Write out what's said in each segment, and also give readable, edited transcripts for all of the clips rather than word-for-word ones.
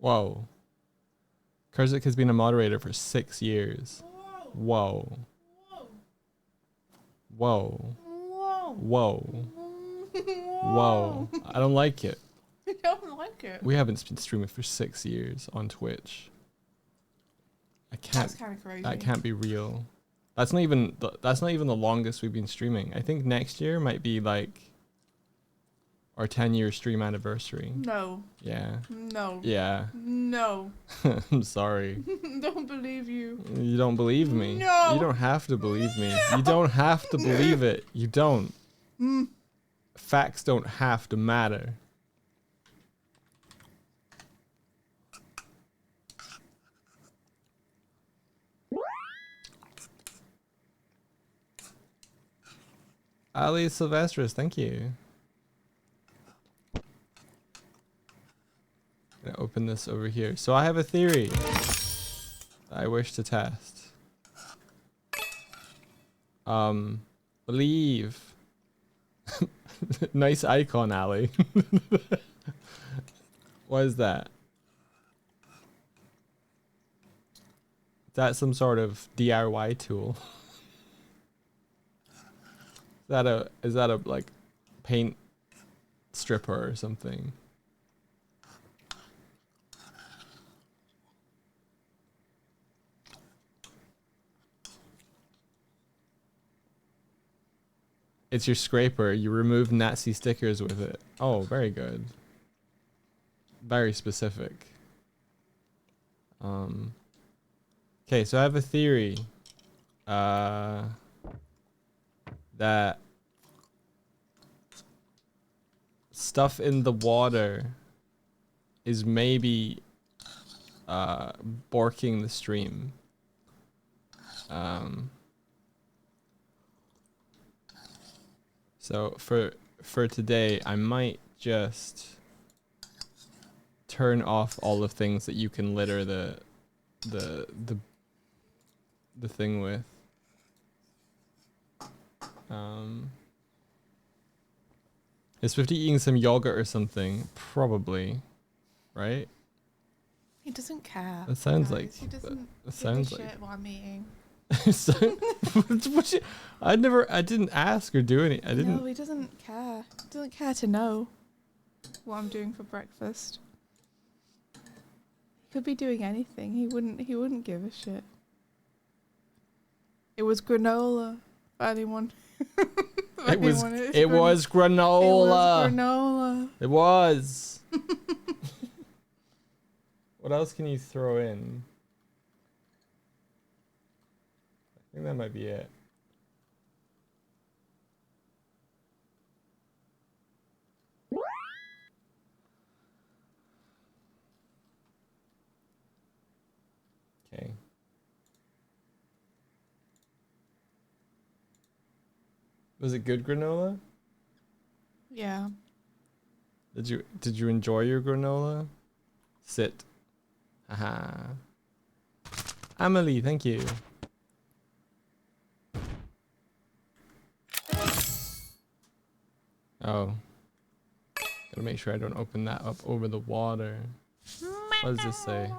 Whoa. Kurzik has been a moderator for 6 years. Whoa. Whoa. Whoa. Whoa. Whoa. I don't like it. I don't like it. We haven't been streaming for 6 years on Twitch. That's kind of crazy. That can't be real. That's not even the longest we've been streaming. I think next year might be like our 10-year stream anniversary. No. Yeah. No. Yeah. No. I'm sorry. Don't believe you. You don't believe me. No. You don't have to believe me. You don't have to believe it. You don't. Facts don't have to matter. Ali Silvestris, thank you. Gonna open this over here. So I have a theory that I wish to test. Believe. Nice icon, Ali. What is that? Is that some sort of DIY tool? Is that a like paint stripper or something? It's your scraper. You remove Nazi stickers with it. Oh, very good. Very specific. Okay, so I have a theory. That stuff in the water is maybe borking the stream. So for today, I might just turn off all the things that you can litter the thing with. Is Swifty eating some yogurt or something? Probably, right? He doesn't care. That sounds guys. like. He doesn't That sounds give a like. shit what I'm eating. So, I didn't ask or do any. I didn't. No, he doesn't care. He doesn't care to know what I'm doing for breakfast. He could be doing anything. He wouldn't give a shit. It was granola. For anyone. It was granola. It was granola. It was. What else can you throw in? I think that might be it. Okay. Was it good granola? Yeah. Did you enjoy your granola? Sit. Haha. Amelie, thank you. Oh. Gotta make sure I don't open that up over the water. What does this say?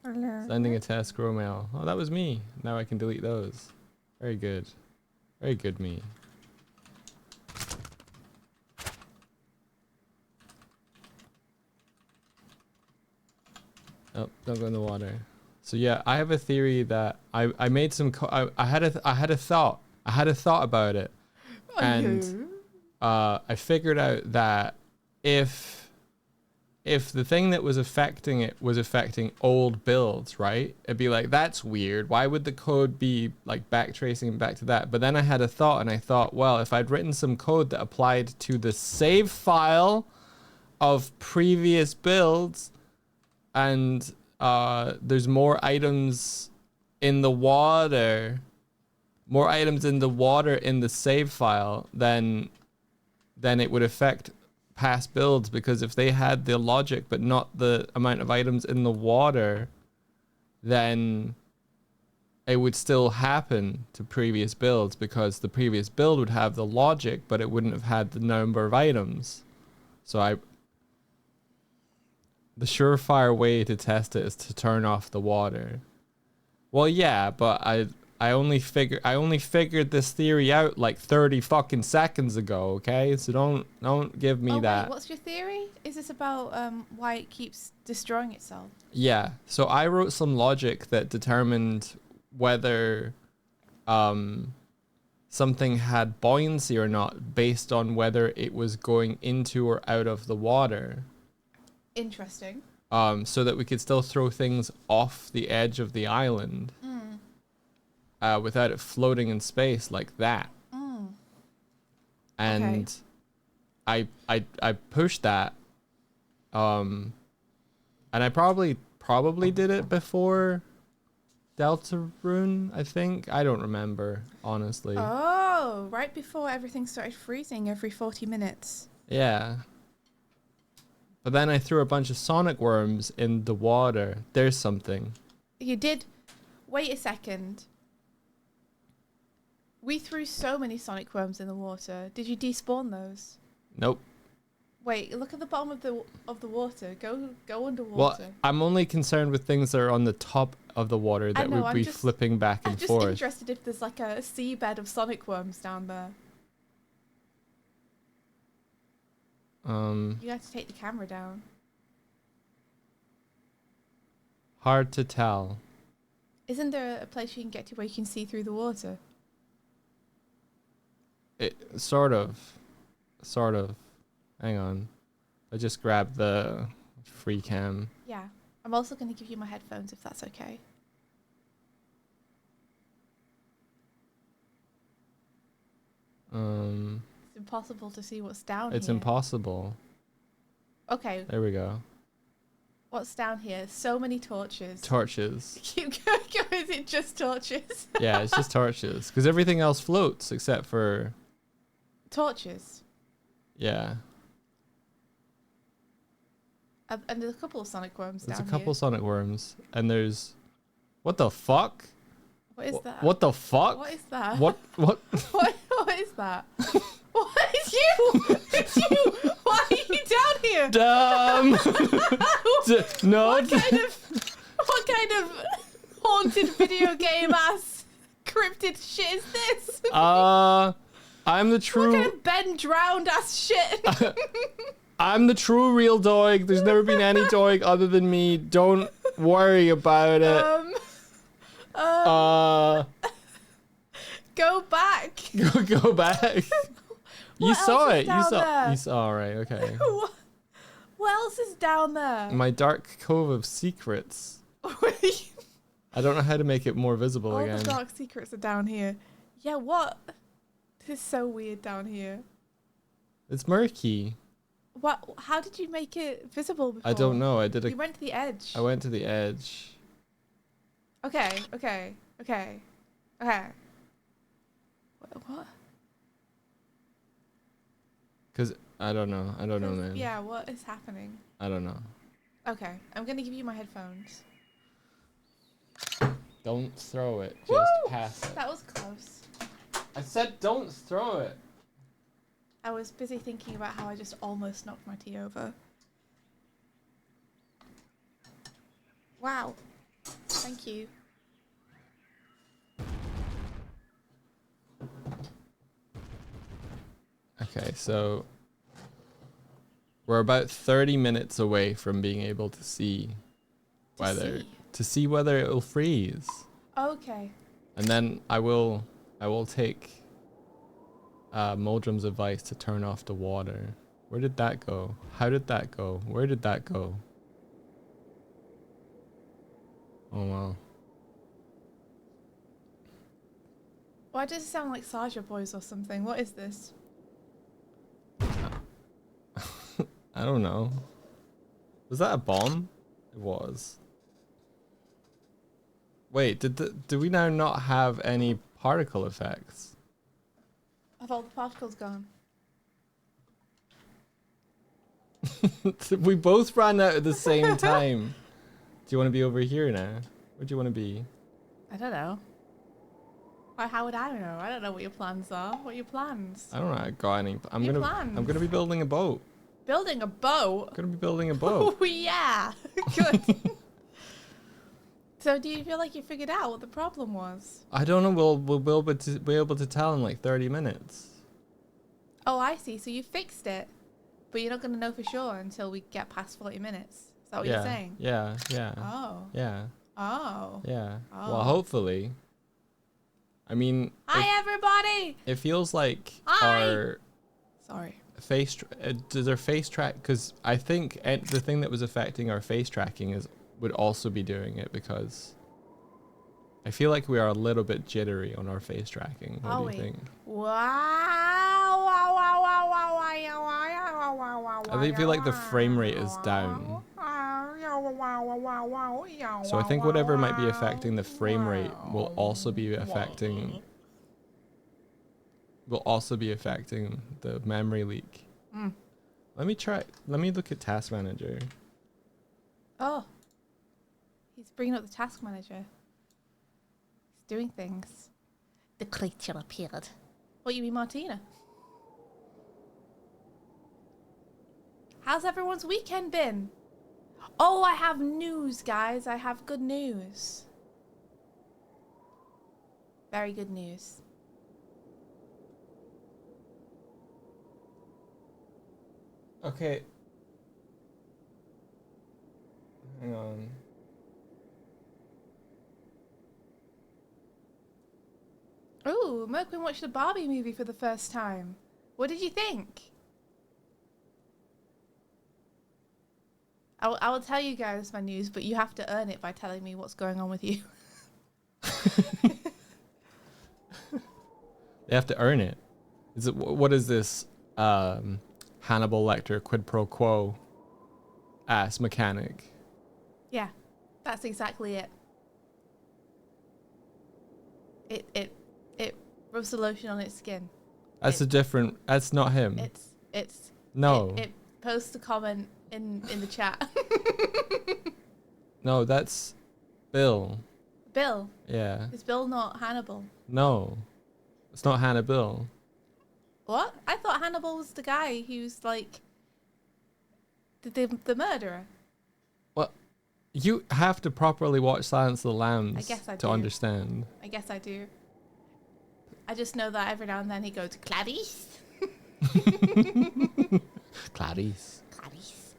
Sending a test, grow mail. Oh, that was me. Now I can delete those. Very good. Very good, me. Oh, don't go in the water. So yeah, I have a theory that I made some. I had a thought about it, and I figured out that if the thing that was affecting it was affecting old builds, right? It'd be like, that's weird. Why would the code be like backtracing back to that? But then I had a thought, and I thought, well, if I'd written some code that applied to the save file of previous builds, and there's more items in the water, in the save file, then it would affect past builds, because if they had the logic but not the amount of items in the water, then it would still happen to previous builds, because the previous build would have the logic but it wouldn't have had the number of items. So the surefire way to test it is to turn off the water. Well, yeah, but I only figured this theory out like 30 fucking seconds ago, okay? So don't give me that. Wait, what's your theory? Is this about why it keeps destroying itself? Yeah. So I wrote some logic that determined whether something had buoyancy or not based on whether it was going into or out of the water. Interesting. So that we could still throw things off the edge of the island without it floating in space like that. And I pushed that, and I probably did it before Deltarune, I think. I don't remember, honestly. Oh, right before everything started freezing every 40 minutes. Yeah. But then I threw a bunch of sonic worms in the water. There's something. You did. Wait a second. We threw so many sonic worms in the water. Did you despawn those? Nope. Wait, look at the bottom of the water. Go underwater. Well, I'm only concerned with things that are on the top of the water that would be flipping back and forth. I'm just interested if there's like a seabed of sonic worms down there. You have to take the camera down. Hard to tell. Isn't there a place you can get to where you can see through the water? It sort of. Hang on. I just grabbed the free cam. Yeah. I'm also going to give you my headphones if that's okay. It's impossible to see what's down here. It's impossible. Okay. There we go. What's down here? So many torches. Torches. Keep going. Is it just torches? Yeah, it's just torches. Because everything else floats except for... torches. Yeah. And there's a couple of sonic worms down here. There's a couple sonic worms. And there's... What the fuck? What is that? What the fuck? What is that? What? What is that? What is you? It's you. Why are you down here? No. What kind of haunted video game ass cryptid shit is this? I'm the true. What kind of Ben drowned ass shit? I'm the true real dog. There's never been any dog other than me. Don't worry about it. Go back. Go back. You saw it. You there? saw. Right. Okay. What else is down there? My dark cove of secrets. I don't know how to make it more visible again. All the dark secrets are down here. Yeah. What? This is so weird down here. It's murky. What? How did you make it visible before? I don't know. You went to the edge. I went to the edge. Okay. What? Because I don't know. I don't know, man. Yeah, what is happening? I don't know. Okay, I'm going to give you my headphones. Don't throw it. Woo! Just pass it. That was close. I said don't throw it. I was busy thinking about how I just almost knocked my tea over. Wow. Thank you. Okay, so we're about 30 minutes away from being able to see whether it will freeze. Okay. And then I will take Moldrum's advice to turn off the water. Where did that go? How did that go? Where did that go? Oh well. Why does it sound like Saja Boys or something? What is this? I don't know. Was that a bomb? It was. Wait, do we now not have any particle effects? Have all the particles gone? We both ran out at the same time. Do you want to be over here now? Where do you want to be? I don't know. How would I know? I don't know what your plans are. What are your plans? I don't know. I got any. I'm Your gonna plans? be building a boat. Building a boat? Gonna be building a boat. Oh, yeah. Good. So do you feel like you figured out what the problem was? I don't know. We'll be able to tell in like 30 minutes. Oh, I see. So you fixed it, but you're not going to know for sure until we get past 40 minutes. Is that what you're saying? Yeah. Oh. Yeah. Oh. Yeah. Oh. Well, hopefully. I mean, Hi, everybody. it feels like Hi. our Sorry. does our face track, because I think the thing that was affecting our face tracking would also be doing it, because I feel like we are a little bit jittery on our face tracking. What do you think? I feel like the frame rate is down. So I think whatever might be affecting the frame rate will also be affecting the memory leak. Let me look at Task Manager. Oh. He's bringing up the task manager. He's doing things. The creature appeared. What, you mean Martina? How's everyone's weekend been? Oh, I have news, guys. I have good news. Very good news. Okay. Hang on. Ooh, Merkwin watched the Barbie movie for the first time. What did you think? I will tell you guys my news, but you have to earn it by telling me what's going on with you. They have to earn it. What is this Hannibal Lecter quid pro quo ass mechanic? Yeah, that's exactly it. It rubs the lotion on its skin. That's not him. It's no. It posts a comment in the chat. No, that's Bill. Bill. Yeah. Is Bill not Hannibal? No. It's not Hannibal. What? I thought Hannibal was the guy who's like the murderer. Well, you have to properly watch Silence of the Lambs I guess I to do. understand. I guess I do. I just know that every now and then he goes, Clarice. Clarice. Clarice.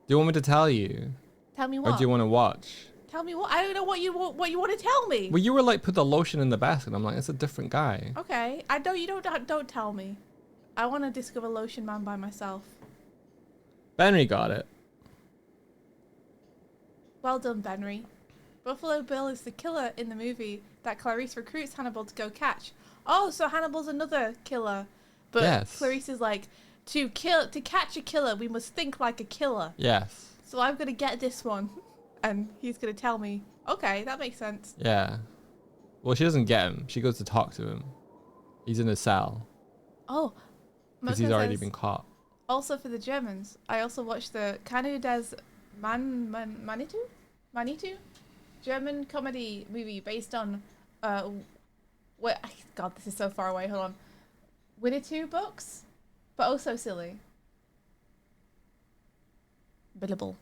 Do you want me to tell you? Tell me what? Or do you want to watch? Tell me what? I don't know what you want to tell me. Well, you were like, put the lotion in the basket. I'm like, it's a different guy. Okay. I know you don't tell me. I want to discover Lotion Man by myself. Benry got it. Well done, Benry. Buffalo Bill is the killer in the movie that Clarice recruits Hannibal to go catch. Oh, so Hannibal's another killer. But yes. Clarice is like, to catch a killer, we must think like a killer. Yes. So I'm going to get this one. And he's going to tell me, okay, that makes sense. Yeah. Well, she doesn't get him. She goes to talk to him. He's in a cell. Oh. Because he's already been caught. Also for the Germans, I also watched the Kanu des Manitou? German comedy movie based on, God, this is so far away, hold on. Winnetou books, but also silly. Billable.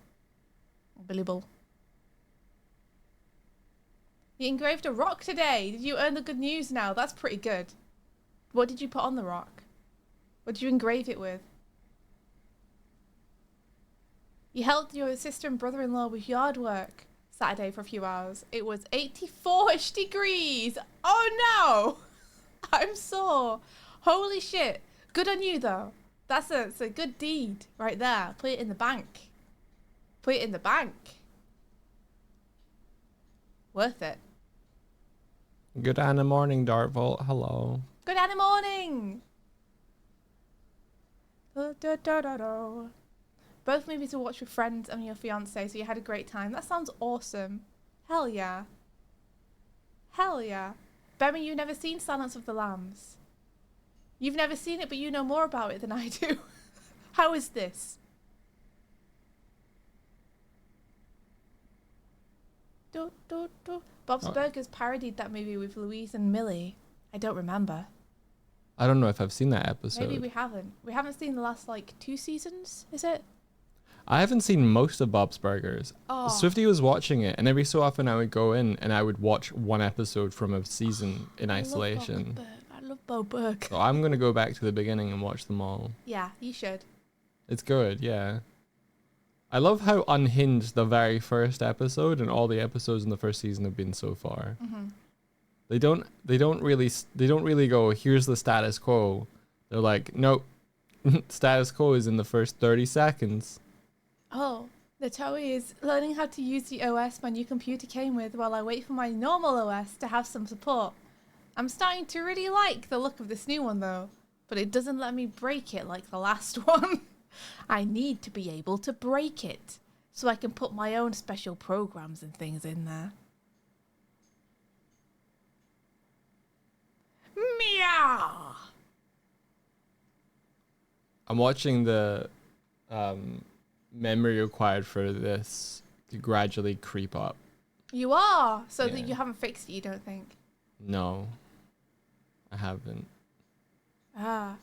You engraved a rock today. Did you earn the good news now? That's pretty good. What did you put on the rock? What did you engrave it with? You helped your sister and brother-in-law with yard work Saturday for a few hours. It was 84-ish degrees. Oh no! I'm sore. Holy shit. Good on you though. That's a good deed right there. Put it in the bank. Put it in the bank. Worth it. Good Anna morning, Dartvolt. Hello. Good Anna morning. Da, da, da, da, da. Both movies to watch with friends and your fiance, so you had a great time. That sounds awesome. Hell yeah. Hell yeah. Berry, you've never seen Silence of the Lambs. You've never seen it, but you know more about it than I do. How is this? Do, do, do. Bob's Burgers parodied that movie with Louise and Millie. I don't remember. I don't know if I've seen that episode. Maybe we haven't. We haven't seen the last like 2 seasons, is it? I haven't seen most of Bob's Burgers. Oh. Swifty was watching it, and every so often I would go in and I would watch one episode from a season in isolation. I love Bob Burger. So I'm going to go back to the beginning and watch them all. Yeah, you should. It's good, yeah. I love how unhinged the very first episode and all the episodes in the first season have been so far. Mm-hmm. They don't really go, here's the status quo. They're like, nope. Status quo is in the first 30 seconds. Oh, the Toei is learning how to use the OS my new computer came with while I wait for my normal OS to have some support. I'm starting to really like the look of this new one though, but it doesn't let me break it like the last one. I need to be able to break it so I can put my own special programs and things in there. Meow! I'm watching the memory required for this to gradually creep up. You are? So Yeah. that you haven't fixed it, you don't think? No, I haven't. Ah.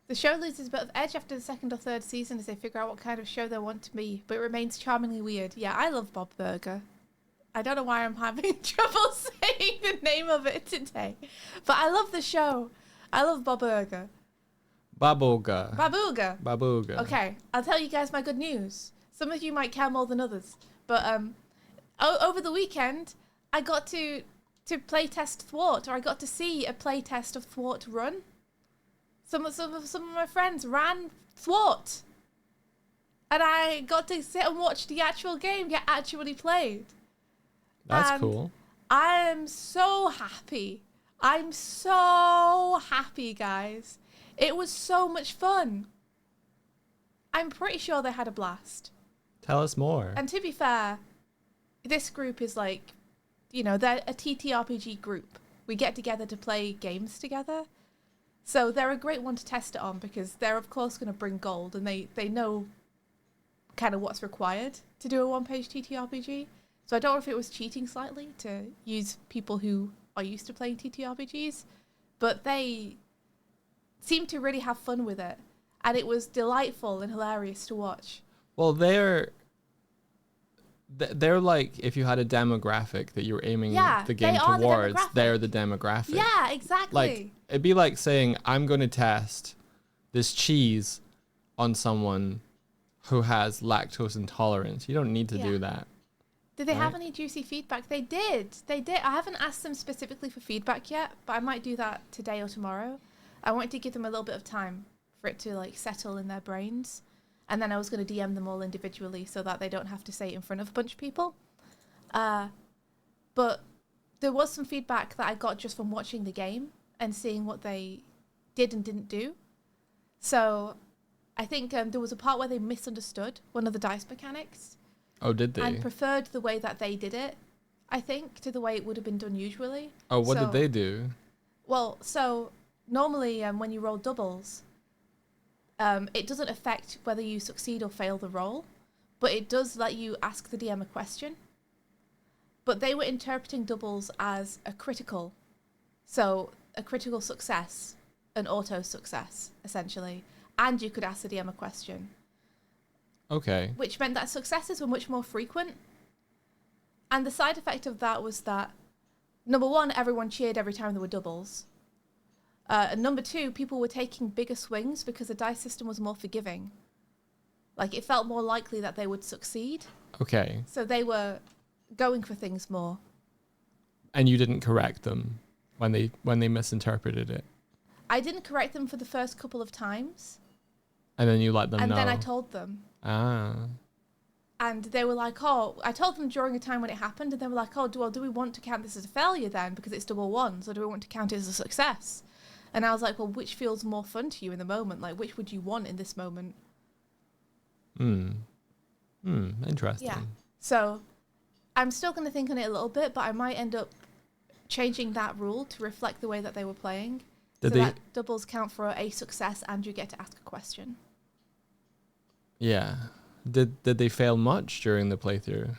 The show loses a bit of edge after the 2nd or 3rd season as they figure out what kind of show they want to be, but it remains charmingly weird. Yeah, I love Bob Burger. I don't know why I'm having trouble saying the name of it today, but I love the show. I love Bob Burger. Babuga. Babuga. Okay, I'll tell you guys my good news. Some of you might care more than others, but over the weekend, I got to play test Thwart, or I got to see a play test of Thwart run. Some of my friends ran Thwart, and I got to sit and watch the actual game get actually played. That's And cool. I am so happy. I'm so happy, guys. It was so much fun. I'm pretty sure they had a blast. Tell us more. And to be fair, this group is like, you know, they're a TTRPG group. We get together to play games together. So they're a great one to test it on because they're, of course, going to bring gold and they know kind of what's required to do a one-page TTRPG. So I don't know if it was cheating slightly to use people who are used to playing TTRPGs, but they seemed to really have fun with it. And it was delightful and hilarious to watch. Well, they're like if you had a demographic that you were aiming the game towards, they're the demographic. Yeah, exactly. Like it'd be like saying I'm going to test this cheese on someone who has lactose intolerance. You don't need to do that. Did they have any juicy feedback? They did. I haven't asked them specifically for feedback yet, but I might do that today or tomorrow. I wanted to give them a little bit of time for it to like settle in their brains. And then I was going to DM them all individually so that they don't have to say it in front of a bunch of people. But there was some feedback that I got just from watching the game and seeing what they did and didn't do. So I think there was a part where they misunderstood one of the dice mechanics. Oh, did they? And preferred the way that they did it, I think, to the way it would have been done usually. Oh, what did they do? Well, so normally when you roll doubles, it doesn't affect whether you succeed or fail the roll, but it does let you ask the DM a question. But they were interpreting doubles as a critical. So a critical success, an auto success, essentially. And you could ask the DM a question. Okay. Which meant that successes were much more frequent. And the side effect of that was that, number one, everyone cheered every time there were doubles. And number two, people were taking bigger swings because the dice system was more forgiving. Like, it felt more likely that they would succeed. Okay. So they were going for things more. And you didn't correct them when they misinterpreted it? I didn't correct them for the first couple of times. And then you let them know? And then I told them. Ah. And they were like, oh, I told them during a time when it happened, and they were like, oh, do we want to count this as a failure then, because it's double ones, or do we want to count it as a success? And I was like, well, which feels more fun to you in the moment? Like, which would you want in this moment? Interesting. Yeah. So I'm still going to think on it a little bit, but I might end up changing that rule to reflect the way that they were playing. That doubles count for a success and you get to ask a question. Yeah. Did they fail much during the playthrough?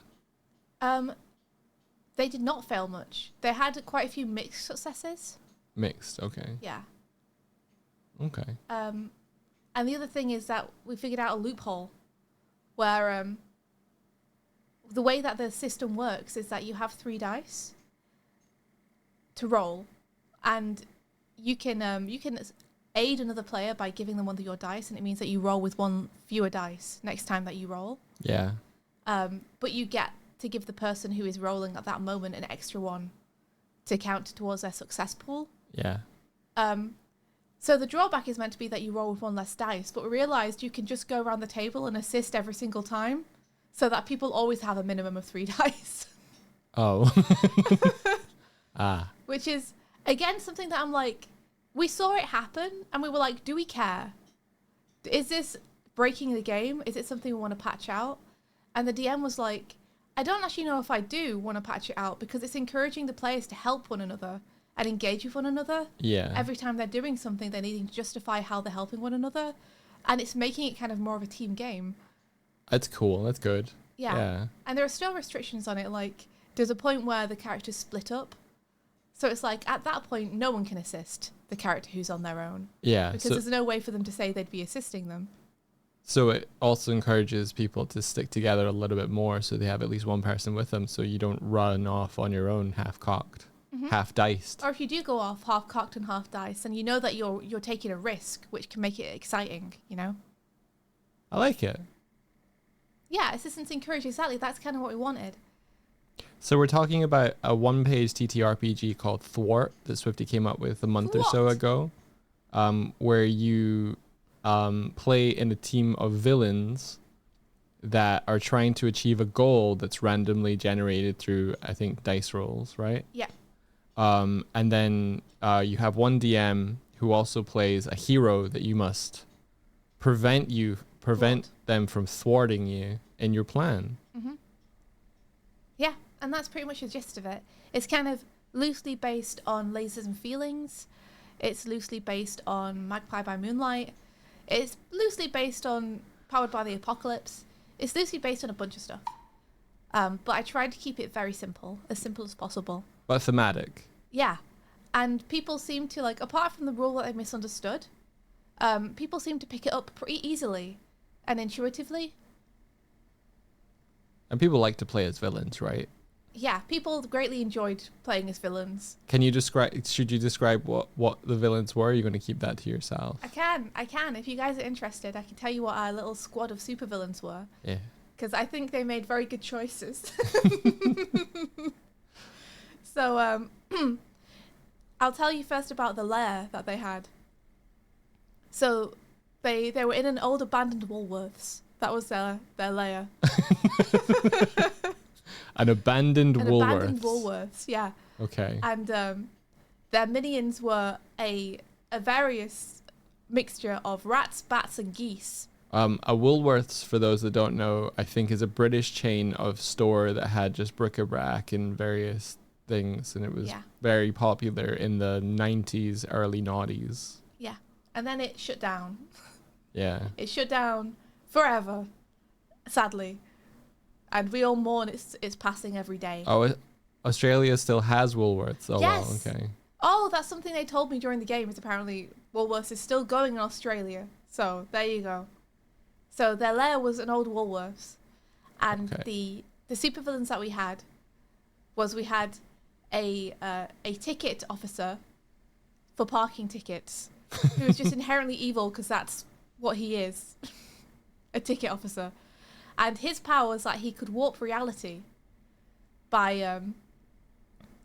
They did not fail much. They had quite a few mixed successes. Mixed, okay. Yeah. Okay. And the other thing is that we figured out a loophole where the way that the system works is that you have 3 dice to roll, and you can aid another player by giving them one of your dice, and it means that you roll with 1 fewer dice next time that you roll. Yeah. But you get to give the person who is rolling at that moment an extra 1 to count towards their success pool. Yeah. So the drawback is meant to be that you roll with 1 less dice, but we realised you can just go around the table and assist every single time, so that people always have a minimum of 3 dice. Oh. Which is, again, something that I'm like, we saw it happen, and we were like, do we care? Is this breaking the game? Is it something we want to patch out? And the DM was like, I don't actually know if I do want to patch it out, because it's encouraging the players to help one another and engage with one another. Yeah. Every time they're doing something, they're needing to justify how they're helping one another. And it's making it kind of more of a team game. That's cool. That's good. Yeah. And there are still restrictions on it. Like, there's a point where the characters split up. So it's like, at that point, no one can assist the character who's on their own. Yeah. Because there's no way for them to say they'd be assisting them. So it also encourages people to stick together a little bit more, so they have at least one person with them, so you don't run off on your own half-cocked, half-diced. Or if you do go off half-cocked and half-diced, then you know that you're taking a risk, which can make it exciting, you know? I like it. Yeah, assistance encouraged, exactly. That's kind of what we wanted. So we're talking about a 1-page TTRPG called Thwart that Swifty came up with a month or so ago, where you play in a team of villains that are trying to achieve a goal that's randomly generated through, I think, dice rolls, right? Yeah. And then you have one DM who also plays a hero that you must prevent them from thwarting you in your plan. Mm-hmm. Yeah, and that's pretty much the gist of it. It's kind of loosely based on Lasers and Feelings. It's loosely based on Magpie by Moonlight. It's loosely based on Powered by the Apocalypse. It's loosely based on a bunch of stuff. But I tried to keep it very simple as possible. But thematic. Yeah. And people seem to, like, apart from the rule that they misunderstood, people seem to pick it up pretty easily and intuitively. And people like to play as villains, right? Yeah, people greatly enjoyed playing as villains. Should you describe what the villains were? Or are you going to keep that to yourself? I can. If you guys are interested, I can tell you what our little squad of supervillains were. Yeah. Because I think they made very good choices. So, I'll tell you first about the lair that they had. So, they were in an old abandoned Woolworths. That was their lair. An abandoned Woolworths. Abandoned Woolworths, yeah. Okay. And their minions were a various mixture of rats, bats, and geese. A Woolworths, for those that don't know, I think is a British chain of store that had just bric-a-brac and various things, and it was very popular in the 90s, early noughties. Yeah. And then it shut down. Yeah. It shut down forever, sadly. And we all mourn its passing every day. Oh, Australia still has Woolworths. Oh, yes. Wow, okay. Oh, that's something they told me during the game, is apparently Woolworths is still going in Australia. So, there you go. So, their lair was an old Woolworths. And the supervillains that we had was we had a ticket officer for parking tickets who was just inherently evil because that's what he is. A ticket officer. And his power was that he could warp reality by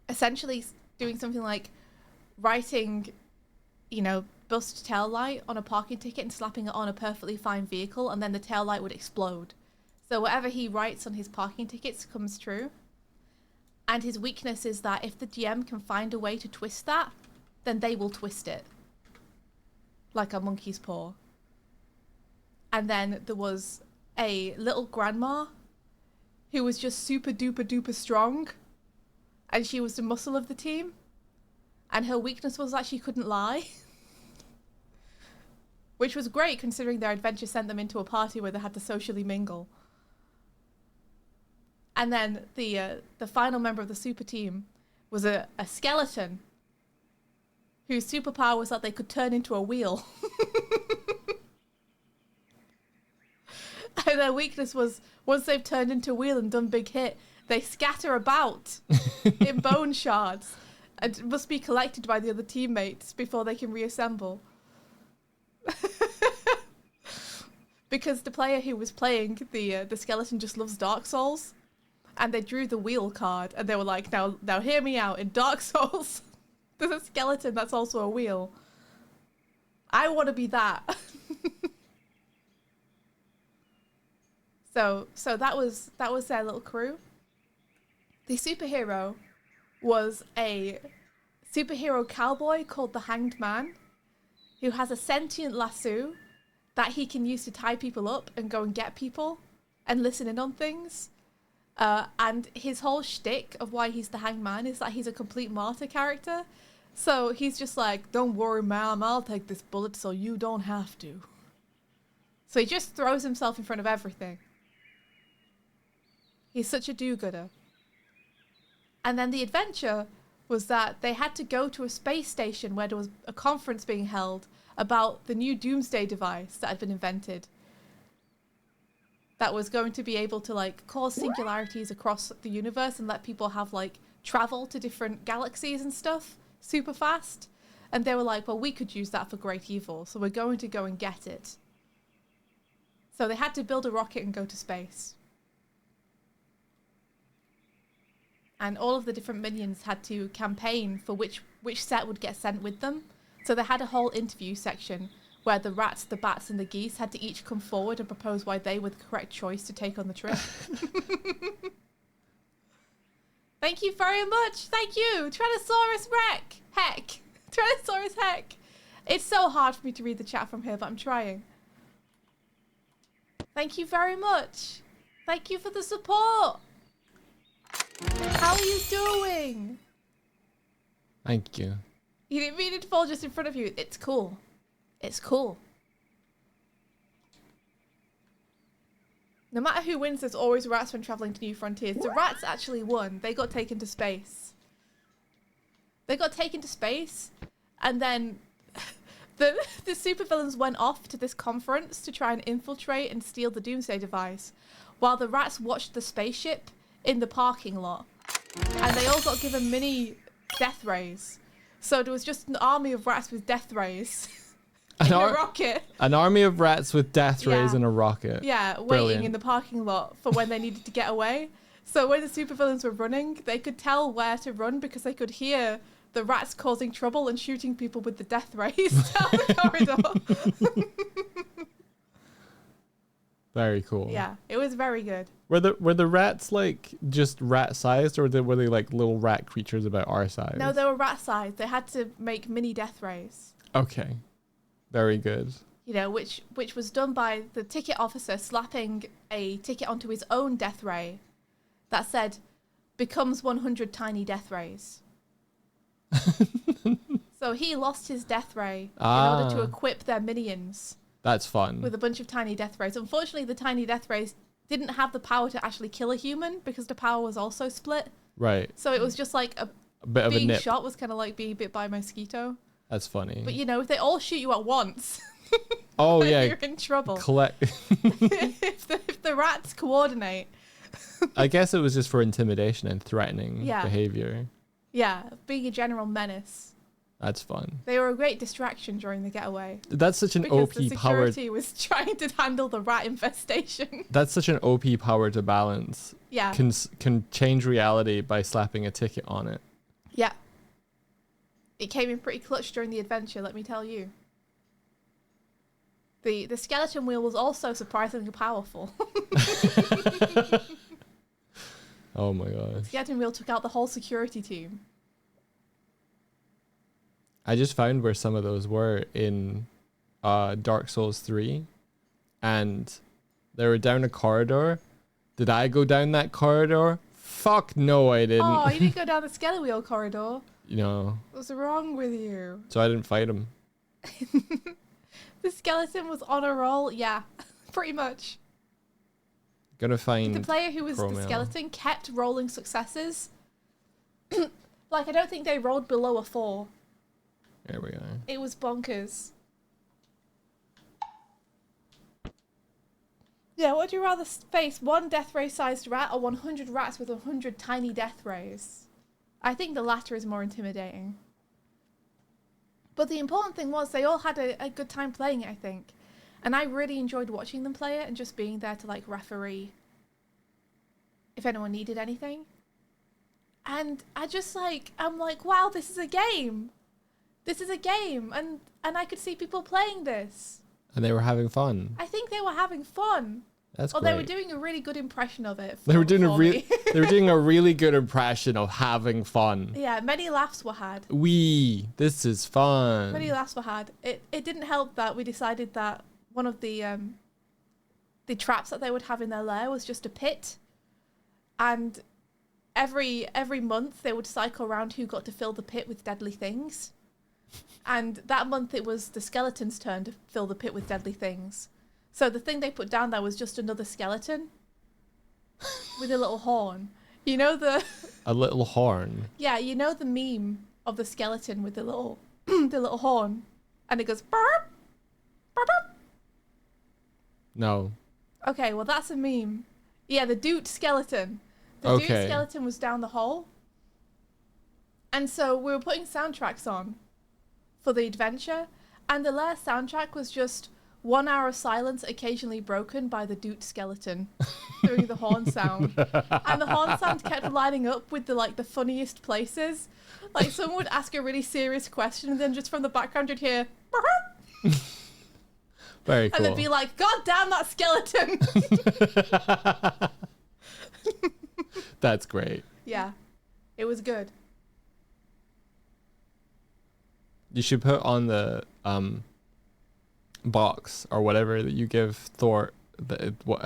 essentially doing something like writing, bust tail light on a parking ticket and slapping it on a perfectly fine vehicle, and then the tail light would explode. So whatever he writes on his parking tickets comes true. And his weakness is that if the GM can find a way to twist that, then they will twist it. Like a monkey's paw. And then there was a little grandma who was just super duper duper strong, and she was the muscle of the team, and her weakness was that she couldn't lie. Which was great considering their adventure sent them into a party where they had to socially mingle. And then the final member of the super team was a skeleton whose superpower was that they could turn into a wheel. And their weakness was, once they've turned into a wheel and done big hit, they scatter about in bone shards and must be collected by the other teammates before they can reassemble. Because the player who was playing the skeleton just loves Dark Souls, and they drew the wheel card, and they were like, now hear me out. In Dark Souls, there's a skeleton that's also a wheel. I want to be that. So that was their little crew. The superhero was a superhero cowboy called the Hanged Man, who has a sentient lasso that he can use to tie people up and go and get people and listen in on things. And his whole shtick of why he's the Hanged Man is that he's a complete martyr character. So he's just like, don't worry, ma'am, I'll take this bullet so you don't have to. So he just throws himself in front of everything. He's such a do-gooder. And then the adventure was that they had to go to a space station where there was a conference being held about the new doomsday device that had been invented that was going to be able to like cause singularities across the universe and let people have like travel to different galaxies and stuff super fast. And they were like, well, we could use that for great evil, so we're going to go and get it. So they had to build a rocket and go to space. And all of the different minions had to campaign for which set would get sent with them. So they had a whole interview section where the rats, the bats, and the geese had to each come forward and propose why they were the correct choice to take on the trip. Thank you very much. Thank you. Tyrannosaurus Rex. Heck. Tyrannosaurus Heck. It's so hard for me to read the chat from here, but I'm trying. Thank you very much. Thank you for the support. How are you doing? Thank you. You didn't mean it to fall just in front of you. It's cool. It's cool. No matter who wins, there's always rats when traveling to new frontiers. The rats actually won. They got taken to space. They got taken to space, and then the supervillains went off to this conference to try and infiltrate and steal the doomsday device, while the rats watched the spaceship in the parking lot. And they all got given mini death rays. So there was just an army of rats with death rays in a rocket. An army of rats with death rays in a rocket. Yeah, waiting in the parking lot for when they needed to get away. So when the supervillains were running, they could tell where to run because they could hear the rats causing trouble and shooting people with the death rays down the corridor. Very cool. Yeah, it was very good. Were the rats like just rat sized, or were they like little rat creatures about our size? No, they were rat sized. They had to make mini death rays. Okay, very good. You know, which was done by the ticket officer slapping a ticket onto his own death ray that said, "Becomes 100 tiny death rays." So he lost his death ray in order to equip their minions. That's fun. With a bunch of tiny death rays. Unfortunately, the tiny death rays didn't have the power to actually kill a human because the power was also split. Right. So it was just like a bit of a nip. Being shot was kind of like being bit by a mosquito. That's funny. But you know, if they all shoot you at once, oh yeah, you're in trouble. if the rats coordinate. I guess it was just for intimidation and threatening behavior. Yeah, being a general menace. That's fun. They were a great distraction during the getaway. That's such an OP power. Because the security was trying to handle the rat infestation. That's such an OP power to balance. Yeah. Can change reality by slapping a ticket on it. Yeah. It came in pretty clutch during the adventure, let me tell you. The skeleton wheel was also surprisingly powerful. Oh my god. The skeleton wheel took out the whole security team. I just found where some of those were in Dark Souls 3, and they were down a corridor. Did I go down that corridor? Fuck no, I didn't. Oh, you didn't go down the skeleton wheel corridor? No. What's wrong with you? So I didn't fight him. The skeleton was on a roll? Yeah, pretty much. Gonna find the player who was the skeleton kept rolling successes. Like, I don't think they rolled below a 4. There we go. It was bonkers. Yeah, would you rather face one death ray sized rat or 100 rats with 100 tiny death rays? I think the latter is more intimidating. But the important thing was they all had a good time playing it, I think. And I really enjoyed watching them play it and just being there to like referee if anyone needed anything. And I'm like, wow, this is a game. This is a game. And I could see people playing this. And they were having fun. I think they were having fun. That's great. They were doing a really good impression of it. They were doing they were doing a really good impression of having fun. Yeah, many laughs were had. This is fun. Many laughs were had. It didn't help that we decided that one of the traps that they would have in their lair was just a pit, and every month they would cycle around who got to fill the pit with deadly things. And that month it was the skeleton's turn to fill the pit with deadly things. So the thing they put down there was just another skeleton with a little horn. You know a little horn. Yeah, you know the meme of the skeleton with the little the little horn, and it goes burp, burp, burp. No. Okay, well that's a meme. Yeah, the doot skeleton. The doot skeleton was down the hole. And so we were putting soundtracks on for the adventure, and the lair soundtrack was just 1 hour of silence occasionally broken by the doot skeleton doing the horn sound. And the horn sound kept lining up with the funniest places. Like someone would ask a really serious question and then just from the background you'd hear very cool. And they'd be like, God damn that skeleton. That's great. Yeah. It was good. You should put on the box or whatever that you give Thor,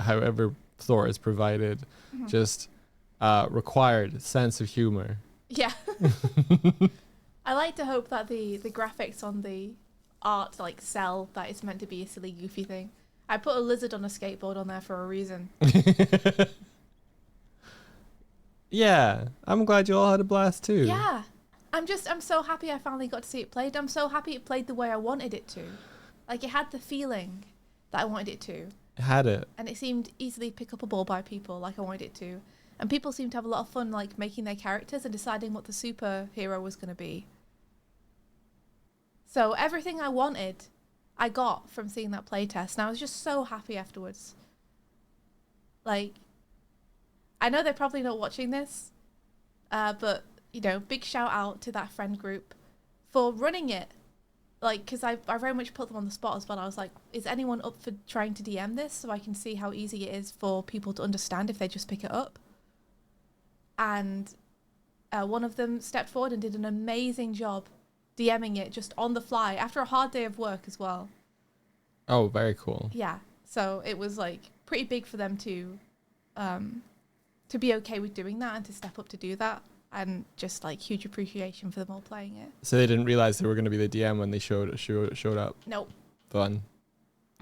however Thor is provided, just required sense of humor. Yeah. I like to hope that the graphics on the art sell that it's meant to be a silly goofy thing. I put a lizard on a skateboard on there for a reason. Yeah, I'm glad you all had a blast too. Yeah. I'm so happy I finally got to see it played. I'm so happy it played the way I wanted it to. Like, it had the feeling that I wanted it to. It had it. And it seemed easily pickupable by people like I wanted it to. And people seemed to have a lot of fun, making their characters and deciding what the superhero was going to be. So everything I wanted, I got from seeing that playtest. And I was just so happy afterwards. I know they're probably not watching this, but... big shout out to that friend group for running it. Because I very much put them on the spot as well. I was like, is anyone up for trying to DM this so I can see how easy it is for people to understand if they just pick it up? And one of them stepped forward and did an amazing job DMing it just on the fly after a hard day of work as well. Oh, very cool. Yeah. So it was pretty big for them to be okay with doing that and to step up to do that. And just huge appreciation for them all playing it. So they didn't realize they were going to be the DM when they showed up. Nope. Fun.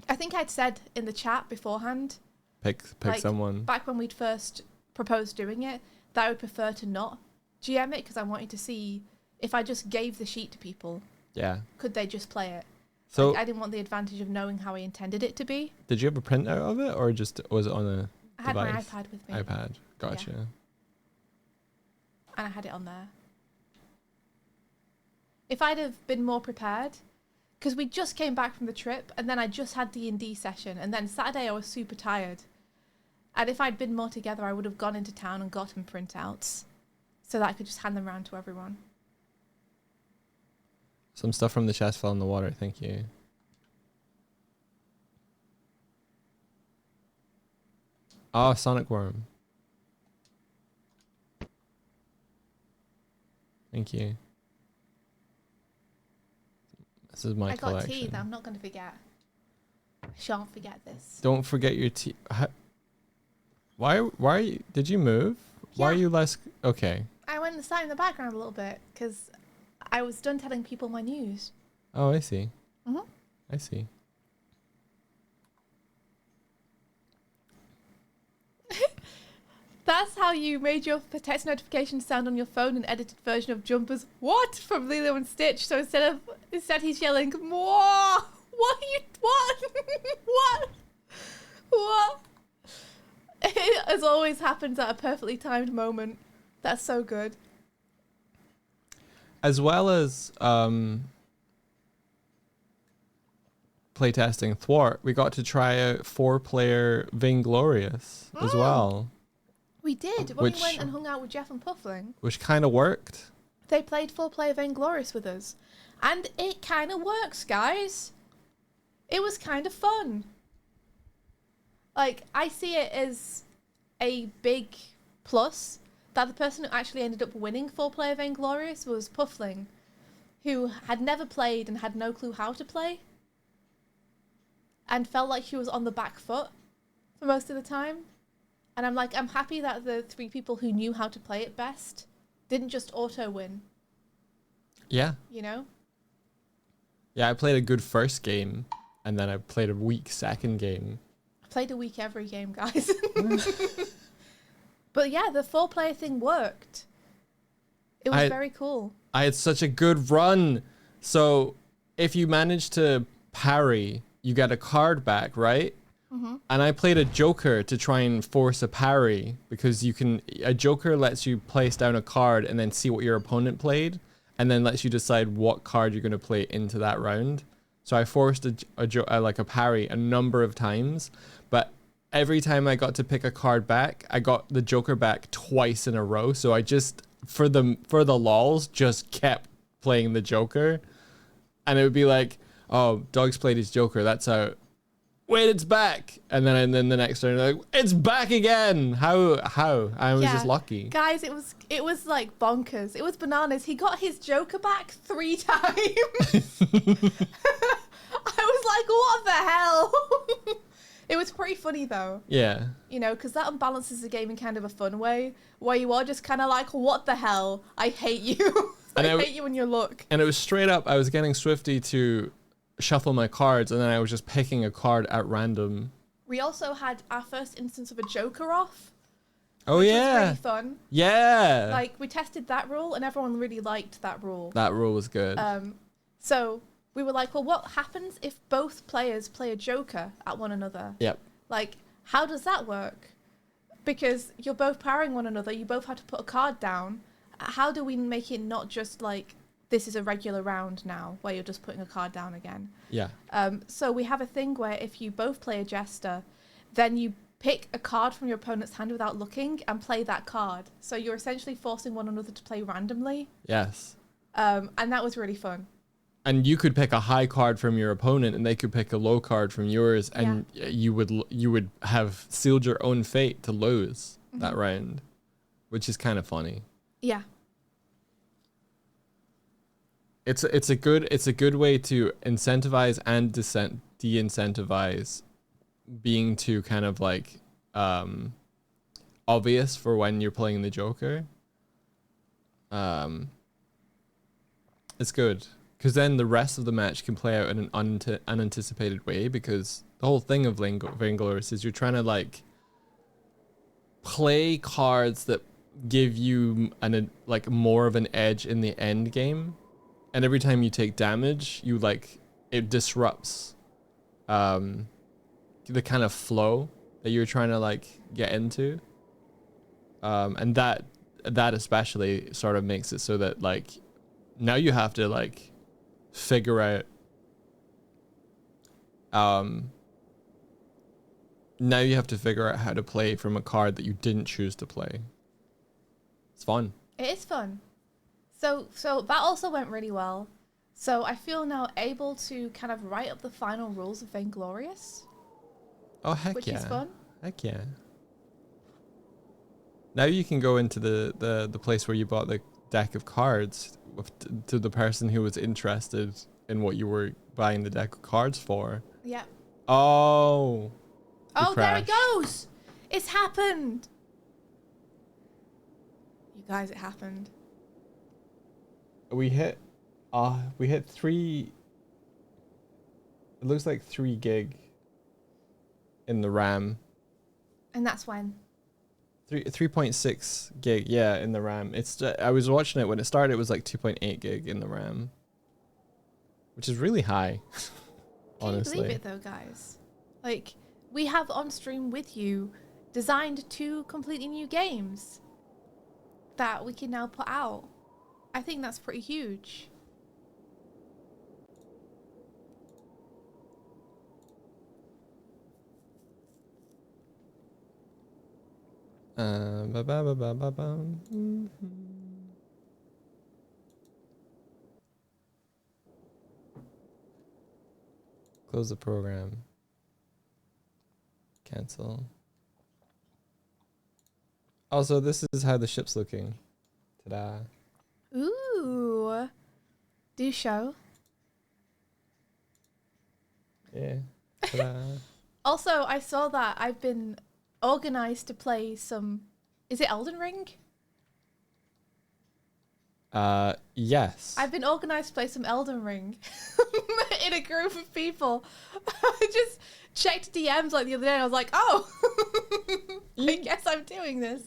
I think I'd said in the chat beforehand. Pick someone. Back when we'd first proposed doing it, that I would prefer to not GM it because I wanted to see if I just gave the sheet to people. Yeah. Could they just play it? So I didn't want the advantage of knowing how I intended it to be. Did you have a printout of it, or just was it on a I had device? my iPad with me. iPad. Gotcha. Yeah. And I had it on there. If I'd have been more prepared, because we just came back from the trip, and then I just had D&D session, and then Saturday I was super tired. And if I'd been more together, I would have gone into town and gotten printouts, so that I could just hand them around to everyone. Some stuff from the chest fell in the water, thank you. Oh, Sonic Worm. Thank you. This is my collection. I got tea that I'm not going to forget. I shan't forget this. Don't forget your tea. Why are you, did you move? Yeah. Why are you less, okay. I went and sat in the background a little bit because I was done telling people my news. Oh, I see. Mm-hmm. I see. That's how you made your text notification sound on your phone, an edited version of Jumper's "What?" from Lilo and Stitch. So instead he's yelling "More! What are you? What? What? What?" It as always happens at a perfectly timed moment. That's so good. As well as playtesting Thwart, we got to try out 4-player Vainglorious as well. We did. When we went and hung out with Jeff and Puffling. Which kind of worked. They played 4-player Vainglorious with us. And it kind of works, guys. It was kind of fun. Like, I see it as a big plus that the person who actually ended up winning 4-player Vainglorious was Puffling, who had never played and had no clue how to play. And felt like he was on the back foot for most of the time. And I'm happy that the 3 people who knew how to play it best didn't just auto-win. Yeah. You know? Yeah, I played a good first game, and then I played a weak second game. I played a week every game, guys. But yeah, the 4-player thing worked. It was very cool. I had such a good run. So if you manage to parry, you get a card back, right? Mm-hmm. And I played a Joker to try and force a parry, because a Joker lets you place down a card and then see what your opponent played, and then lets you decide what card you're going to play into that round. So I forced a parry a number of times, but every time I got to pick a card back, I got the Joker back twice in a row. So I just, for the lols, just kept playing the Joker, and it would be like, oh, Dog's played his Joker, that's out. Wait, it's back. And then the next turn, like, it's back again. How? I was just lucky. Guys, it was like bonkers. It was bananas. He got his Joker back 3 times. I was like, what the hell? It was pretty funny though. Yeah. You know, because that unbalances the game in kind of a fun way, where you are just kind of like, what the hell? I hate you. I hate you in your look. And it was straight up, I was getting Swifty to shuffle my cards, and then I was just picking a card at random. We also had our first instance of a Joker off. Oh, which yeah. was really fun. Yeah. Like, we tested that rule, and everyone really liked that rule. That rule was good. So we were like, well, what happens if both players play a Joker at one another? Yep. Like, how does that work? Because you're both parrying one another, you both have to put a card down. How do we make it not just like, this is a regular round now, where you're just putting a card down again? Yeah. So we have a thing where if you both play a Jester, then you pick a card from your opponent's hand without looking and play that card. So you're essentially forcing one another to play randomly. Yes. And that was really fun. And you could pick a high card from your opponent, and they could pick a low card from yours, and you would have sealed your own fate to lose that round, which is kind of funny. Yeah. It's a good way to incentivize and de-incentivize being too kind of like obvious for when you're playing the Joker. It's good, because then the rest of the match can play out in an unanticipated way, because the whole thing of Vainglorious is you're trying to like play cards that give you like more of an edge in the end game. And every time you take damage, it disrupts the kind of flow that you're trying to like get into. And that especially sort of makes it so that like now you have to like figure out now you have to figure out how to play from a card that you didn't choose to play. It's fun. It is fun. So that also went really well. So I feel now able to kind of write up the final rules of Vainglorious. Oh, heck which yeah. Which is fun. Heck yeah. Now you can go into the place where you bought the deck of cards to the person who was interested in what you were buying the deck of cards for. Yeah. Oh. Oh, there it goes. It's happened. You guys, it happened. We hit 3. It looks like 3 gig in the RAM. And that's when? 3.6 gig, yeah, in the RAM. I was watching it when it started. It was like 2.8 gig in the RAM, which is really high. Honestly. Can you believe it though, guys? Like, we have on stream with you designed 2 completely new games that we can now put out. I think that's pretty huge. Close the program. Cancel. Also, this is how the ship's looking. Ta-da. Ooh. Do show. Yeah. Ta-da. Also, I saw that I've been organized to play some... Is it Elden Ring? Yes. I've been organized to play some Elden Ring in a group of people. I just checked DMs like the other day and I was like, oh, I guess I'm doing this.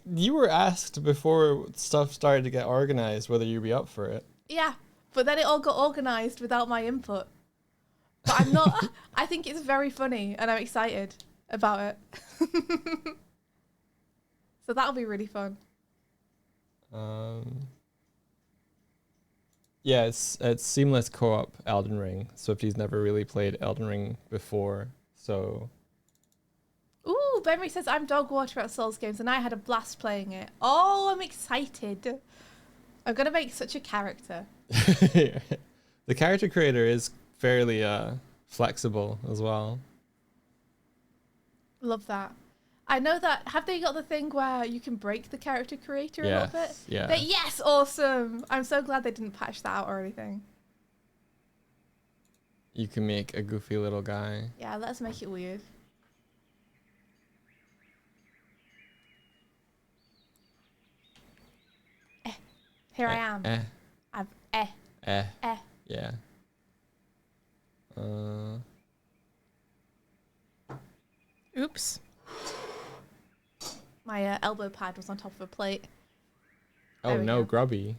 You were asked before stuff started to get organized whether you'd be up for it. Yeah, but then it all got organized without my input. But I'm not... I think it's very funny and I'm excited about it. So that'll be really fun. Yeah, it's seamless co-op Elden Ring. Swifty's never really played Elden Ring before, so... Ooh, Benry says, I'm dog water at Souls games and I had a blast playing it. Oh, I'm excited. I'm going to make such a character. The character creator is fairly flexible as well. Love that. I know that. Have they got the thing where you can break the character creator a little bit? Yeah. But yes, awesome. I'm so glad they didn't patch that out or anything. You can make a goofy little guy. Yeah, let's make it weird. Here I am. I've Yeah. Oops. My elbow pad was on top of a plate. Oh no, grubby.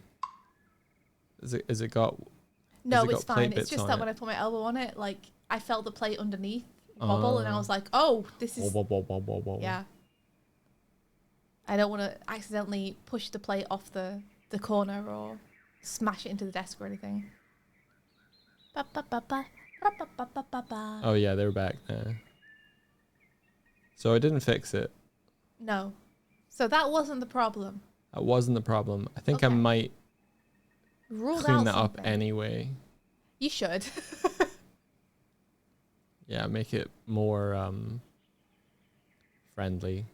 Is it got? No, it's fine. It's just that when I put my elbow on it, like I felt the plate underneath bubble, and I was like, "Oh, this is." Yeah. I don't want to accidentally push the plate off the corner or smash it into the desk or anything. Oh yeah, they're back now. So I didn't fix it. No. So that wasn't the problem. That wasn't the problem. I think I might clean that up anyway. You should. Yeah, make it more friendly.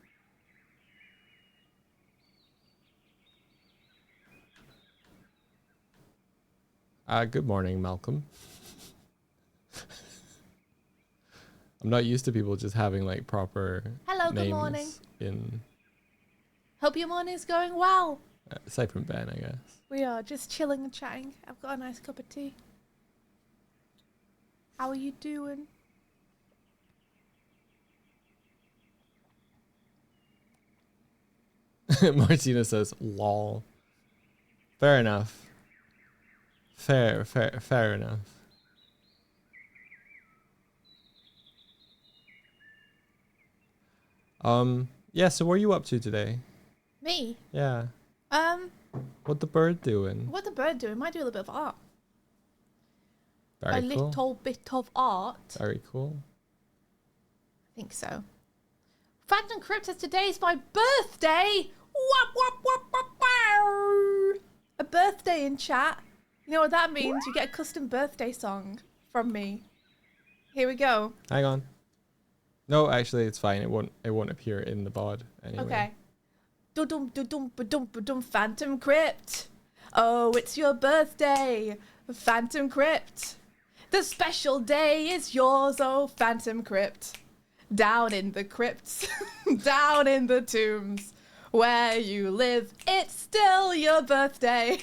Good morning, Malcolm. I'm not used to people just having like proper Hello, names good morning. In Hope your morning's going well. aside from Ben, I guess. We are just chilling and chatting. I've got a nice cup of tea. How are you doing? Martina says, "Lol." Fair enough. Fair enough. Yeah, so what are you up to today? Me? Yeah. What the bird doing? What the bird doing? Might do a little bit of art. Very cool. Little bit of art. Very cool. I think so. Phantom Crypt says today's my birthday. Wop, wop, wop, wop, wow. A birthday in chat. You know what that means? You get a custom birthday song from me. Here we go. Hang on. No, actually, it's fine. It won't appear in the bod anyway. Okay. Do-dum, do-dum, ba-dum, ba-dum, Phantom Crypt. Oh, it's your birthday, Phantom Crypt. The special day is yours, oh Phantom Crypt. Down in the crypts, down in the tombs, where you live, it's still your birthday.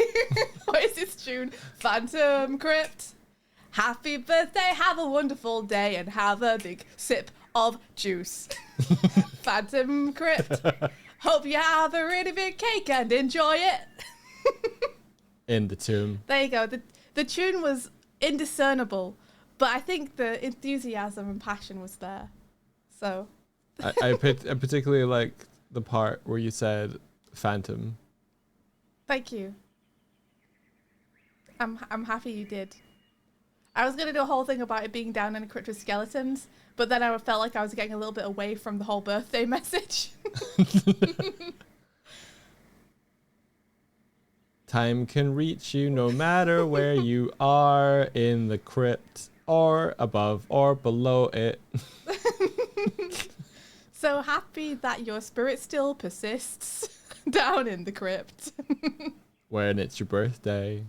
What is this tune? Phantom Crypt. Happy birthday, have a wonderful day, and have a big sip of juice. Phantom Crypt. Hope you have a really big cake and enjoy it. In the tomb. There you go. The tune was indiscernible, but I think the enthusiasm and passion was there. So. I particularly like the part where you said phantom. Thank you. I'm happy you did. I was gonna do a whole thing about it being down in a crypt with skeletons, but then I felt like I was getting a little bit away from the whole birthday message. Time can reach you no matter where you are, in the crypt or above or below it. So happy that your spirit still persists down in the crypt. When it's your birthday.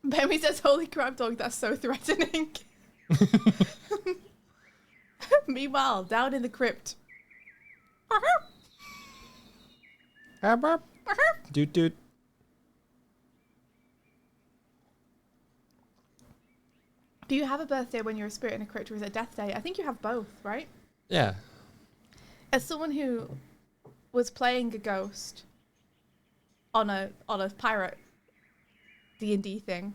Bemi says, holy crap, dog, that's so threatening. Meanwhile, down in the crypt. Doot doot. Do you have a birthday when you're a spirit in a crypt, or is it a death day? I think you have both, right? Yeah. As someone who was playing a ghost on a pirate D&D thing,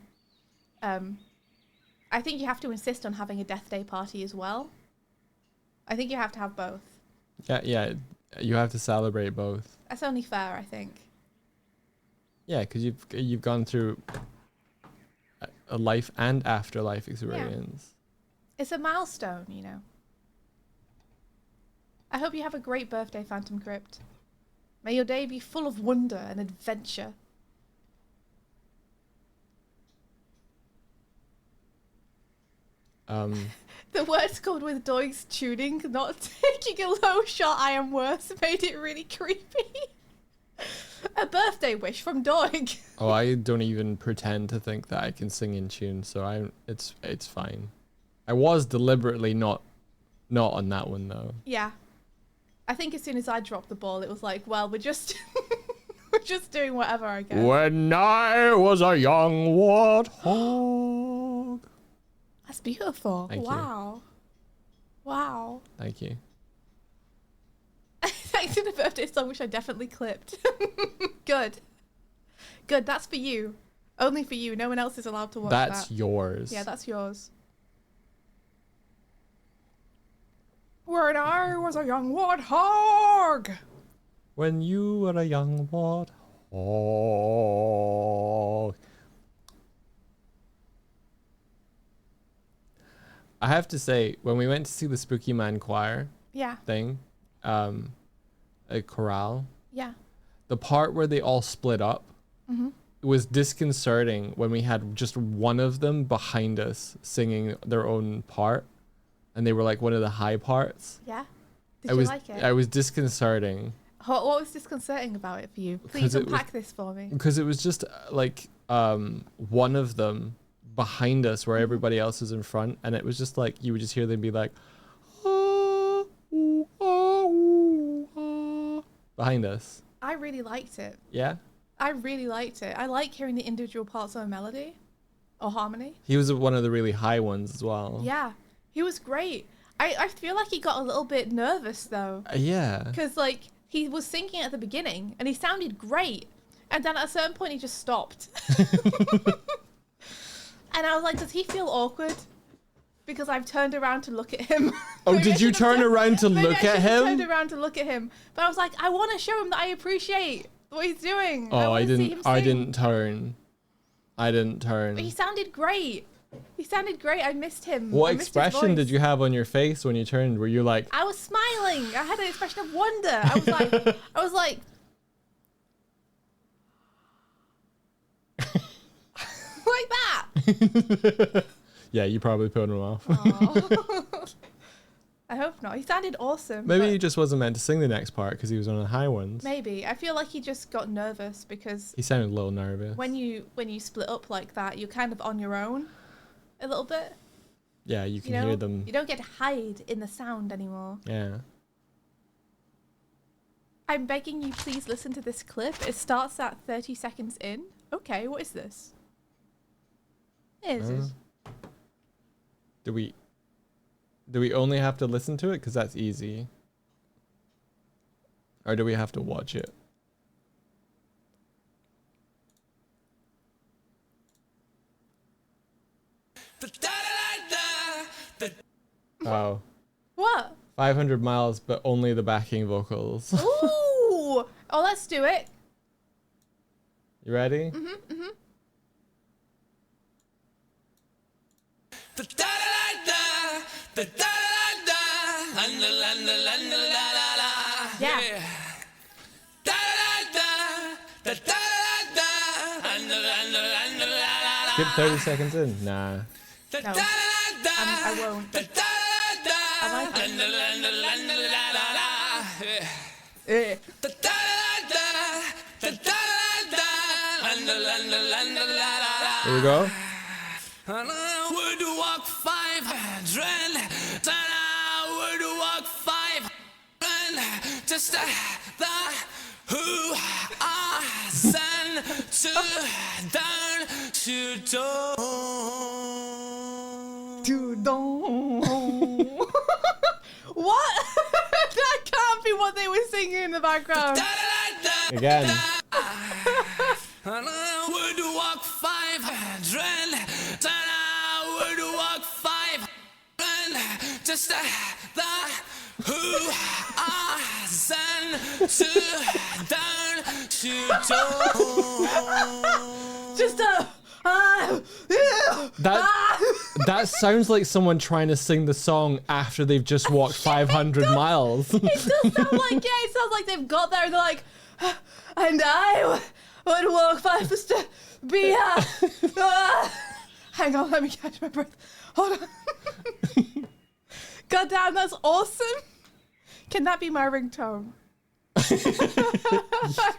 I think you have to insist on having a death day party as well. I think you have to have both. Yeah. You have to celebrate both. That's only fair, I think. Yeah, because you've gone through a life and afterlife experience. Yeah. It's a milestone, you know. I hope you have a great birthday, Phantom Crypt. May your day be full of wonder and adventure. The words called with Doig's tuning, not taking a low shot, I am worse, made it really creepy. A birthday wish from Doig. Oh, I don't even pretend to think that I can sing in tune, so it's fine. I was deliberately not on that one though. Yeah. I think as soon as I dropped the ball, it was like, well, we're just we're just doing whatever, I guess. When I was a young warthog. That's beautiful. Thank you. Wow. Thank you. Thanks to the birthday song, which I definitely clipped. Good. That's for you. Only for you. No one else is allowed to watch that. That's yours. Yeah, that's yours. When I was a young warthog. When you were a young warthog. I have to say, when we went to see the Spooky Man Choir thing, a chorale, the part where they all split up was disconcerting when we had just one of them behind us singing their own part, and they were like one of the high parts. Yeah. Did you like it? It was disconcerting. What was disconcerting about it for you? Please unpack this for me. Because it was just like one of them behind us where everybody else is in front, and it was just like you would just hear them be like behind us. I really liked it. Yeah, I really liked it. I like hearing the individual parts of a melody or harmony. he was one of the really high ones as well. Yeah, he was great. I feel like he got a little bit nervous though. Yeah, Because like he was singing at the beginning and he sounded great, and then at a certain point he just stopped. And I was like, does he feel awkward? Because I've turned around to look at him. Oh, did you turn around to look at him? I turned around to look at him. But I was like, I want to show him that I appreciate what he's doing. Oh, I didn't turn. But he sounded great. I missed him. What expression did you have on your face when you turned? Were you like... I was smiling. I had an expression of wonder. I was like... like that. Yeah, you probably put him off. I hope not. He sounded awesome. Maybe he just wasn't meant to sing the next part because he was on the high ones. Maybe. I feel like he just got nervous because he sounded a little nervous. When you split up like that, you're kind of on your own a little bit. Yeah, you can hear them. You don't get to hide in the sound anymore. Yeah. I'm begging you, please listen to this clip. It starts at 30 seconds in. Okay, what is this? Is it? Do we only have to listen to it? Because that's easy. Or do we have to watch it? Oh. What? 500 miles, but only the backing vocals. Ooh! Oh, let's do it. You ready? Yeah. Skip 30 seconds in? Nah. No, I won't. I like it. Here we go. Would walk 500, would walk 500, just the who are sent to down to What? That can't be what they were singing in the background. Again. would walk 500, would walk 500, just the who are sent to down to Just a. That sounds like someone trying to sing the song after they've just walked 500 miles. It does sound like, yeah, it sounds like they've got there and they're like, and I would walk 5 be hang on, let me catch my breath. Hold on. God damn, that's awesome. Can that be my ringtone? I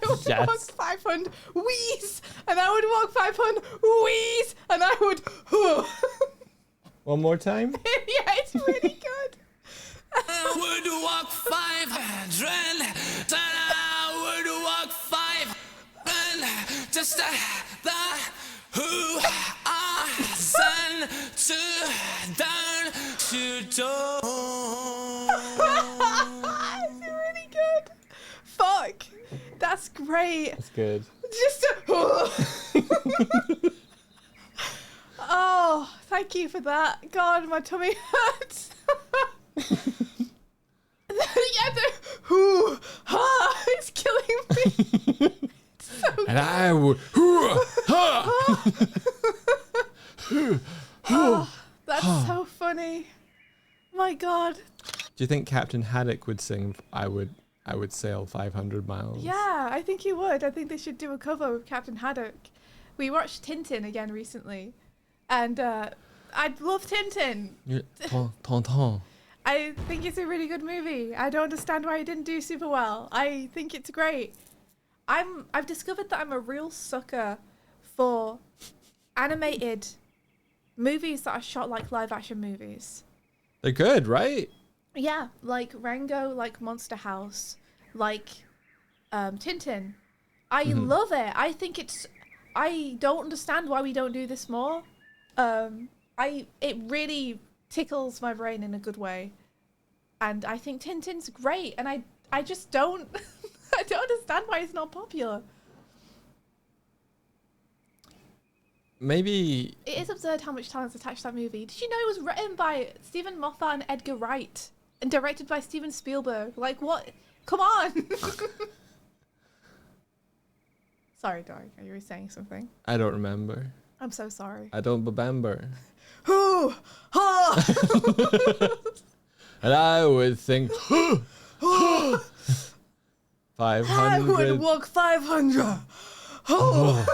would Yes. walk 500 wheeze, and I would walk 500 wheeze, and I would. One more time. Yeah, it's really good. would walk 500, would walk 500, just the who are sent to down to It's really good. Fuck. That's great. That's good. Just oh, thank you for that. God, my tummy hurts. Yeah, it's killing me. It's so good. And I would. Oh, that's so funny. My God. Do you think Captain Haddock would sing I would sail 500 miles? Yeah, I think he would. I think they should do a cover with Captain Haddock. We watched Tintin again recently, and I love Tintin. Tonton. I think it's a really good movie. I don't understand why it didn't do super well. I think it's great. I've discovered that I'm a real sucker for animated movies that are shot like live action movies. They're good, right? Yeah, like Rango, like Monster House, like Tintin. I love it. I think it's. I don't understand why we don't do this more. It really tickles my brain in a good way, and I think Tintin's great. And I just don't. I don't understand why it's not popular. Maybe. It is absurd how much talent's attached to that movie. Did you know it was written by Stephen Moffat and Edgar Wright and directed by Steven Spielberg? Like, what? Come on! Sorry, dog. Are you saying something? I don't remember. I'm so sorry. I don't remember. Hoo! Ha! And I would think 500. I would walk 500. Oh.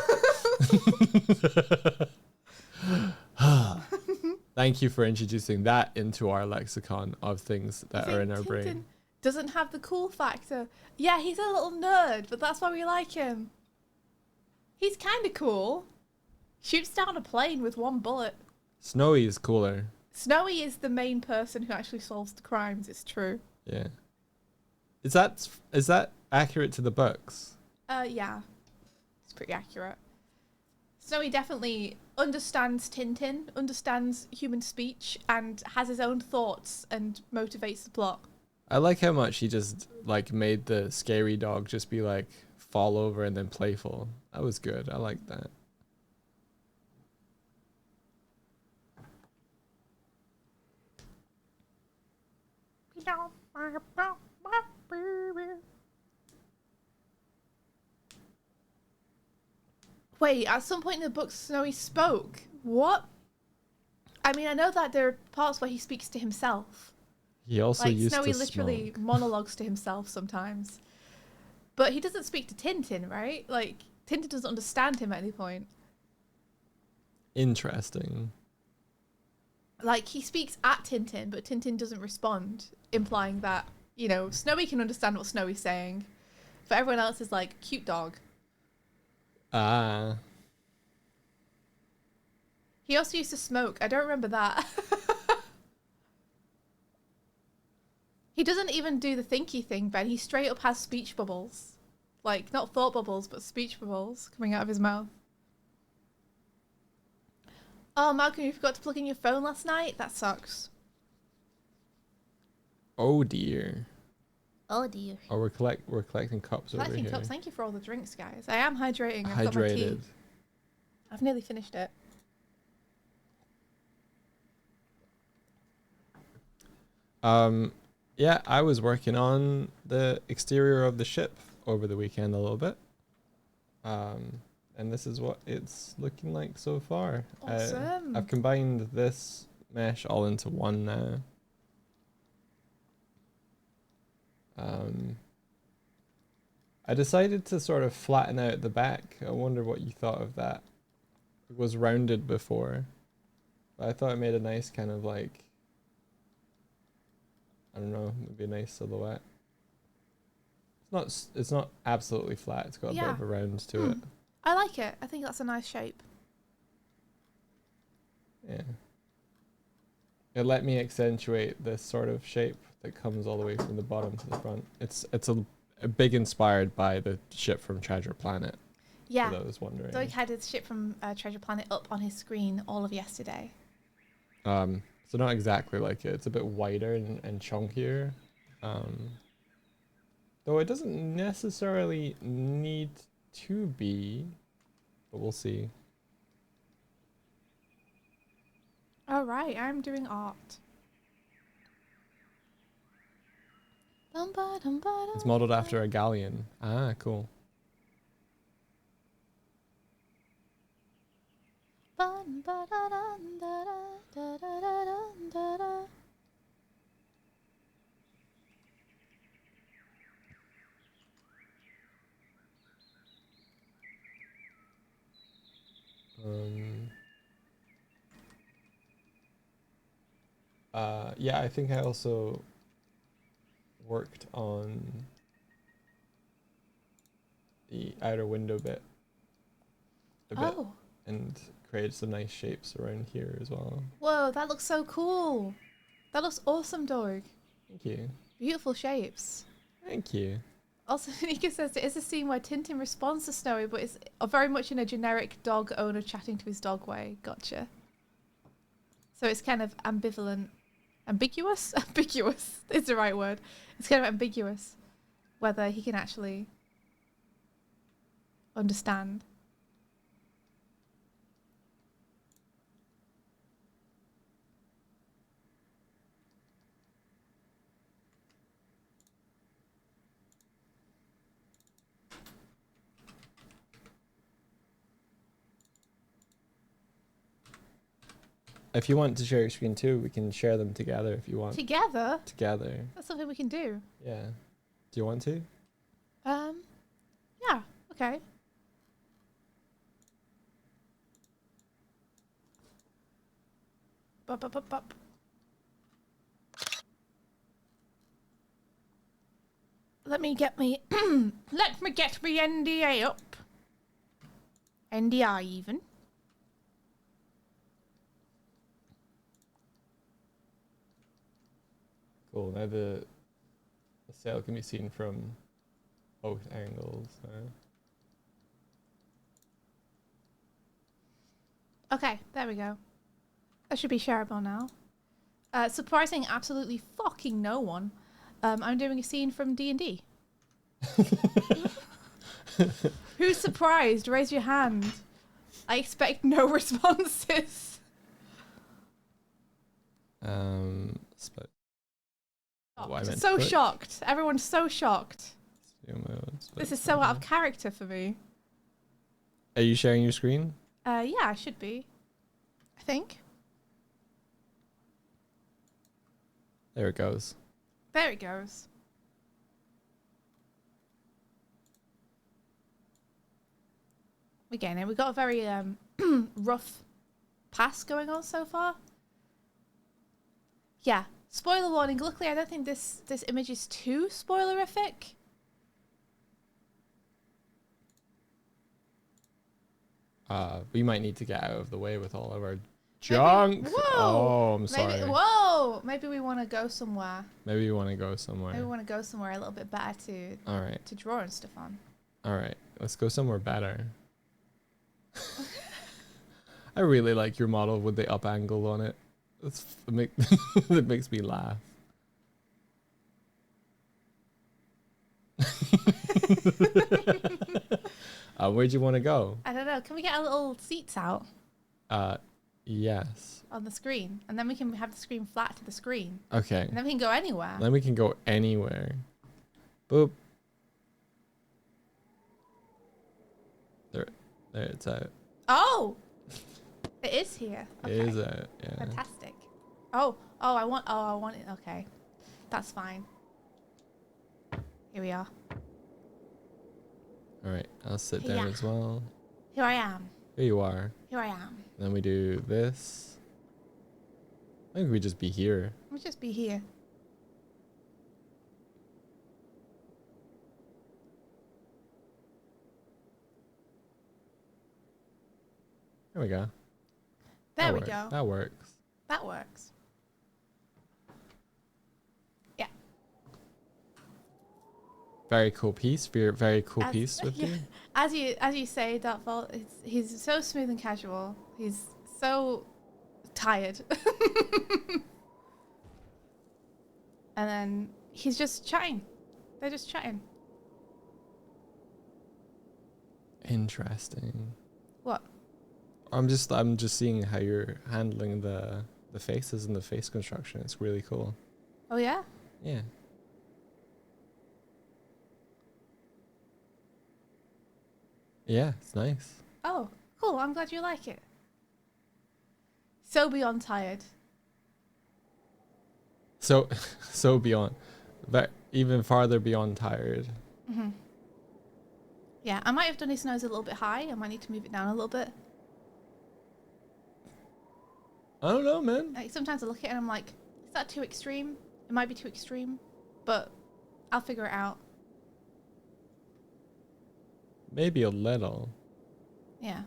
Thank you for introducing that into our lexicon of things that are in our brain. Doesn't have the cool factor. Yeah, he's a little nerd, but that's why we like him. He's kind of cool. Shoots down a plane with one bullet. Snowy is cooler. Snowy is the main person who actually solves the crimes. It's true. Yeah. Is that accurate to the books? Yeah. It's pretty accurate. Snowy definitely understands Tintin, understands human speech, and has his own thoughts and motivates the plot. I like how much he just like made the scary dog just be like fall over and then playful. That was good. I like that. Wait, at some point in the book, Snowy spoke. What? I mean, I know that there are parts where he speaks to himself. He also Like, used Snowy to literally smoke. monologues to himself sometimes. But he doesn't speak to Tintin, right? Like, Tintin doesn't understand him at any point. Interesting. Like, he speaks at Tintin, but Tintin doesn't respond, implying that, you know, Snowy can understand what Snowy's saying. But everyone else is like, cute dog. Ah. He also used to smoke. I don't remember that. He doesn't even do the thinky thing, Ben. He straight up has speech bubbles. Like, not thought bubbles, but speech bubbles coming out of his mouth. Oh, Malcolm, you forgot to plug in your phone last night? That sucks. Oh dear. Oh, dear. Oh, we're collecting cups over Collecting here. cups. Thank you for all the drinks, guys. I am hydrating. I've got my tea. Hydrated. I've nearly finished it. Yeah, I was working on the exterior of the ship over the weekend a little bit. And this is what it's looking like so far. Awesome. I've combined this mesh all into one now. I decided to sort of flatten out the back. I wonder what you thought of that. It was rounded before, but I thought it made a nice kind of like, I don't know, maybe a nice silhouette. It's not absolutely flat. It's got a bit of a round to it. I like it. I think that's a nice shape. Yeah. It let me accentuate this sort of shape that comes all the way from the bottom to the front. It's a big inspired by the ship from Treasure Planet. Yeah. For those wondering. Doug had his ship from Treasure Planet up on his screen all of yesterday. So not exactly like it. It's a bit wider and chunkier. Though it doesn't necessarily need to be, but we'll see. All right, I'm doing art. It's modeled after a galleon. Ah, cool. Yeah, I think I also worked on the outer window bit a bit and created some nice shapes around here as well. Whoa, that looks so cool. That looks awesome, Doug. Thank you. Beautiful shapes. Thank you. Also, Nika says it is a scene where Tintin responds to Snowy, but it's very much in a generic dog owner chatting to his dog way. Gotcha. So it's kind of ambivalent. Ambiguous? Ambiguous is the right word. It's kind of ambiguous whether he can actually understand. If you want to share your screen too, we can share them together if you want. Together? Together. That's something we can do. Yeah. Do you want to? Yeah, okay. Bup, bup, bup, bup. Let me get me NDA up. NDI even. Cool. Now the sail can be seen from both angles. Okay, there we go. That should be shareable now. Surprising absolutely fucking no one. I'm doing a scene from D&D. Who's surprised? Raise your hand. I expect no responses. So shocked. Everyone's so shocked. This is so out of character for me. Are you sharing your screen? Yeah, I should be. I think. There it goes. There it goes. We're getting it. We've got a very rough pass going on so far. Yeah. Spoiler warning. Luckily, I don't think this image is too spoilerific. We might need to get out of the way with all of our junk. Maybe, oh, I'm sorry. Whoa. Maybe we want to go somewhere. Maybe we want to go somewhere. Maybe we want to go somewhere a little bit better to draw and stuff on. All right. Let's go somewhere better. I really like your model with the up angle on it. It makes me laugh. Where'd you want to go? I don't know. Can we get our little seats out? Yes. On the screen. And then we can have the screen flat to the screen. Okay. And then we can go anywhere. Then we can go anywhere. Boop. There it's out. Oh! It is here. Okay. It is out, yeah. Fantastic. Oh, I want it. Okay. That's fine. Here we are. All right, I'll sit down as well. Here I am. Here you are. Here I am. Then we do this. I think we just be here. We'll just be here. There we go. There we go. That works. That works. Yeah. Very cool piece. Very cool piece with you. As you say, Darkvault, he's so smooth and casual. He's so tired. And then he's just chatting. They're just chatting. Interesting. What? I'm just seeing how you're handling the faces and the face construction. It's really cool. Oh yeah? Yeah. Yeah, it's nice. Oh, cool. I'm glad you like it. So beyond tired. So beyond, even farther beyond tired. Mm-hmm. Yeah, I might have done his nose a little bit high. I might need to move it down a little bit. I don't know, man. Like, sometimes I look at it and I'm like, is that too extreme? It might be too extreme, but I'll figure it out. Maybe a little. Yeah.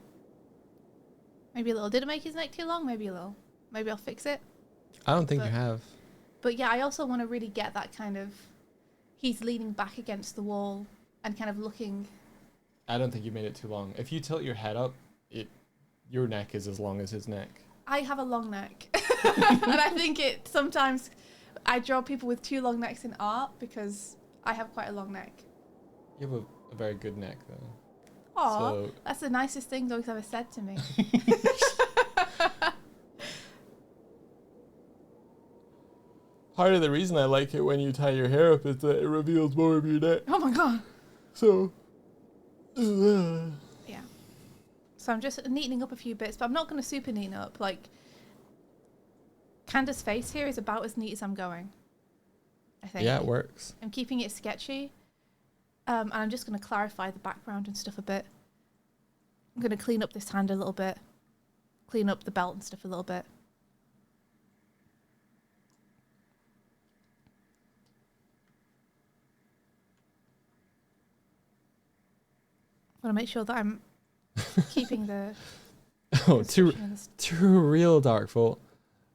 Maybe a little. Did it make his neck too long? Maybe a little. Maybe I'll fix it. I don't think you have. But yeah, I also want to really get that kind of, he's leaning back against the wall and kind of looking. I don't think you made it too long. If you tilt your head up, your neck is as long as his neck. I have a long neck. And I think sometimes I draw people with too long necks in art because I have quite a long neck. You have a very good neck, though. Aw, that's the nicest thing Doug's ever said to me. Part of the reason I like it when you tie your hair up is that it reveals more of your neck. Oh my god. So. Yeah. So I'm just neatening up a few bits, but I'm not going to super neaten up. Like, Candace's face here is about as neat as I'm going, I think. Yeah, it works. I'm keeping it sketchy. And I'm just going to clarify the background and stuff a bit. I'm going to clean up this hand a little bit. Clean up the belt and stuff a little bit. I want to make sure that I'm keeping the... Oh, too real, Darkvault.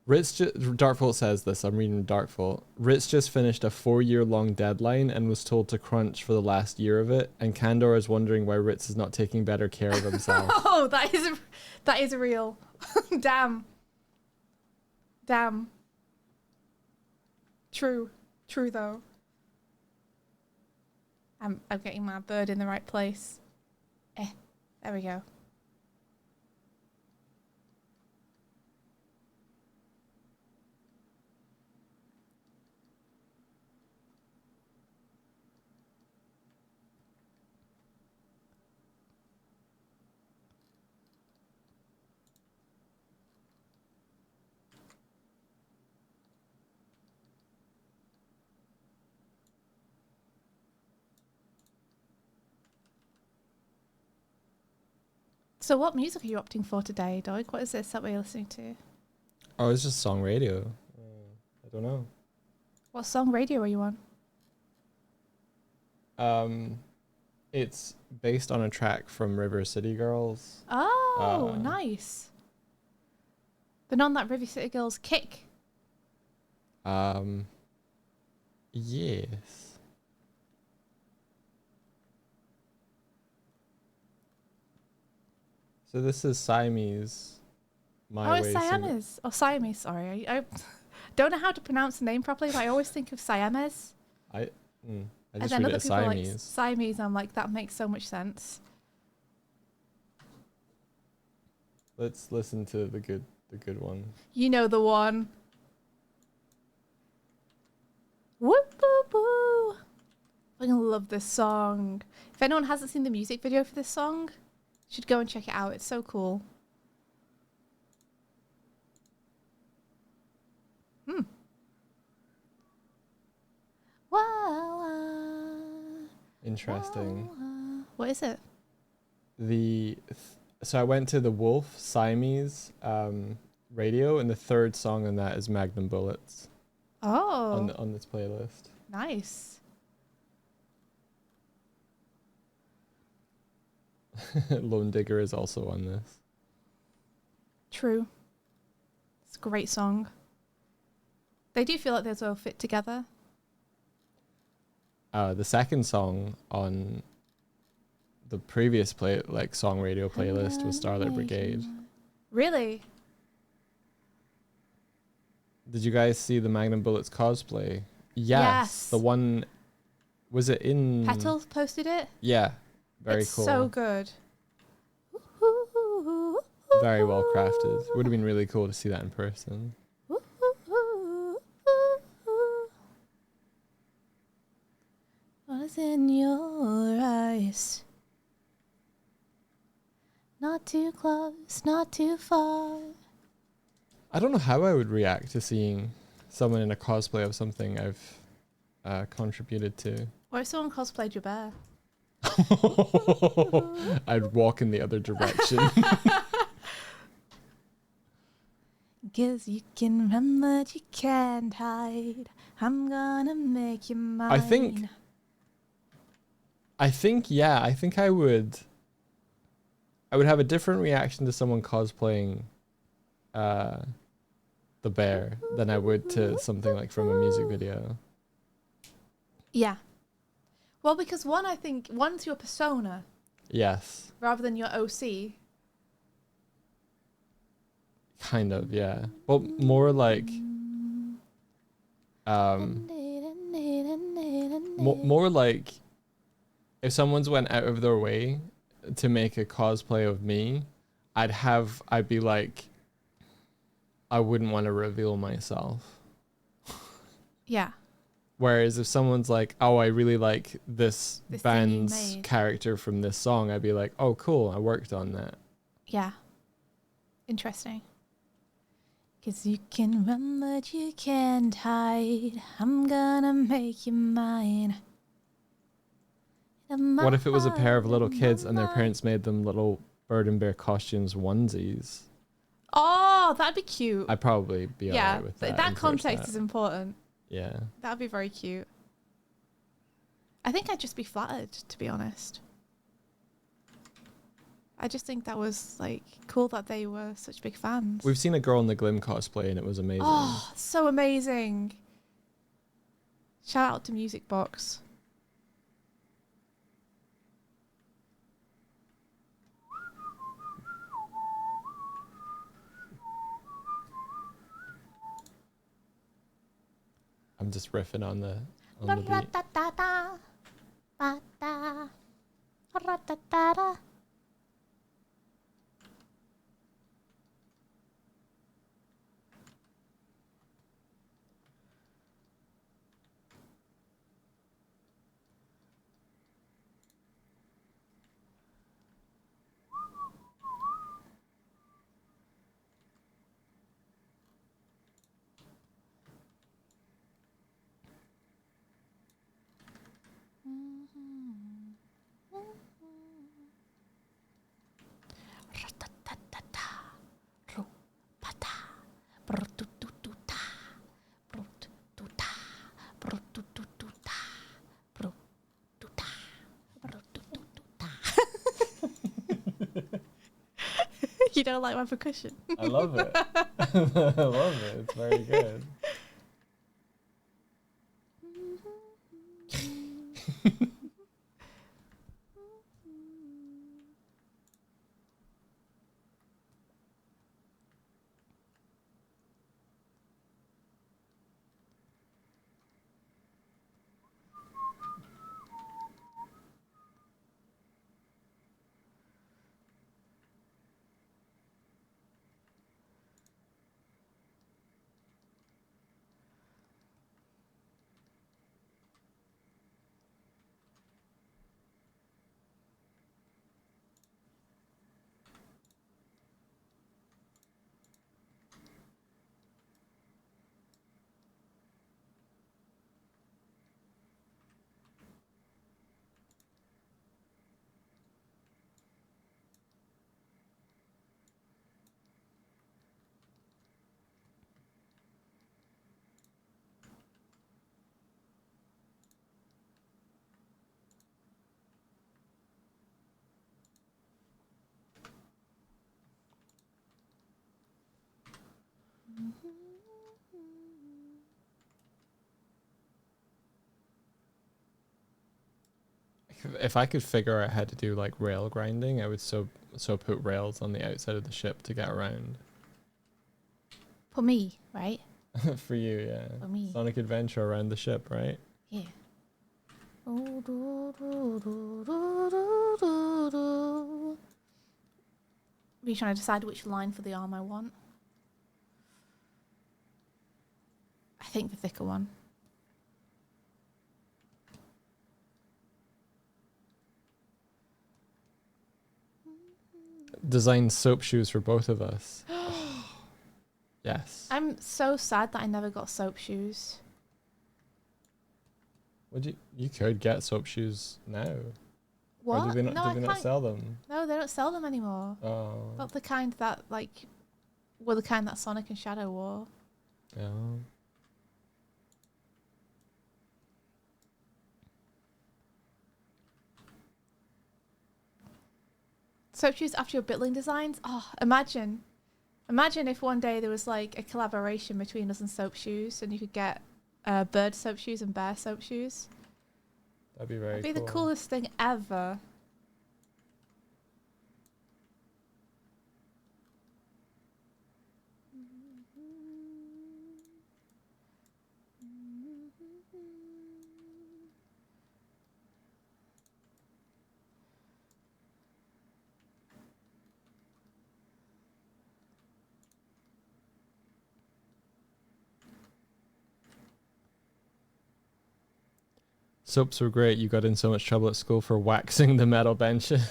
Darkvault says this, I'm reading Darkvault. Ritz just finished a 4-year-long deadline and was told to crunch for the last year of it, and Kandor is wondering why Ritz is not taking better care of himself. Oh, that is real. Damn. True though. I'm getting my bird in the right place. There we go. So what music are you opting for today, Doig? What is this that we're listening to? Oh, it's just song radio. I don't know. What song radio are you on? It's based on a track from River City Girls. Oh, nice. But on that River City Girls kick. Yes. So this is Siamese. My It's Siamese. Or Siamese, sorry. I don't know how to pronounce the name properly, but I always think of Siamese. I just and then read it other as people Siamese. like Siamese, I'm like, that makes so much sense. Let's listen to the good one. You know the one. Whoop boo boo. I love this song. If anyone hasn't seen the music video for this song, you should go and check it out. It's so cool. Interesting. What is it? So I went to the Wolf Siamese radio, and the third song on that is Magnum Bullets. Oh. On this playlist. Nice. Lone Digger is also on this. True. It's a great song. They do feel like they all fit together. The second song on the previous song radio playlist was Starlight Brigade. Really? Did you guys see the Magnum Bullets cosplay? Yes. The one, was it in... Petals posted it? Yeah. Very it's cool. So good. Very well crafted. Would have been really cool to see that in person. What's in your eyes? Not too close, not too far. I don't know how I would react to seeing someone in a cosplay of something I've contributed to. What if someone cosplayed your bear? I'd walk in the other direction. 'Cause you can run but you can't hide. I'm gonna make you mine. I think I would have a different reaction to someone cosplaying the bear than I would to something like from a music video. Yeah. Well, because I think one's your persona Yes. rather than your OC. Kind of, yeah. Well, more like more like if someone's went out of their way to make a cosplay of me, I'd be like, I wouldn't want to reveal myself. Yeah. Whereas if someone's like, oh, I really like this This thing you band's made. character from this song, I'd be like, oh, cool, I worked on that. Yeah. Interesting. 'Cause you can run but you can't hide. I'm gonna make you mine. What if it was a pair of little kids and their parents made them little bird and bear costumes onesies? Oh, that'd be cute. I'd probably be alright with that. That encourage context that. is important. Yeah. That'd be very cute. I think I'd just be flattered, to be honest. I just think that was like cool that they were such big fans. We've seen a girl in the Glim cosplay and it was amazing. Oh, so amazing. Shout out to Music Box. I'm just riffing on the beat. ra-ta-ta-ta. Ra-ta-ta-ta-ta. Ru-pa-ta. Bru-tu-tu-tu-ta. Bru-tu-tu-ta. Bru-tu-tu-tu-ta. Bru-tu-ta. Bru-tu-tu-tu-ta. You don't like my percussion? I love it. I love it. It's very good. If I could figure out how to do like rail grinding, I would so put rails on the outside of the ship to get around. For me, right? For you, yeah. For me. Sonic Adventure around the ship, right? Yeah. Are you trying to decide which line for the arm I want? I think the thicker one. Design soap shoes for both of us. Yes. I'm so sad that I never got soap shoes. Would you could get soap shoes now. What? Or do they not, No, do I they can't. not sell them? No, they don't sell them anymore. Oh. Not the kind that were the kind that Sonic and Shadow wore. Yeah. Soap shoes after your Bitling designs? Oh, imagine if one day there was like a collaboration between us and soap shoes and you could get bird soap shoes and bear soap shoes. That'd be very That'd be cool. the coolest thing ever. Soaps were great. You got in so much trouble at school for waxing the metal benches.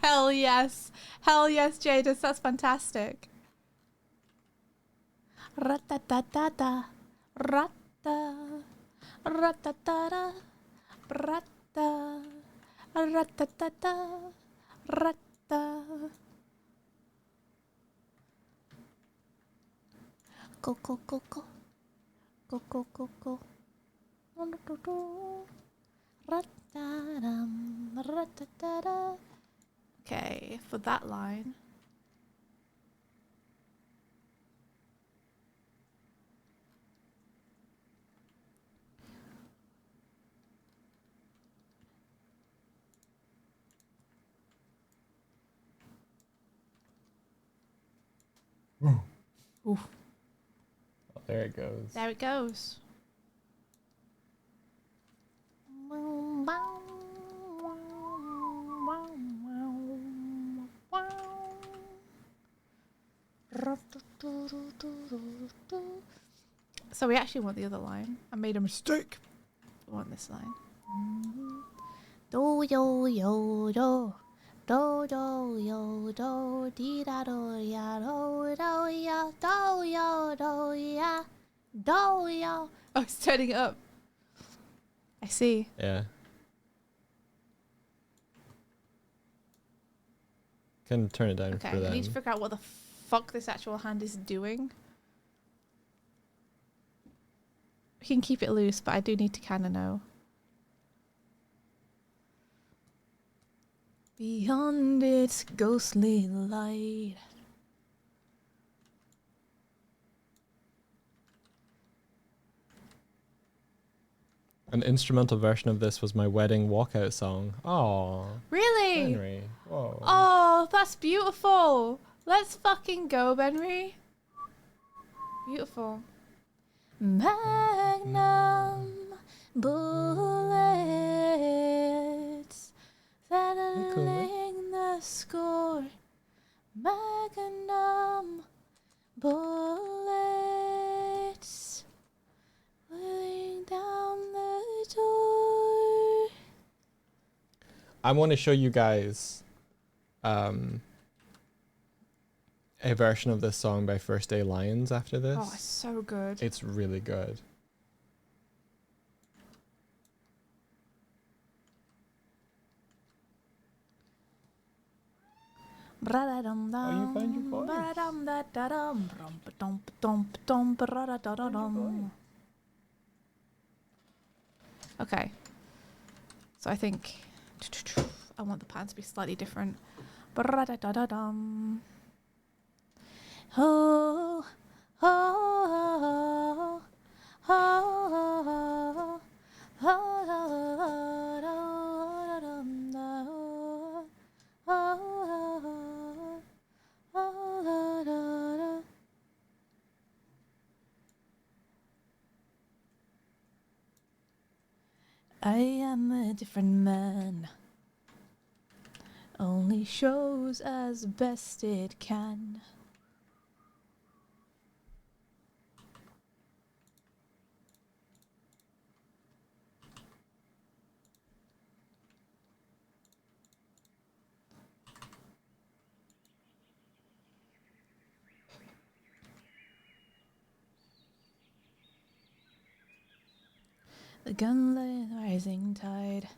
Hell yes. Hell yes, Jadis. That's fantastic. Ra-ta-ta-ta-ta. Ra-ta. Ra-ta-ta-ta. Ra-ta. Ra-ta-ta-ta. Ra-ta. Go, go, go, go. Go, go, go, go. Ra-ta-dum, ra-ta-ta-da. Okay, for that line. Oof. Oh, there it goes. There it goes. So we actually want the other line. I made a mistake. We want this line. Do yo yo do. Do do yo do dee da do ya do do ya do yo do ya do yo. Oh, it's turning it up. I see. Yeah. Can turn it down Okay, for I them. need to figure out what the fuck this actual hand is doing. We can keep it loose, but I do need to kind of know. Beyond its ghostly light. An instrumental version of this was my wedding walkout song. Oh, Really? Henry. Whoa. Oh, that's beautiful. Let's fucking go, Benry. Beautiful. Magnum bullets settling the score. Magnum bullets laying down the door. I want to show you guys a version of this song by First Day Lions after this. Oh, it's so good. It's really good. Oh, you found your voice. Okay. So I think I want the pattern to be slightly different. Oh, oh, oh, oh, I am a different man. Only shows as best it can. The gunlit rising tide.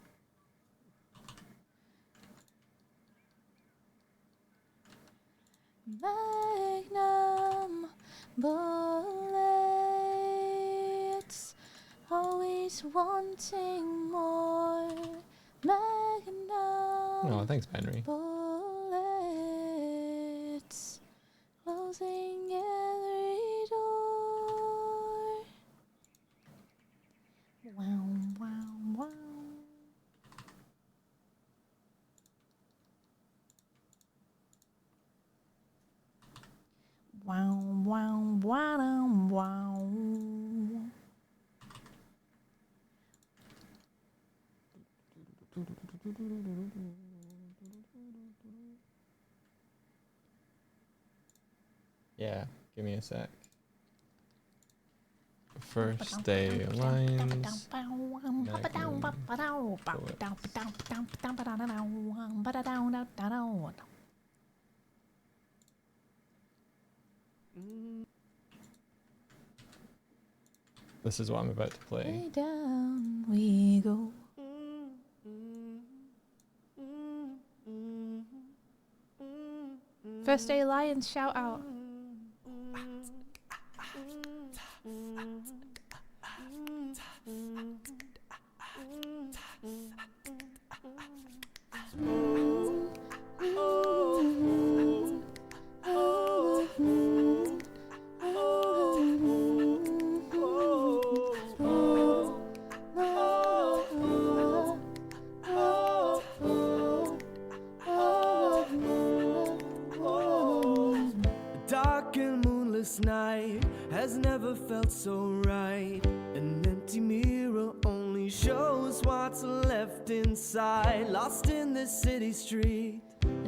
Magnum bullets, always wanting more. Magnum Oh, thanks, Henry. bullets, closing every door. Wow, wow, wow. Wow, wow, wow, wow. Yeah, give me a sec. First Day Lions. This is what I'm about to play. Way down we go. First Day Lions shout out. Dark and moonless night has never felt so right. An empty mirror only shows what's left inside. Lost in this city street,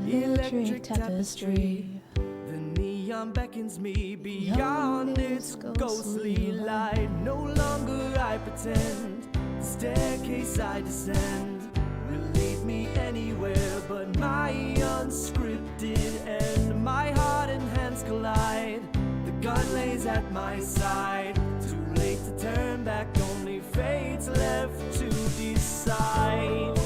Electric tapestry. the neon neon beckons me beyond its ghostly light. No longer I pretend, the staircase I descend will lead me anywhere but my unscripted end. My heart and hands collide, the gun lays at my side. Too late to turn back, only fate's left to decide.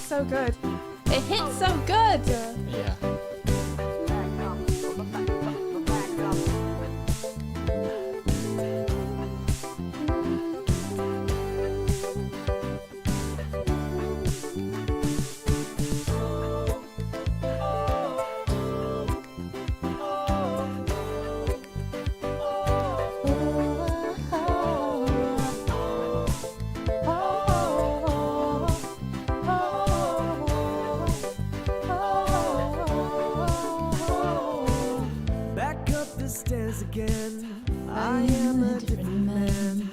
So good. It hits so good. Yeah. Again, I am a different man.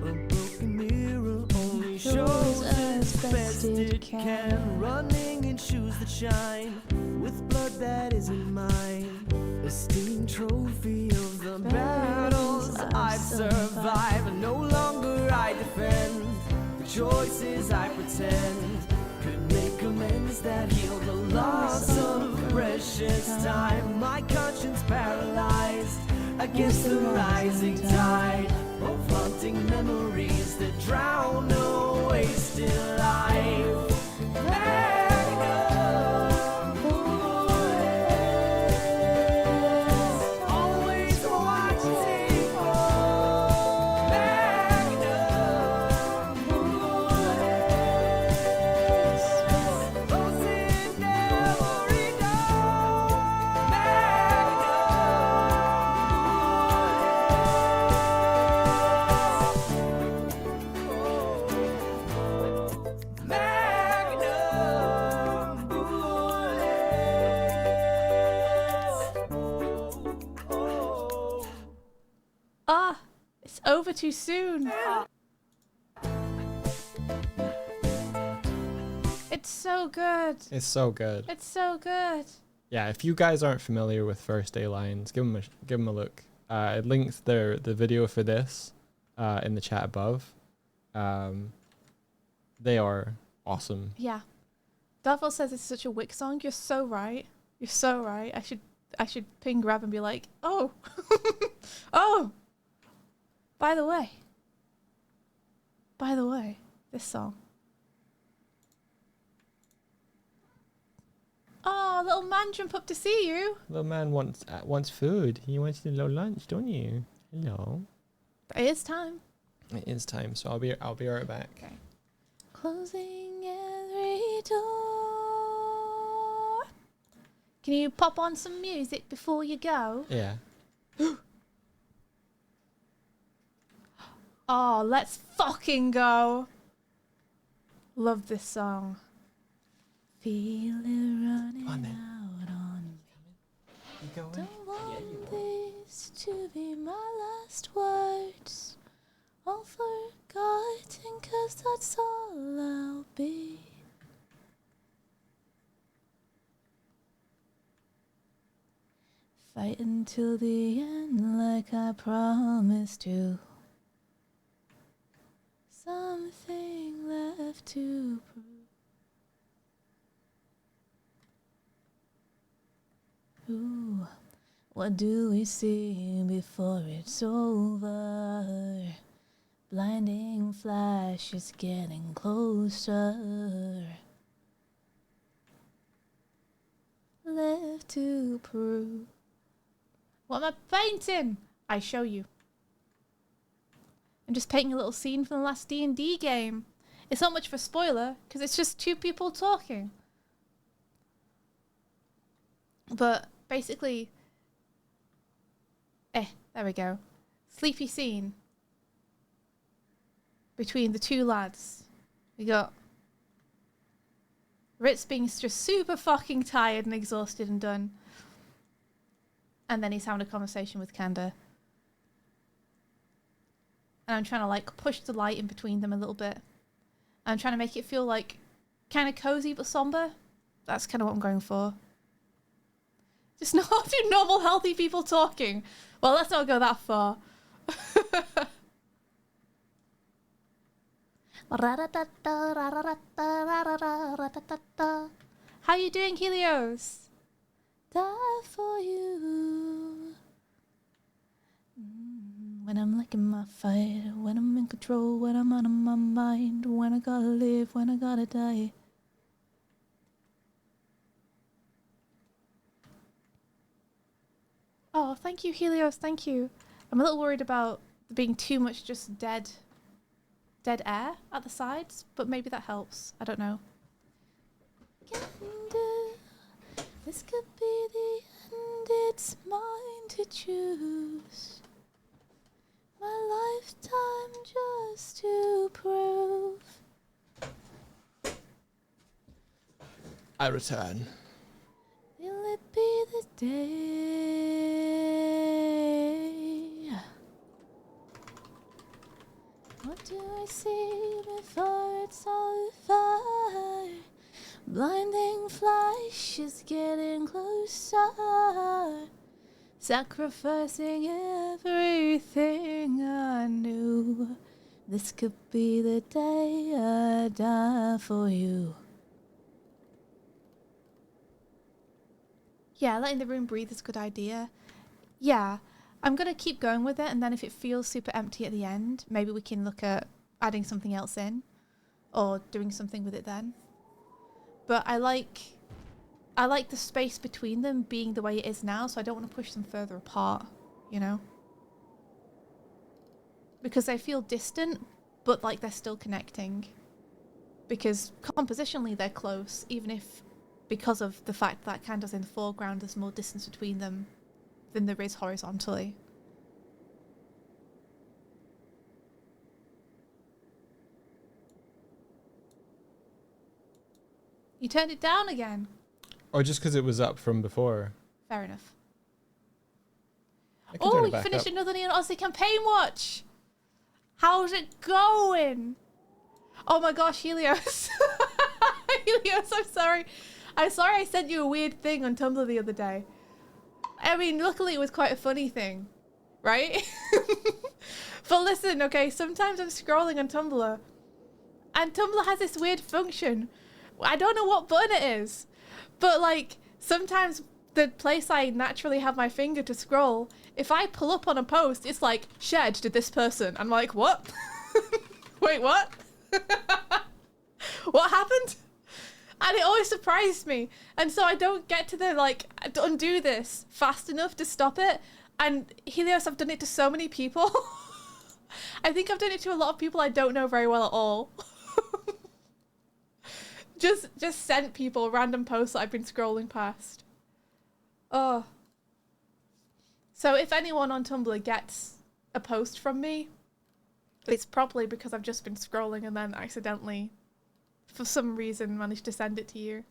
A broken mirror only shows as best it can. Running in shoes that shine, with blood that isn't mine. A steam trophy of the battles I've survived. No longer I defend the choices I pretend could make amends that heal the loss of precious time. My conscience paralyzed against the rising tide of haunting memories that drown a wasted life. Magnum bullets, always watching for magnum bullets, those in every door. It's over too soon. It's so good. It's so good. It's so good. Yeah, if you guys aren't familiar with First Day Lines, give them a look. I linked the video for this in the chat above. They are awesome. Yeah. Darvel says it's such a Wick song. You're so right. You're so right. I should ping Grab and be like, oh, oh. By the way, this song. Oh, little man jump up to see you. Little man wants food. He wants a little lunch, don't you? Hello. It is time. It is time, so I'll be right back. Okay. Closing every door. Can you pop on some music before you go? Yeah. Oh, let's fucking go. Love this song. Feel it running On then. out on me. You going? Don't want this to be my last words. All forgotten, 'cause that's all I'll be. Fight until the end like I promised to. Something left to prove. Ooh, what do we see before it's over? Blinding flash is getting closer. Left to prove. What am I painting? I show you. I'm just painting a little scene from the last D&D game. It's not much of a spoiler, because it's just two people talking. But basically... there we go. Sleepy scene. between the two lads. We got Ritz being just super fucking tired and exhausted and done. And then he's having a conversation with Kanda. And I'm trying to like push the light in between them a little bit. I'm trying to make it feel like kind of cozy but somber. That's kind of what I'm going for. Just not two normal healthy people talking. Well, let's not go that far. How you doing, Helios? Die for you. When I'm licking my fight, when I'm in control, when I'm out of my mind, when I gotta live, when I gotta die. Oh, thank you, Helios, thank you. I'm a little worried about being too much just dead air at the sides, but maybe that helps. I don't know. This could be the end, it's mine to choose. My lifetime just to prove. I return. Will it be the day? What do I see before it's over? Blinding flash is getting closer. Sacrificing everything I knew. This could be the day I die for you. Yeah, letting the room breathe is a good idea. Yeah, I'm going to keep going with it, and then if it feels super empty at the end, maybe we can look at adding something else in or doing something with it then. But I like the space between them being the way it is now, so I don't want to push them further apart, you know? Because they feel distant, but like they're still connecting. Because compositionally they're close, even if because of the fact that Canda's in the foreground, there's more distance between them than there is horizontally. You turned it down again. Or just because it was up from before. Fair enough. I can turn Oh, it you back finished up. another Neon Aussie campaign watch. How's it going? Oh my gosh, Helios. Helios, I'm sorry. I'm sorry I sent you a weird thing on Tumblr the other day. I mean, luckily it was quite a funny thing, right? But listen, okay, sometimes I'm scrolling on Tumblr, and Tumblr has this weird function. I don't know what button it is, but like sometimes the place I naturally have my finger to scroll, if I pull up on a post, it's like, shared to this person. I'm like, what? Wait, what? What happened? And it always surprised me. And so I don't get to the, like, undo this fast enough to stop it. And Helios, I've done it to so many people. I think I've done it to a lot of people I don't know very well at all. Just sent people random posts that I've been scrolling past. Oh. So if anyone on Tumblr gets a post from me, it's probably because I've just been scrolling and then accidentally, for some reason, managed to send it to you.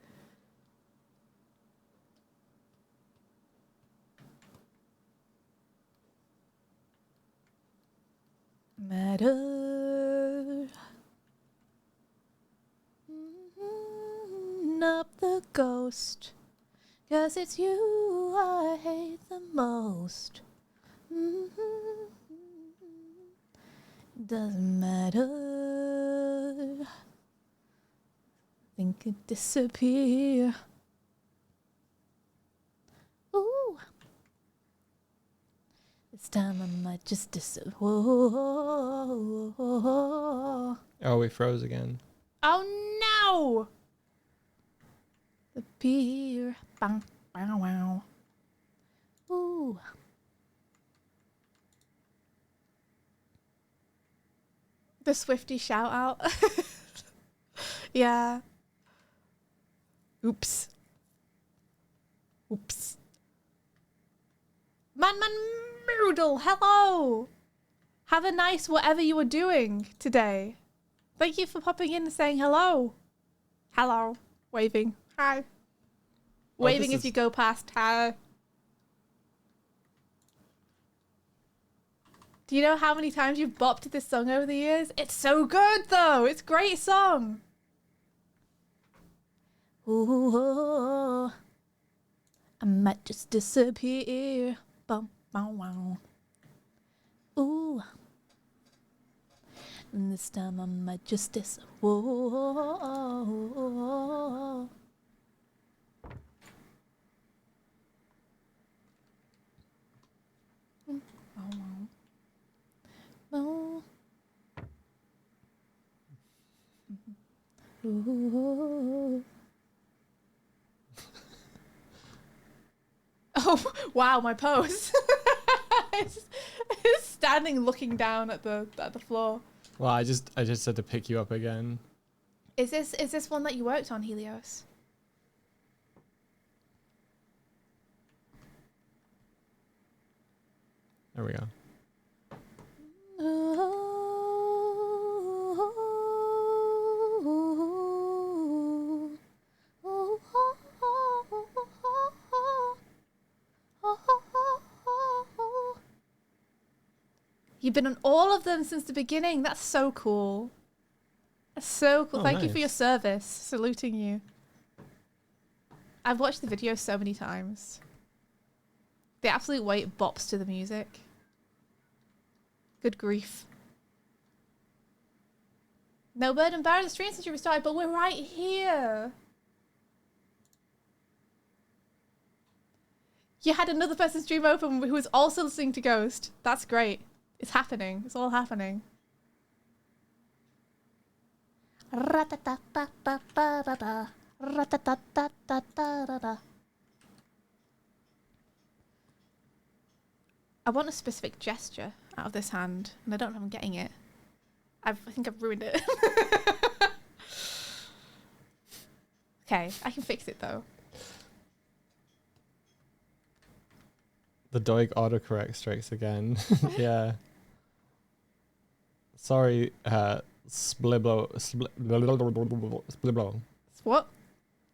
Matter. Up the ghost. 'Cause it's you I hate the most. Doesn't matter. Think it disappear. Ooh. This time I might just disappear. Oh Oh, we froze again. no! The beer. Bang, bang, wow. Ooh. The Swifty shout out. Yeah. Oops. Oops. Man Moodle, hello! Have a nice whatever you were doing today. Thank you for popping in and saying hello. Hello. Waving. Hi. Waving as you go past. Hi. Do you know how many times you've bopped to this song over the years? It's so good, though. It's a great song. Ooh, I might just disappear. Bum, bow, wow. Ooh. And this time I might just disappear. Whoa. Oh. Ooh. Oh wow, my pose. it's standing looking down at the floor. Well, I just had to pick you up again. Is this one that you worked on, Helios? There we go. You've been on all of them since the beginning. That's so cool. That's so cool. Oh, Thank you for nice. your service. Saluting you. I've watched the video so many times. The absolute way it bops to the music. Good grief. No bird and bear in the stream since you restarted, but we're right here. You had another person stream open who was also listening to Ghost. That's great. It's happening. It's all happening. Ra-ta-ta-ta-ta-ta-ta-ta. Ra-ta-ta-ta-ta-ta-ta. I want a specific gesture out of this hand, and I don't know if I'm getting it. I think I've ruined it. Okay, I can fix it though. The Doig autocorrect strikes again. Yeah. Sorry, Spliblo. Spliblo. What?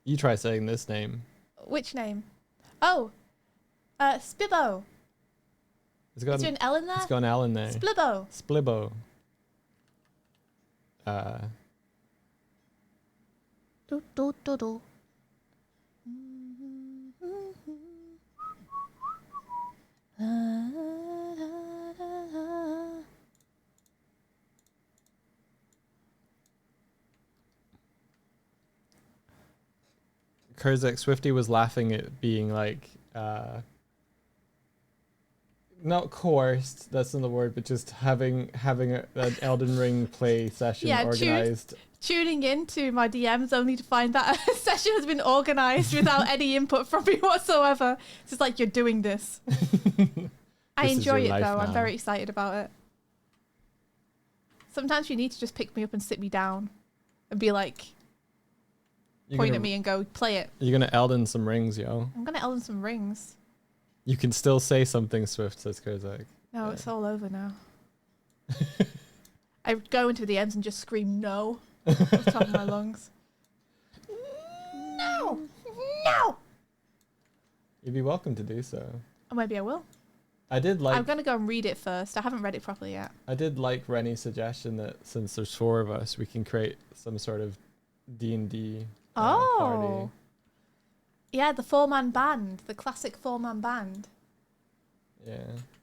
You try saying this name. Which name? Oh, Spibbo. It's got Is there an L in there? It's got an L in there. Splibbo. Splibbo. Do, do, do, do. Kurzak Swifty was laughing at being like, not coerced, that's not the word, but just having an Elden Ring play session organized. Tuning into my DMs only to find that a session has been organized without any input from me whatsoever. It's just like, you're doing this. I enjoy it though. I'm very excited about it. Sometimes you need to just pick me up and sit me down and be like, point at me and go, play it. You're gonna Elden some rings, yo. I'm gonna Elden some rings. You can still say something, Swift, says Kurzak. No, Yeah. it's all over now. I go into the DMs and just scream no at the top of my lungs. No! No! You'd be welcome to do so. Or maybe I will. I did like. I'm gonna go and read it first. I haven't read it properly yet. I did like Rennie's suggestion that since there's 4 of us, we can create some sort of D&D party. Yeah, the 4-man band, the classic 4-man band. Yeah.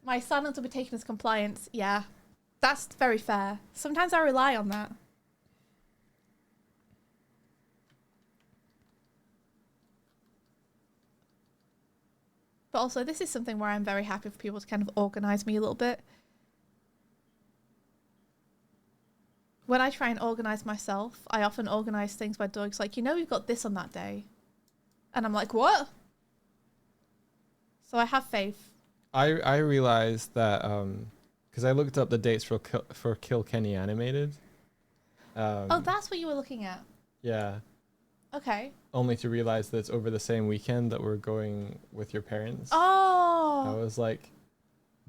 My silence will be taken as compliance. Yeah, that's very fair. Sometimes I rely on that. But also, this is something where I'm very happy for people to kind of organise me a little bit. When I try and organise myself, I often organise things by Doug's like, you know, we've got this on that day. And I'm like, what? So I have faith. I realized that because I looked up the dates for Kilkenny Animated. Oh, that's what you were looking at. Yeah. Okay. Only to realize that it's over the same weekend that we're going with your parents. I Oh. was like,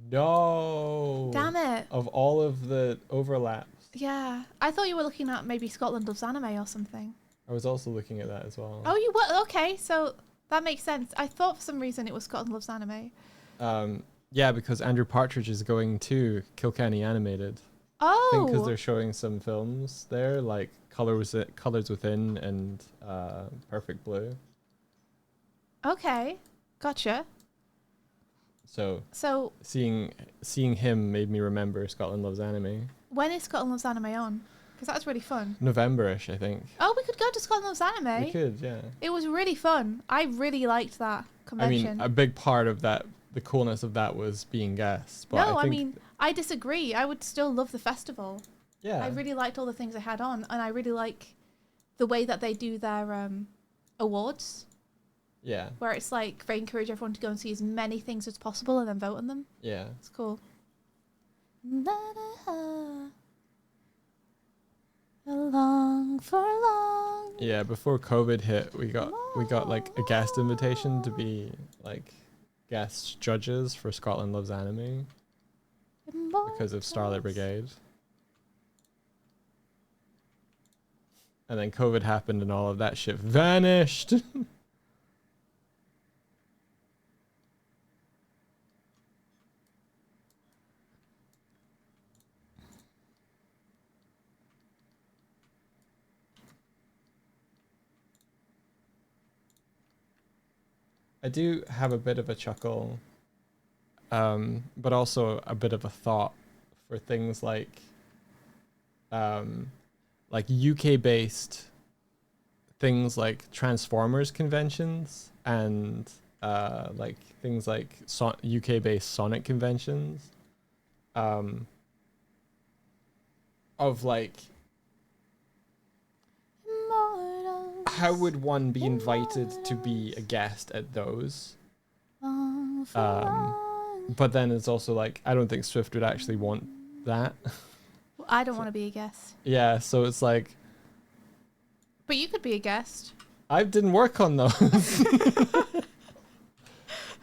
No. Damn it. Of all of the overlaps. Yeah. I thought you were looking at maybe Scotland Loves Anime or something. I was also looking at that as well. Oh, you were? Okay, so that makes sense. I thought for some reason it was Scotland Loves Anime. Yeah, because Andrew Partridge is going to Kilkenny Animated. I think because Oh. they're showing some films there, like Colors Within and Perfect Blue. Okay. Gotcha. So So seeing him made me remember Scotland Loves Anime. when is Scotland Loves Anime on? Because that's really fun. November-ish, I think. Oh, we could go to Scotland Loves Anime. We could, yeah. It was really fun. I really liked that I convention. mean, a big part of that, the coolness of that was being guests. But No, I I think, mean, I disagree. I would still love the festival. yeah, I really liked all the things they had on, and I really like the way that they do their awards, yeah, where it's like they encourage everyone to go and see as many things as possible and then vote on them. yeah. It's cool. Along for long. Yeah, before COVID hit, we got like a guest invitation to be like guest judges for Scotland Loves Anime because of Starlight Brigade. And then COVID happened and all of that shit vanished. I do have a bit of a chuckle, but also a bit of a thought for things like UK-based things like Transformers conventions and like things like UK-based Sonic conventions. Of like, how would one be invited to be a guest at those? But then it's also like, I don't think Swift would actually want that. I don't want to be a guest. Yeah, so it's like, But you could be a guest. I didn't work on those.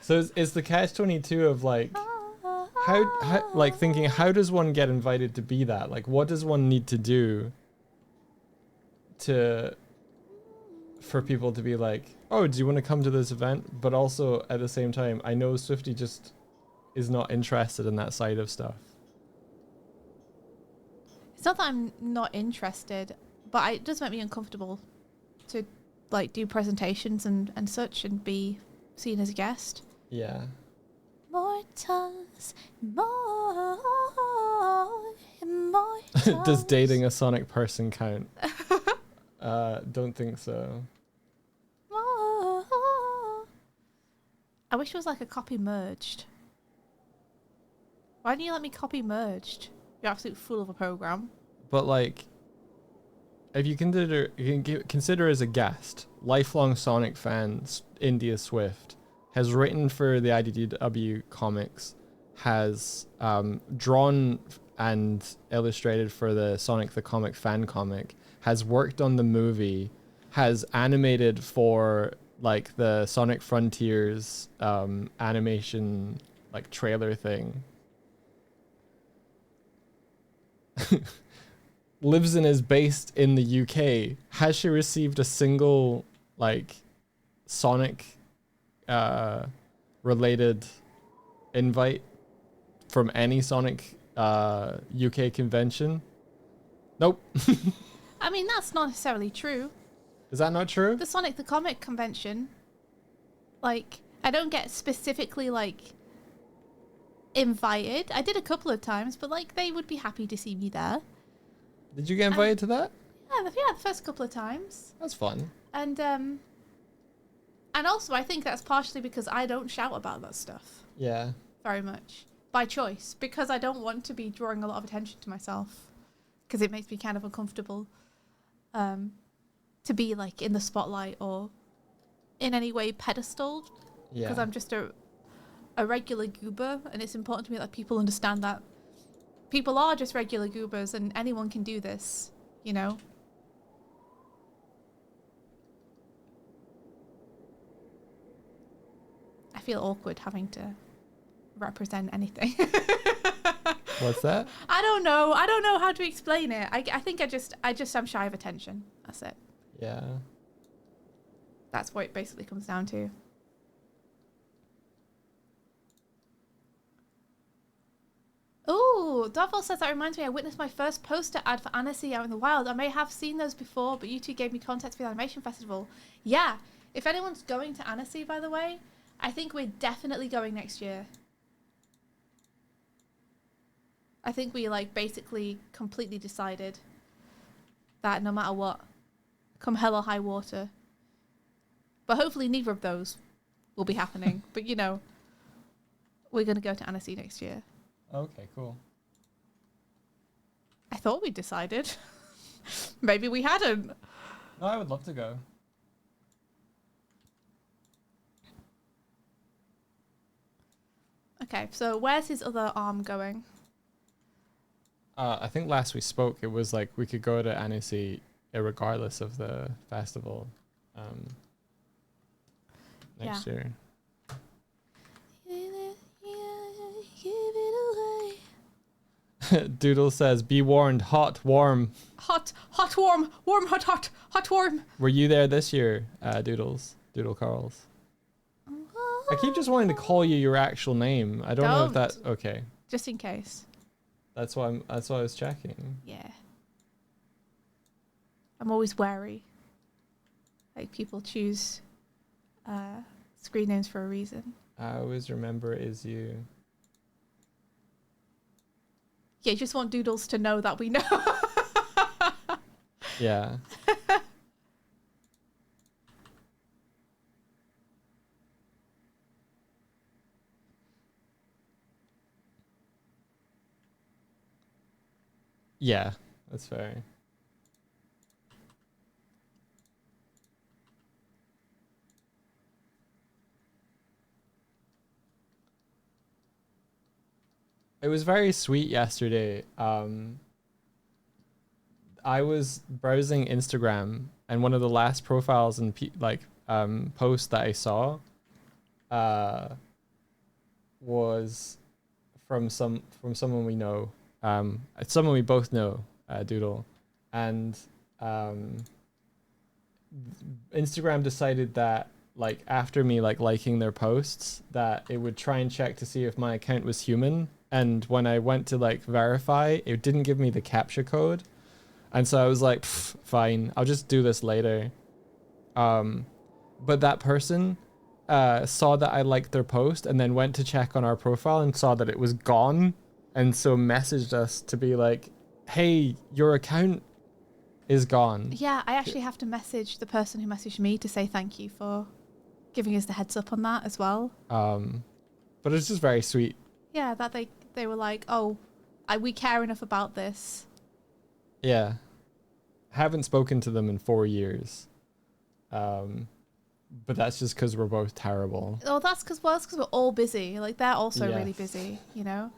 So it's the catch-22 of like, how like thinking, how does one get invited to be that? Like, what does one need to do for people to be like, oh, do you want to come to this event? But also at the same time, I know Swifty just is not interested in that side of stuff. It's not that I'm not interested, but it does make me uncomfortable to like do presentations and such and be seen as a guest. Yeah. Immortals, more immortals. Does dating a Sonic person count? Don't think so. I wish it was like a copy merged. Why didn't you let me copy merged? You're absolute fool of a program. But like, if you consider as a guest, lifelong Sonic fan India Swift has written for the IDW comics, has drawn and illustrated for the Sonic the Comic fan comic, has worked on the movie, has animated for like the Sonic Frontiers animation like trailer thing. Lives and is based in the UK. Has she received a single like Sonic related invite from any Sonic UK convention? Nope. I mean, that's not necessarily true. Is that not true? The Sonic the Comic convention, like, I don't get specifically like invited. I did a couple of times, but like they would be happy to see me there. Did you get invited to that? Yeah, the first couple of times. That's fun. And also I think that's partially because I don't shout about that stuff Yeah. very much by choice, because I don't want to be drawing a lot of attention to myself, because it makes me kind of uncomfortable to be like in the spotlight or in any way pedestaled, Yeah. because I'm just a regular goober, and it's important to me that people understand that people are just regular goobers and anyone can do this, you know? I feel awkward having to represent anything. What's that? I don't know. I don't know how to explain it. I think I just am shy of attention. That's it. Yeah. That's what it basically comes down to. Oh, Darvel says that reminds me. I witnessed my first poster ad for Annecy out in the wild. I may have seen those before, but you two gave me context for the animation festival. Yeah. If anyone's going to Annecy, by the way, I think we're definitely going next year. I think we like basically completely decided that no matter what, come hell or high water. But hopefully neither of those will be happening. But you know, we're going to go to Annecy next year. Okay, cool. I thought we decided. Maybe we hadn't. No, I would love to go. Okay, so where's his other arm going? I think last we spoke, it was like we could go to Annecy regardless of the festival next year. Doodle says, "Be warned, hot, warm." Hot, warm, warm, hot, warm. Were you there this year, Doodles? Doodle Carls. I keep just wanting to call you your actual name. I don't know if that's okay. Just in case. That's why I was checking. Yeah. I'm always wary. Like people choose screen names for a reason. I always remember it is you. Yeah, you just want Doodles to know that we know. Yeah. Yeah, that's fair. It was very sweet yesterday. I was browsing Instagram, and one of the last profiles and posts that I saw was from someone we know. It's someone we both know, Doodle, and Instagram decided that like after me liking their posts that it would try and check to see if my account was human, and when I went to verify, it didn't give me the captcha code, and so I was like, fine, I'll just do this later. But that person saw that I liked their post and then went to check on our profile and saw that it was gone, and so messaged us to be like, hey, your account is gone. Yeah, I actually have to message the person who messaged me to say thank you for giving us the heads up on that as well. But it's just very sweet. Yeah, that they were like, oh, we care enough about this. Yeah. Haven't spoken to them in 4 years. But that's just because we're both terrible. Oh, that's because we're all busy. Like, they're also Yeah. really busy, you know?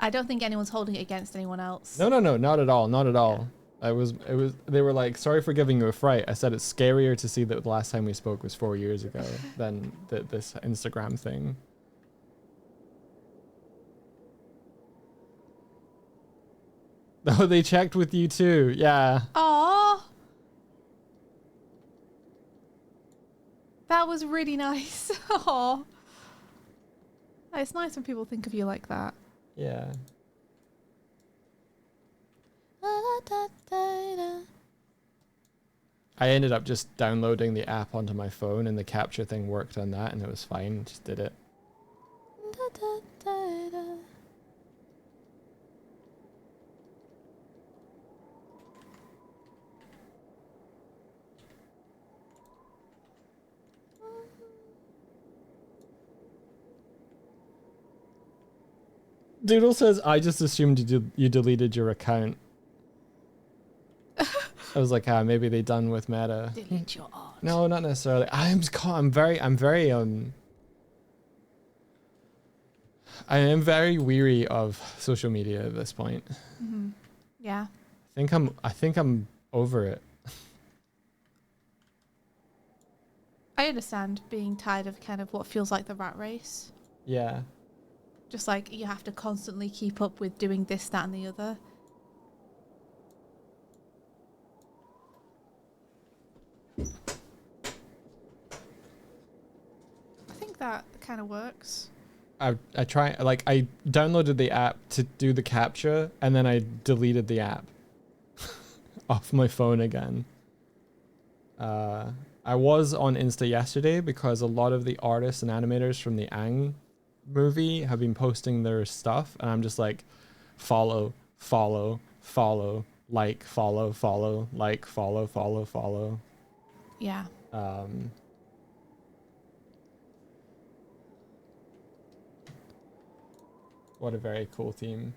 I don't think anyone's holding it against anyone else. No, not at all. Not at all. They were like, sorry for giving you a fright. I said it's scarier to see that the last time we spoke was 4 years ago than this Instagram thing. Oh, they checked with you too. Yeah. Aww. That was really nice. Aww. It's nice when people think of you like that. Yeah. I ended up just downloading the app onto my phone, and the capture thing worked on that, and it was fine. Just did it. Doodle says, I just assumed you deleted your account. I was like, maybe they done with Meta. Delete your art. No, not necessarily. I am very weary of social media at this point. Mm-hmm. Yeah. I think I'm over it. I understand being tired of kind of what feels like the rat race. Yeah. Just like you have to constantly keep up with doing this, that, and the other. I think that kind of works. I downloaded the app to do the capture, and then I deleted the app off my phone again. I was on Insta yesterday because a lot of the artists and animators from the Aang movie have been posting their stuff, and I'm just like, follow, like, follow. Yeah. What a very cool theme.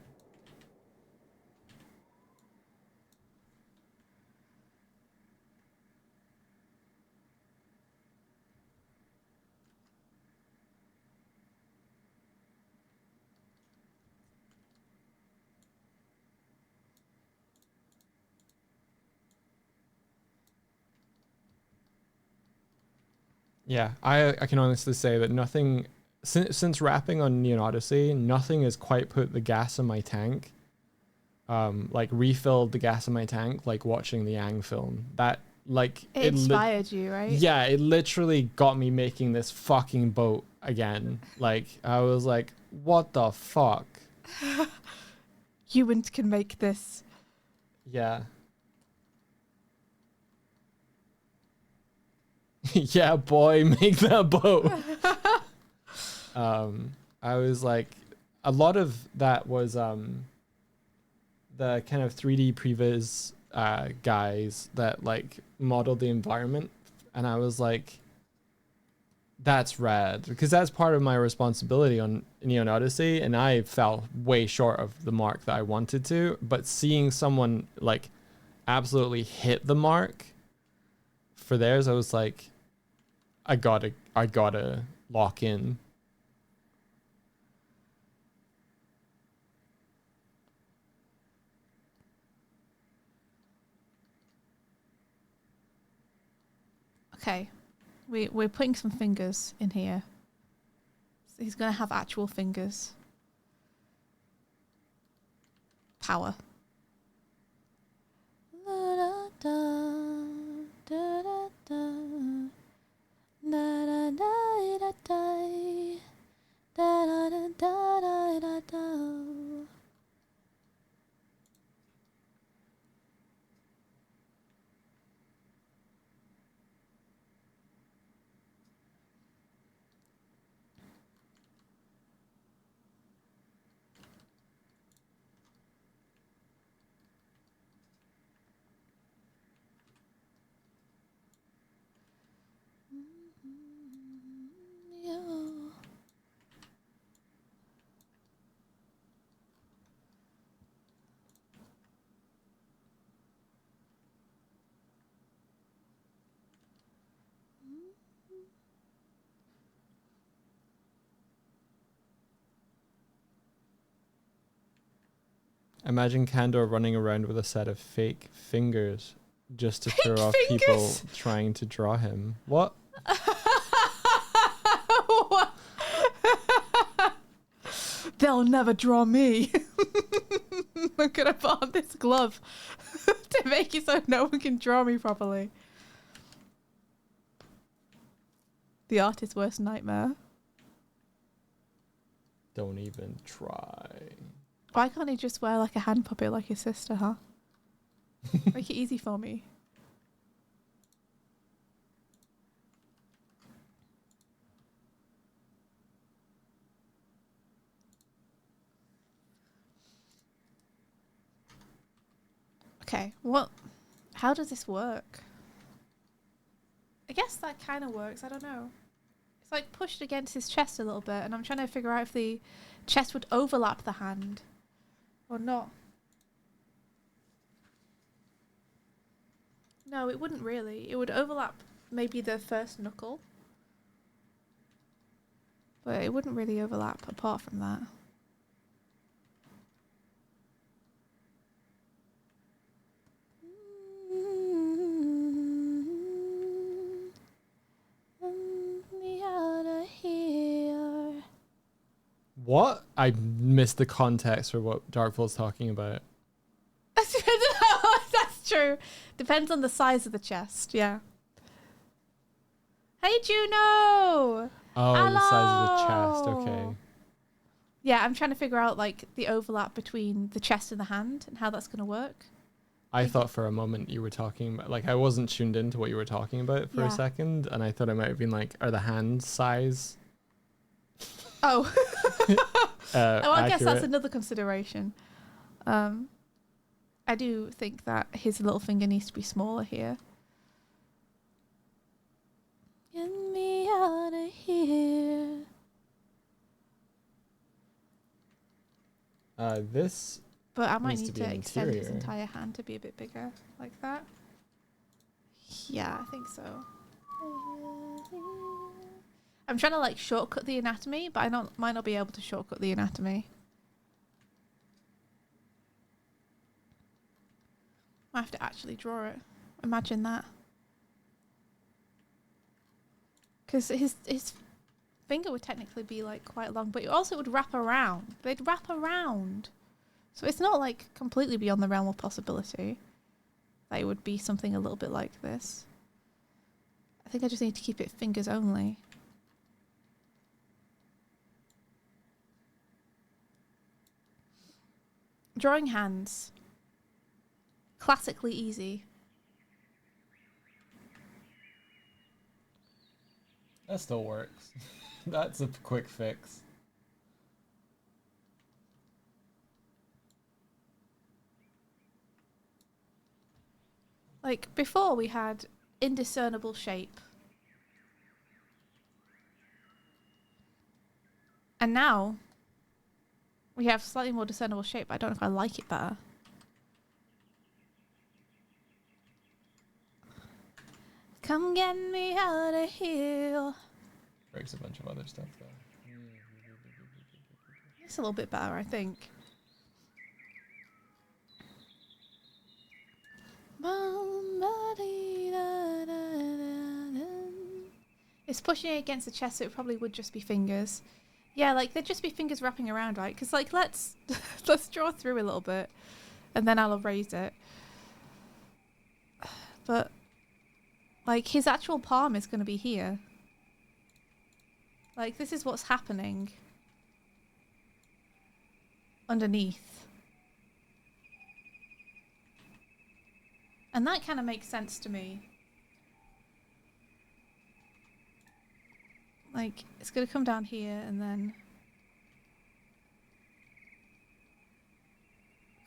Yeah, I can honestly say that nothing since rapping on Neon Odyssey, nothing has quite put the gas in my tank. Like refilled the gas in my tank, like watching the Aang film. That like It inspired you, right? Yeah, it literally got me making this fucking boat again. Like I was like, what the fuck? Humans can make this. Yeah. Yeah, boy, make that boat. I was like, a lot of that was the kind of 3D previs guys that like modeled the environment, and I was like, that's rad, because that's part of my responsibility on Neon Odyssey, and I fell way short of the mark that I wanted to, but seeing someone like absolutely hit the mark for theirs, I was like, I gotta lock in. Okay. We're putting some fingers in here. So he's gonna have actual fingers. Power. Imagine Kandor running around with a set of fake fingers just to Fake throw off fingers? people trying to draw him. What? They'll never draw me. I'm gonna put on this glove to make it so no one can draw me properly. The artist's worst nightmare. Don't even try. Why can't he just wear like a hand puppet like his sister, huh? Make it easy for me. Okay, how does this work? I guess that kind of works, I don't know. It's like pushed against his chest a little bit, and I'm trying to figure out if the chest would overlap the hand or not. No, it wouldn't really. It would overlap maybe the first knuckle. But it wouldn't really overlap apart from that. What? I missed the context for what Darkfall's talking about. That's true. Depends on the size of the chest. Yeah. Hey, Juno. Oh, Hello. the size of the chest. Okay. Yeah, I'm trying to figure out like the overlap between the chest and the hand and how that's going to work. I thought for a moment you were talking about, like, I wasn't tuned into what you were talking about for a second, and I thought it might have been like, are the hands size? Oh. Well, I guess that's accurate? another consideration. I do think that his little finger needs to be smaller here. Get me out of here. This. But I might Needs need to to be extend his interior. entire hand to be a bit bigger, like that. Yeah, I think so. I'm trying to like shortcut the anatomy, but might not be able to shortcut the anatomy. I have to actually draw it. Imagine that. Because his finger would technically be like quite long, but it also would wrap around. They'd wrap around. So it's not like completely beyond the realm of possibility that it would be something a little bit like this. I think I just need to keep it fingers only. Drawing hands. Classically easy. That still works. That's a quick fix. Like, before we had indiscernible shape. And now we have slightly more discernible shape, but I don't know if I like it better. Come get me out of here. Breaks a bunch of other stuff though. It's a little bit better, I think. It's pushing it against the chest, so it probably would just be fingers. Yeah, like there'd just be fingers wrapping around, right? Because like let's draw through a little bit, and then I'll erase it. But like his actual palm is going to be here. Like this is what's happening underneath. And that kind of makes sense to me. Like, it's going to come down here and then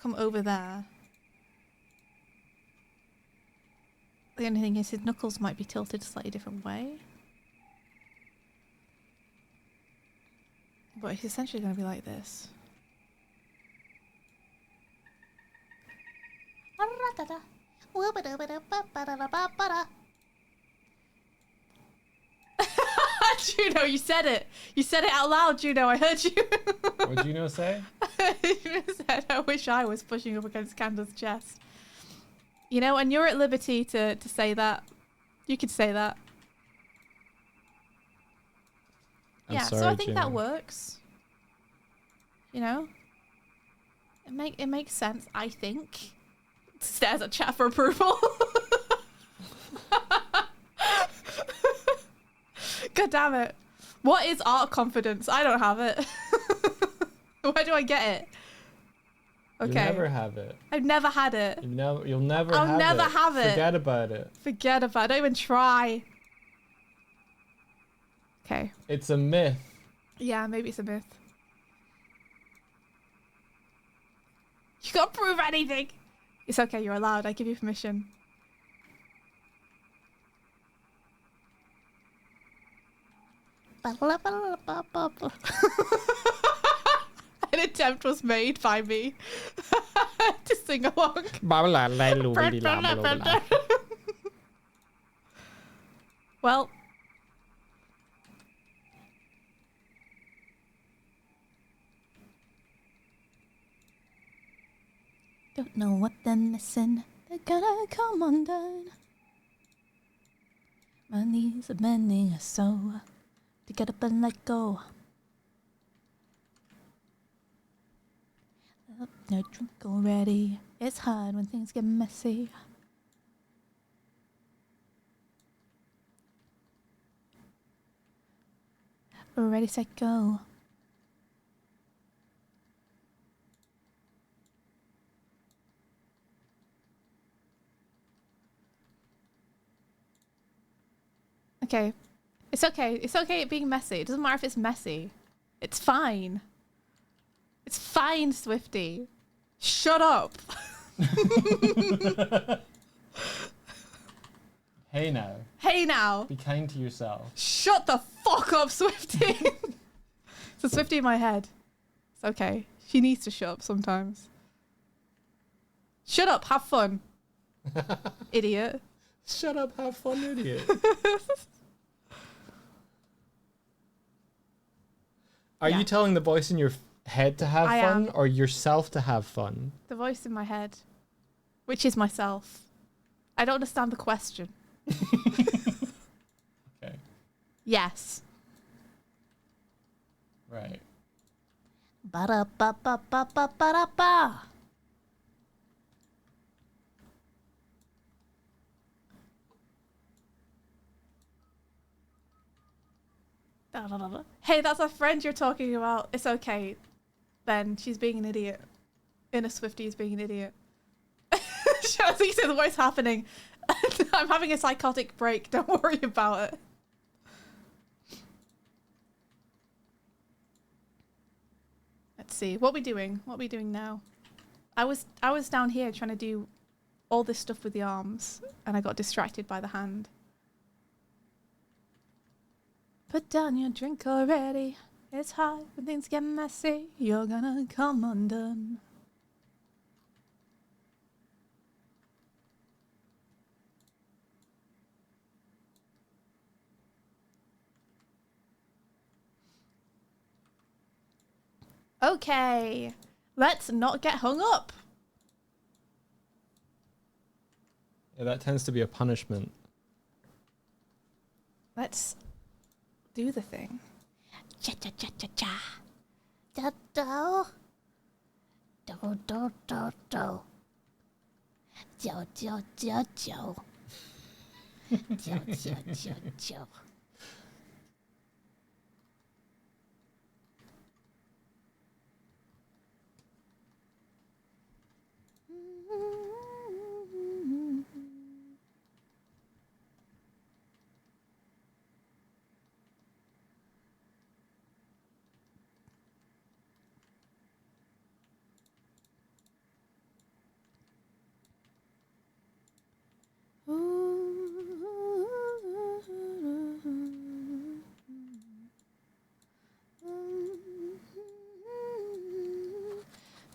come over there. The only thing is his knuckles might be tilted a slightly different way. But it's essentially going to be like this. Juno, you said it. You said it out loud, Juno. I heard you. What did Juno say? You said, I wish I was pushing up against Candace's chest. You know, and you're at liberty to say that. You could say that. I'm yeah, sorry, so I think Juno. that works. You know? It makes sense, I think. Stares at chat for approval. God damn it. What is art confidence? I don't have it. Where do I get it? Okay. You'll never have it. I've never had it. You'll never I'll have never it. have it. Forget about it. Forget about it. Don't even try. Okay. It's a myth. Yeah, maybe it's a myth. You can't prove anything. It's okay, you're allowed. I give you permission. An attempt was made by me to sing along. Well, don't know what they're missing. They're gonna come undone. My knees are bending so to get up and let go. No drink already. It's hard when things get messy. Ready, set, go. Okay. It's okay. It's okay being messy. It doesn't matter if it's messy. It's fine. It's fine, Swifty. Shut up. Hey now. Hey now. Be kind to yourself. Shut the fuck up, Swifty. So Swifty in my head. It's okay. She needs to shut up sometimes. Shut up. Have fun. Idiot. Shut up, have fun, idiot. Are Yeah. you telling the voice in your head to have I fun am. or yourself to have fun? The voice in my head. Which is myself. I don't understand the question. Okay. Yes. Right. Ba-da-ba-ba-ba-ba-ba-da-ba. Da-da-da-da. Hey, that's a friend you're talking about. It's okay, Ben. She's being an idiot. Inner Swifty is being an idiot. I think so. What's happening? I'm having a psychotic break. Don't worry about it. Let's see. What are we doing? What are we doing now? I was down here trying to do all this stuff with the arms, and I got distracted by the hand. Put down your drink already. It's hard when things get messy. You're gonna come undone. Okay, let's not get hung up. Yeah, that tends to be a punishment. Let's do the thing. Cha cha cha cha cha. Do do. Do do do do. Jo jo jo jo. Jo jo jo jo.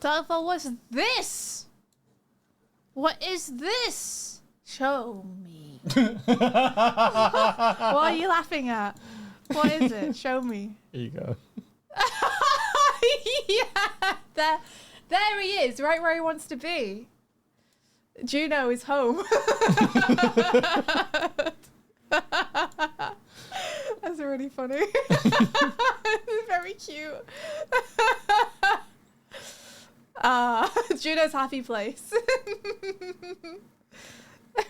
Telephone, what's this? What is this? Show me. What are you laughing at? What is it? Show me. Here you go. Yeah, there he is, right where he wants to be. Juno is home. That's really funny. Very cute. Juno's happy place.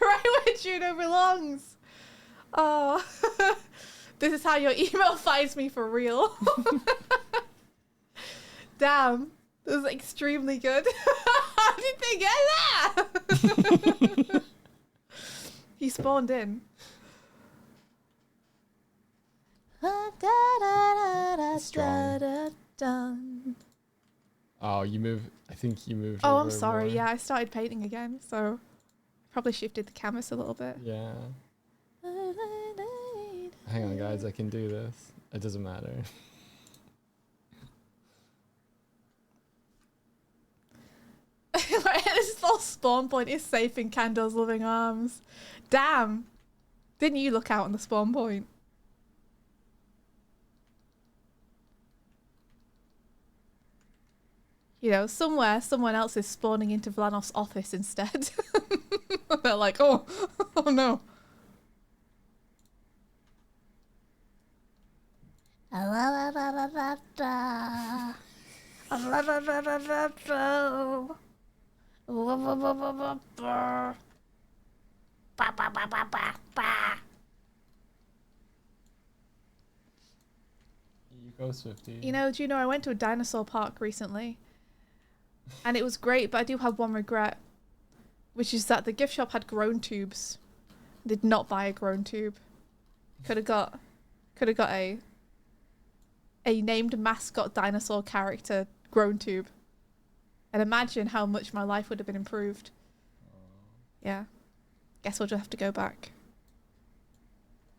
Right where Juno belongs. Oh, this is how your email finds me for real. Damn, this is extremely good. How did they get that? He spawned in. Strong. Oh, you moved. I think you moved. Oh, over I'm sorry. more. Yeah, I started painting again, so probably shifted the canvas a little bit. Yeah. Hang on, guys. I can do this. It doesn't matter. This little spawn point is safe in Candle's loving arms. Damn. Didn't you look out on the spawn point? You know, somewhere someone else is spawning into Vlanos' office instead. They're like, oh no. You go, Swifty. You know, do you know I went to a dinosaur park recently? And it was great, but I do have one regret, which is that the gift shop had grown tubes. Did not buy a grown tube. Could have got a named mascot dinosaur character grown tube. And imagine how much my life would have been improved. Yeah. Guess we'll just have to go back.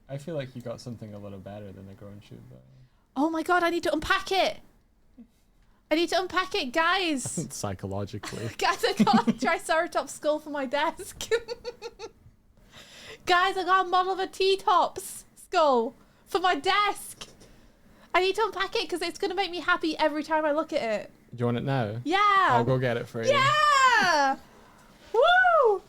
I feel like you got something a little better than a grown tube, though. Oh my god, I need to unpack it! I need to unpack it, guys! Psychologically. Guys, I got a Triceratops skull for my desk. Guys, I got a model of a T-Tops skull for my desk. I need to unpack it because it's going to make me happy every time I look at it. Do you want it now? Yeah. I'll go get it for you. Yeah! Woo!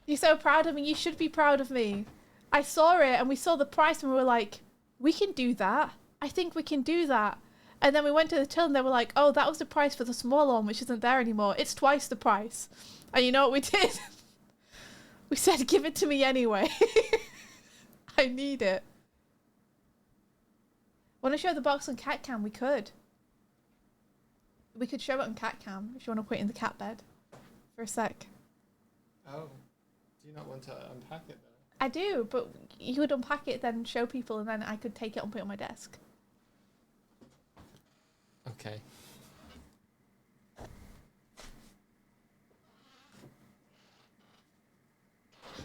You're so proud of me. You should be proud of me. I saw it and we saw the price and we were like, we can do that. I think we can do that. And then we went to the till and they were like, oh, that was the price for the smaller one, which isn't there anymore. It's twice the price. And you know what we did? We said, give it to me anyway. I need it. Want to show the box on cat cam? We could. We could show it on cat cam if you want to put it in the cat bed for a sec. Oh. Do you not want to unpack it, though? I do, but you would unpack it, then show people, and then I could take it and put it on my desk. Okay.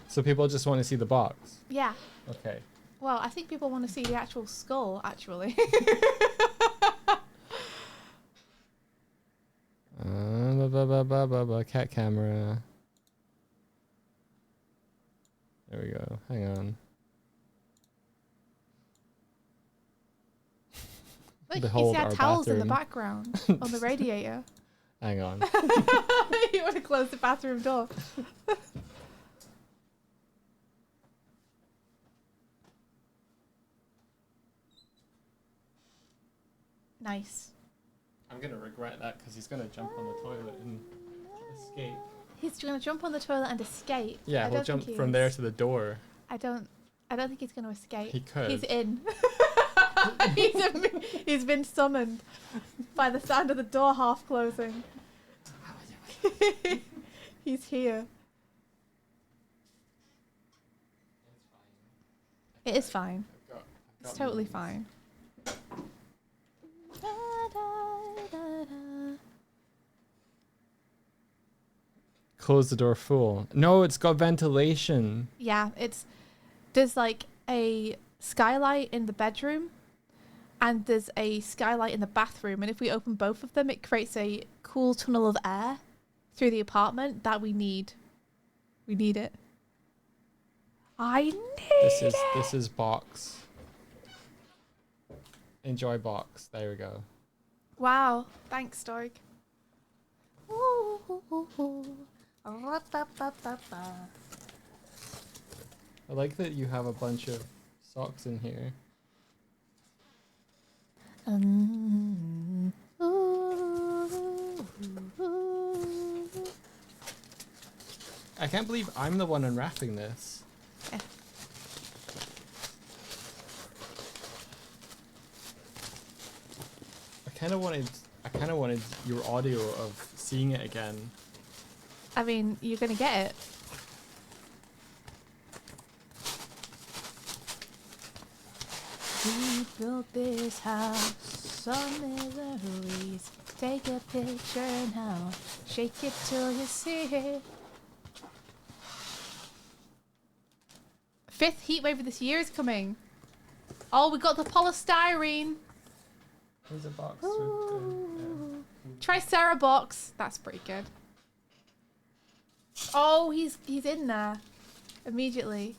So people just want to see the box? Yeah. Okay. Well, I think people want to see the actual skull, actually. Cat camera. There we go. Hang on. Look, Behold you see our our towels in the bathroom. background on the radiator. Hang on. You want to close the bathroom door. Nice. I'm going to regret that because he's going to jump on the toilet and escape. He's going to jump on the toilet and escape. Yeah, he'll jump from there to the door. I don't think he's going to escape. He could. He's in. He's been summoned by the sound of the door half closing. He's here. It is fine. It's totally fine. Close the door full. No, it's got ventilation. Yeah, there's like a skylight in the bedroom and there's a skylight in the bathroom, and if we open both of them it creates a cool tunnel of air through the apartment that we need. We need it. I need it. This is box. Enjoy box. There we go. Wow, thanks, Stork. I like that you have a bunch of socks in here. I can't believe I'm the one unwrapping this. Yeah. I kind of wanted your audio of seeing it again. I mean, you're gonna get it. We built this house on memories. Take a picture now. Shake it till you see it. Fifth heat wave of this year is coming. Oh, we got the polystyrene. There's a box with the... Triceratops. That's pretty good. Oh, he's in there immediately.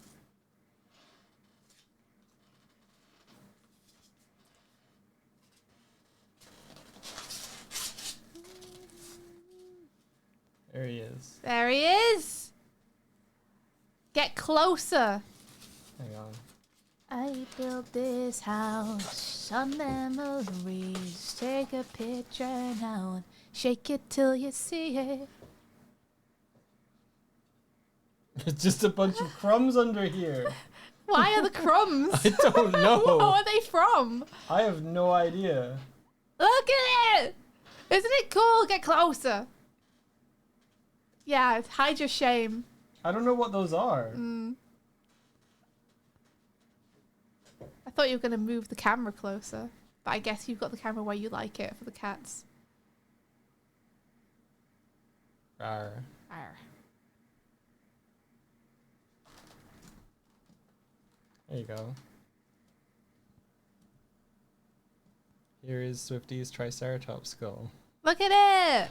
There he is. There he is. Get closer. Hang on. I built this house on memories. Take a picture now and shake it till you see it. There's just a bunch of crumbs under here. Why are the crumbs? I don't know. What are they from? I have no idea. Look at it! Isn't it cool? Get closer. Yeah, hide your shame. I don't know what those are. I thought you were going to move the camera closer. But I guess you've got the camera where you like it for the cats. Arr. Arr. There you go. Here is Swifty's Triceratops skull. Look at it!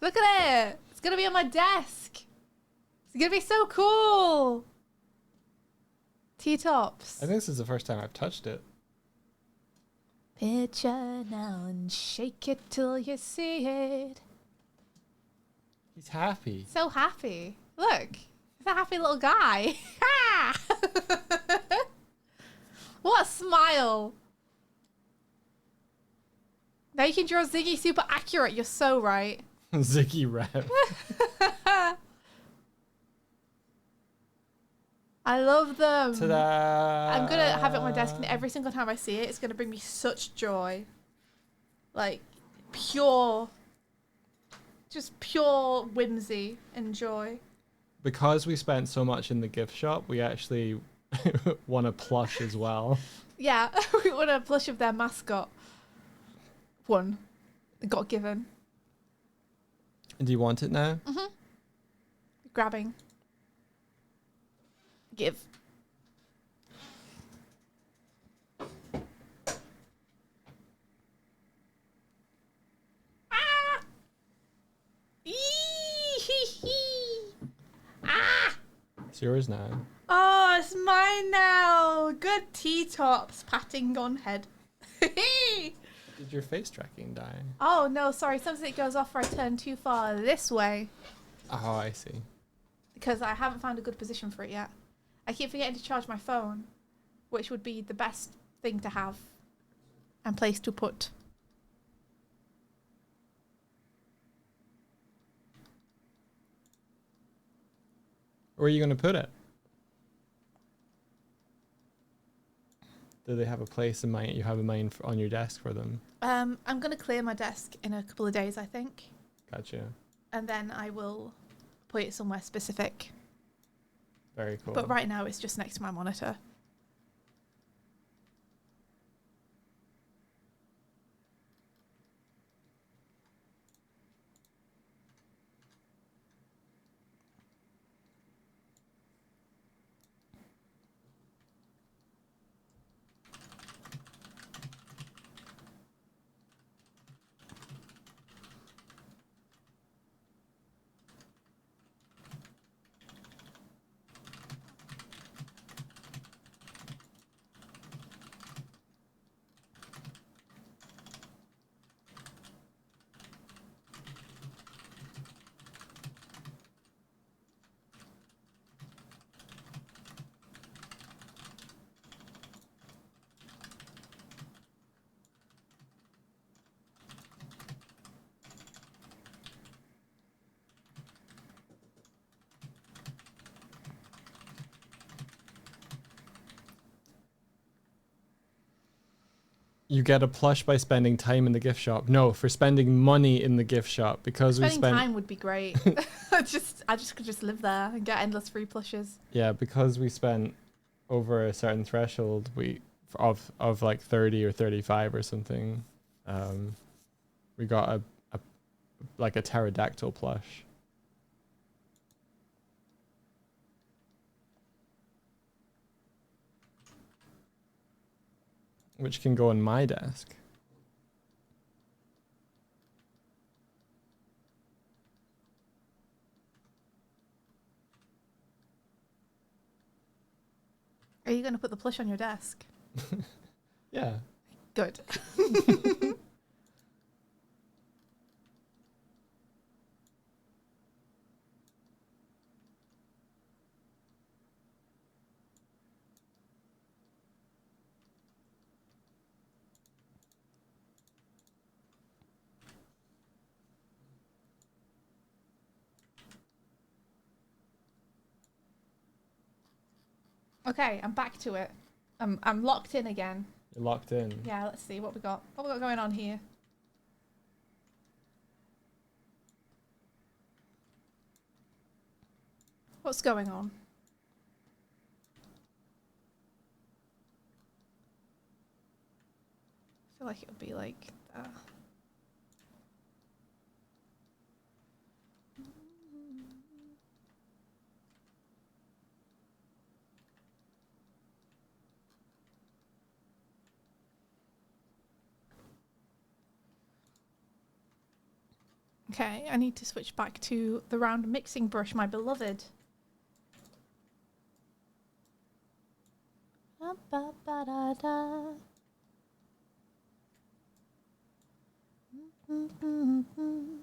Look at it! It's going to be on my desk. It's going to be so cool. T-tops. I think this is the first time I've touched it. Picture now and shake it till you see it. He's happy. So happy. Look, he's a happy little guy. What a smile. Now you can draw Ziggy super accurate. You're so right. Ziggy Rev. I love them. Ta-da! I'm going to have it on my desk, and every single time I see it, it's going to bring me such joy. Like, just pure whimsy and joy. Because we spent so much in the gift shop, we actually want a plush as well. Yeah, we want a plush of their mascot. One. They got given. Do you want it now? Grabbing. Give. Ah! Ah! It's yours now. Oh, it's mine now. Good T-tops patting on head. Did your face tracking die? Oh, no, sorry. Something goes off or I turn too far this way. Oh, I see. Because I haven't found a good position for it yet. I keep forgetting to charge my phone, which would be the best thing to have and place to put. Where are you going to put it? Do they have a place in mind? You have in mind on your desk for them? I'm going to clear my desk in a couple of days, I think. Gotcha. And then I will put it somewhere specific. Very cool. But right now it's just next to my monitor. You get a plush by spending time in the gift shop. No, for spending money in the gift shop because Spending we spent time would be great. I just could just live there and get endless free plushes. Yeah, because we spent over a certain threshold of like 30 or 35 or something. We got a pterodactyl plush. Which can go on my desk. Are you going to put the plush on your desk? Yeah. Good. Okay, I'm back to it. I'm locked in again. You're locked in. Yeah, let's see what we got. What we got going on here? What's going on? I feel like it would be like that. Okay, I need to switch back to the round mixing brush, my beloved. Ba-ba-ba-da-da. Mm-mm-mm-mm.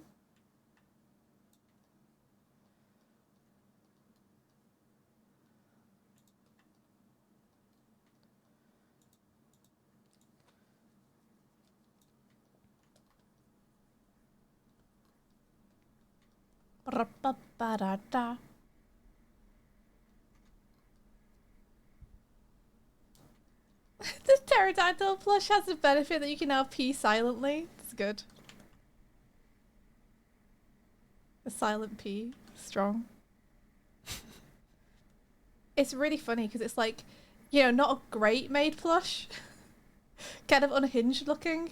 Ba-ba-ba-da-da. The pterodactyl plush has the benefit that you can now pee silently. That's good. The silent pee. Strong. It's really funny because it's like, you know, not a great made plush. Kind of unhinged looking.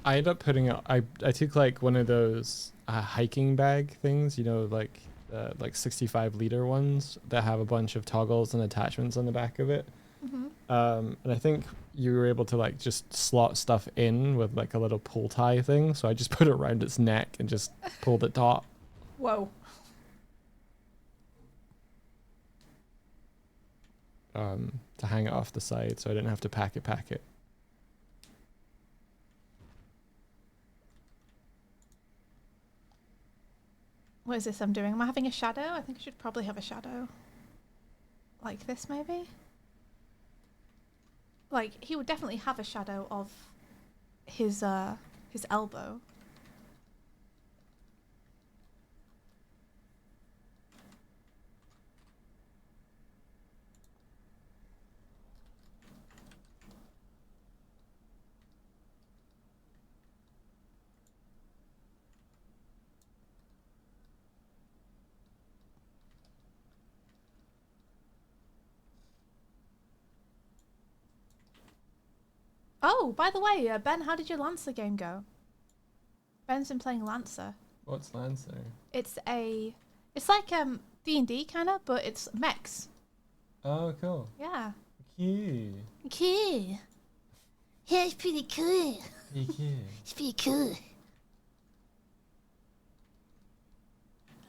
I ended up putting it. I took like one of those hiking bag things, you know, like 65-liter ones that have a bunch of toggles and attachments on the back of it. Mm-hmm. And I think you were able to like just slot stuff in with like a little pull tie thing. So I just put it around its neck and just pulled it taut. Whoa. To hang it off the side so I didn't have to pack it. What is this I'm doing? Am I having a shadow? I think I should probably have a shadow. Like this, maybe? Like, he would definitely have a shadow of his elbow. Oh, by the way, Ben, how did your Lancer game go? Ben's been playing Lancer. What's Lancer? It's like D&D kind of, but it's mechs. Oh, cool. Yeah. Cute. Cool. Yeah, it's pretty cool. It's pretty cool.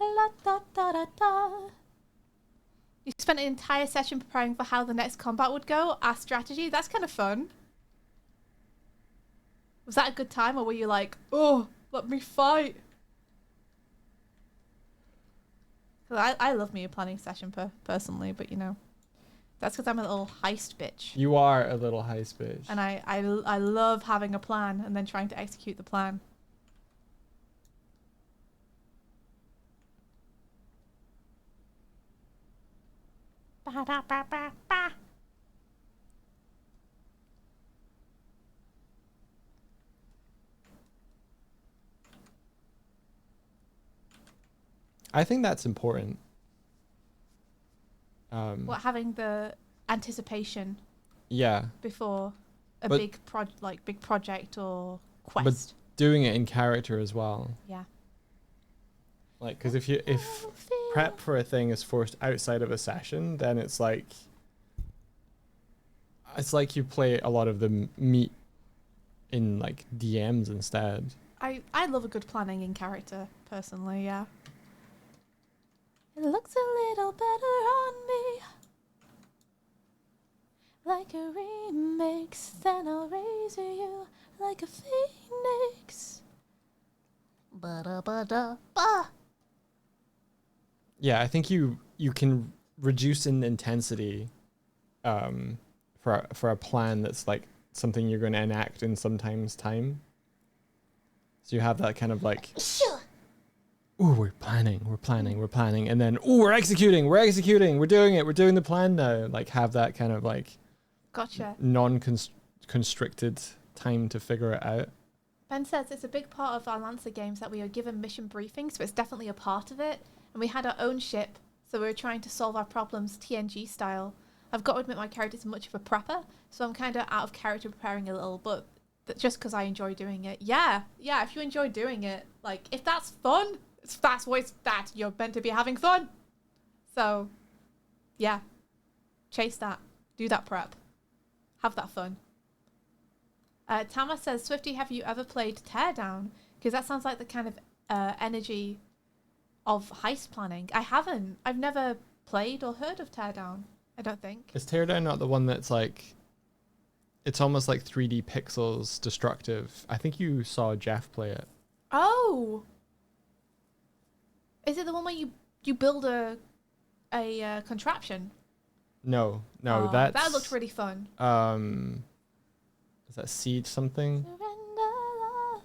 La da da da da. You spent an entire session preparing for how the next combat would go. Our strategy. That's kind of fun. Was that a good time, or were you like, oh, let me fight? I love me a planning session personally, but you know, that's because I'm a little heist bitch. You are a little heist bitch. And I love having a plan and then trying to execute the plan. Ba da ba ba ba. I think that's important. What, having the anticipation Yeah. before a But- big project or quest. Doing it in character as well. Yeah. Like, because if prep for a thing is forced outside of a session, then it's like you play a lot of the meat in like DMs instead. I love a good planning in character, personally, yeah. It looks a little better on me. Like a remix, then I'll raise you like a phoenix. Ba-da-ba-da-ba. Yeah, I think you can reduce in intensity for a plan that's like something you're going to enact in sometimes time. So you have that kind of like, Sure. ooh, we're planning, and then ooh, we're executing, we're doing it, we're doing the plan now. Like have that kind of like Gotcha. non-constricted time to figure it out. Ben says it's a big part of our Lancer games that we are given mission briefings, so it's definitely a part of it. And we had our own ship, so we were trying to solve our problems TNG style. I've got to admit my character's much of a prepper, so I'm kind of out of character preparing a little, but just because I enjoy doing it. Yeah, if you enjoy doing it, like, if that's fun, that's what you're meant to be having fun. So, yeah, chase that. Do that prep. Have that fun. Tama says, Swifty, have you ever played Teardown? Because that sounds like the kind of energy of heist planning. I haven't. I've never played or heard of Teardown, I don't think. Is Teardown not the one that's like, it's almost like 3D pixels destructive? I think you saw Jeff play it. Oh! Is it the one where you build a contraption? No, Oh, that's... that looked really fun. Is that Siege something? Surrender.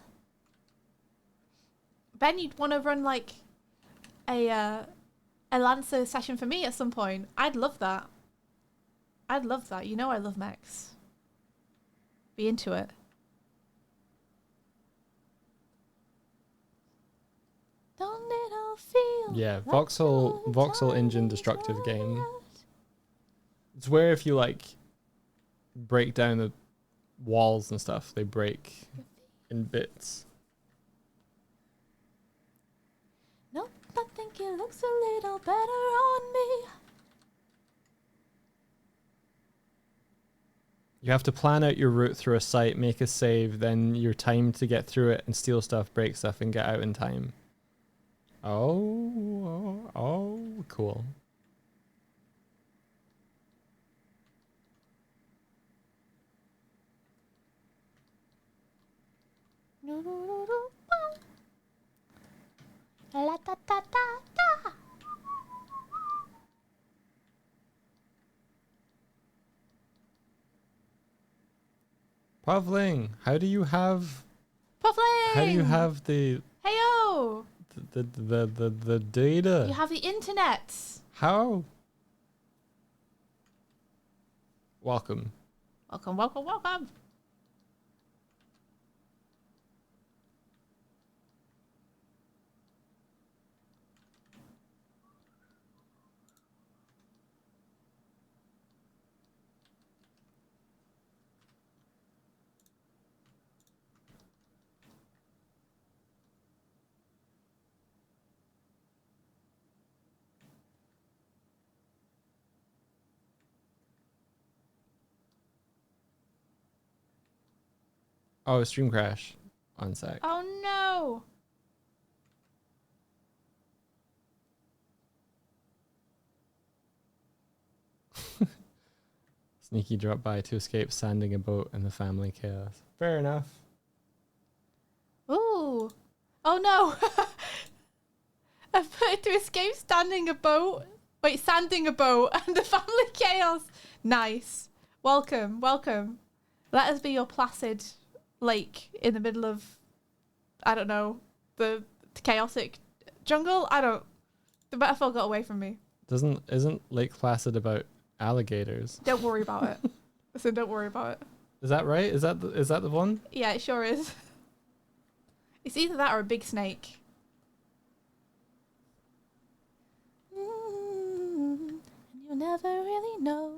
Ben, you'd want to run like a Lancer session for me at some point. I'd love that. You know I love mechs. Be into it. Don't it all feel Yeah, like voxel engine destructive game. It's where if you like break down the walls and stuff, they break in bits. Nope, I think it looks a little better on me. You have to plan out your route through a site, make a save, then your time to get through it and steal stuff, break stuff, and get out in time. Oh, cool. La da da da da. Pavling, how do you have Puffling! the Heyo! the data? You have the internet. How? Welcome. Welcome. Oh, stream crash. One sec. Oh no! Sneaky drop by to escape sanding a boat and the family chaos. Fair enough. Ooh. Oh no! I've put it to escape sanding a boat and the family chaos. Nice. Welcome. Let us be your placid lake in the middle of, I don't know, the chaotic jungle. The metaphor got away from me. Isn't Lake Placid about alligators? Don't worry about it. Listen, don't worry about it. Is that right? Is that the one? Yeah, it sure is. It's either that or a big snake. And you'll never really know.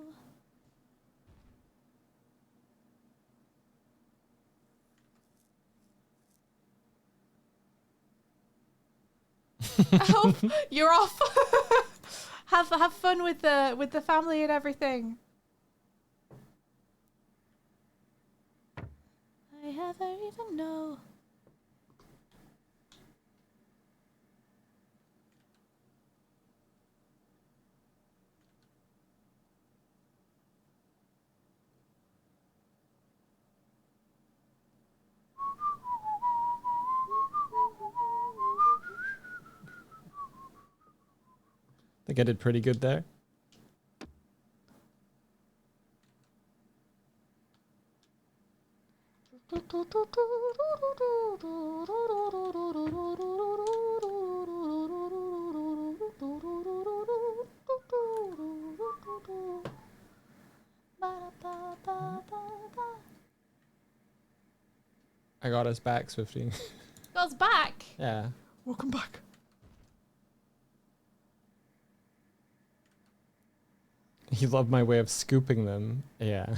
Oh, you're off. Have fun with the family and everything. I never even know. I think I did pretty good there. I got us back, Swifty. Goes back. Yeah. Welcome back. You love my way of scooping them. Yeah.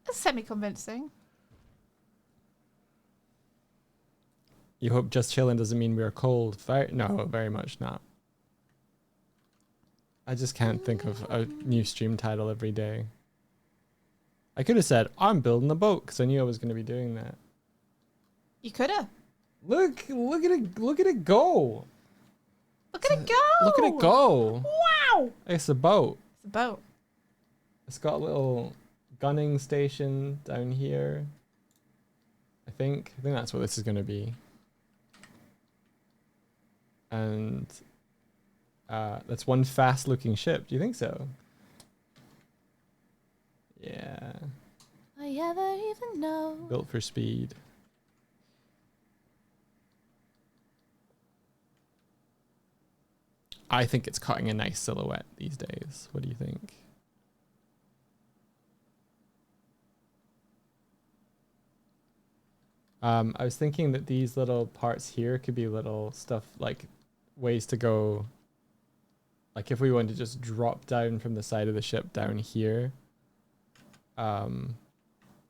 That's semi-convincing. You hope just chilling doesn't mean we are cold. No, very much not. I just can't think of a new stream title every day. I could have said, I'm building a boat, because I knew I was going to be doing that. You could have. Look at it go. Look at it go. Look at it go. Wow. It's a boat. It's a boat. It's got a little gunning station down here. I think that's what this is going to be. And that's one fast looking ship. Do you think so? Yeah. I ever even know. Built for speed. I think it's cutting a nice silhouette these days. What do you think? I was thinking that these little parts here could be little stuff like ways to go. Like if we wanted to just drop down from the side of the ship down here, and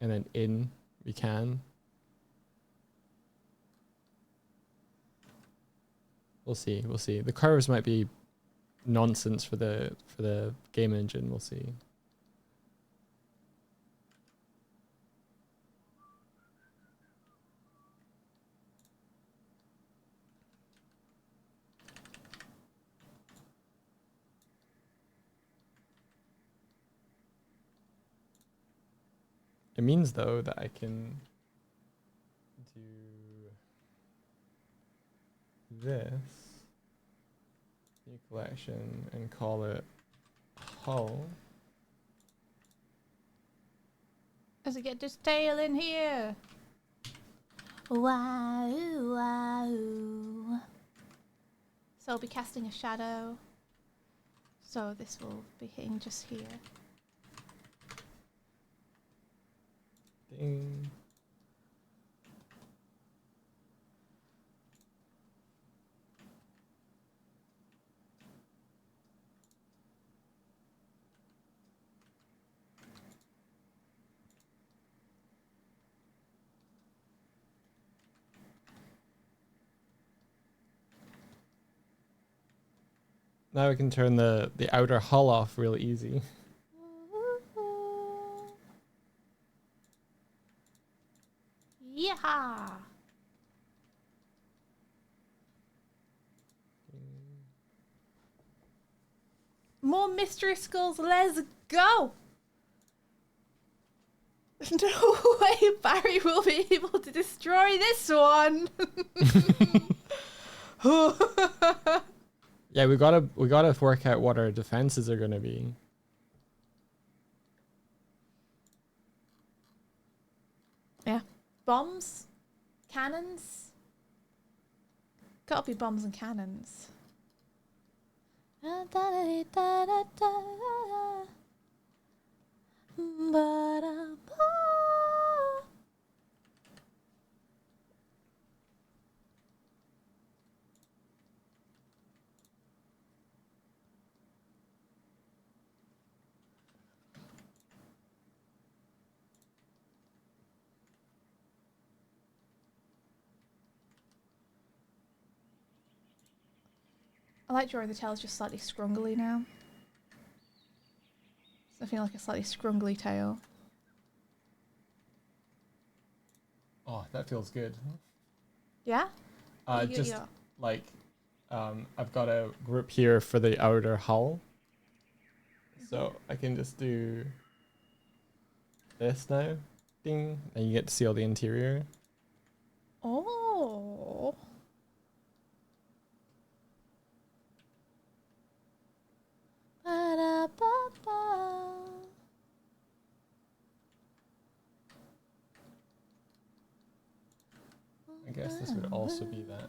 then in, we can. We'll see. We'll see. The curves might be nonsense for the game engine. We'll see. It means though that I can do this new collection and call it hull. Does it get this tail in here? Wow, wow. So I'll be casting a shadow. So this will be hitting just here. Ding. Now we can turn the outer hull off real easy. Yeah. More mystery skulls. Let's go. No way Barry will be able to destroy this one. Yeah, we gotta work out what our defenses are gonna be. Yeah. Bombs? Cannons? Gotta be bombs and cannons. I like drawing the tails just slightly scrungly now. So I feel like a slightly scrungly tail. Oh, that feels good. Yeah? Just like, I've got a group here for the outer hull. So I can just do this now. Ding. And you get to see all the interior. Oh. I guess this would also be that.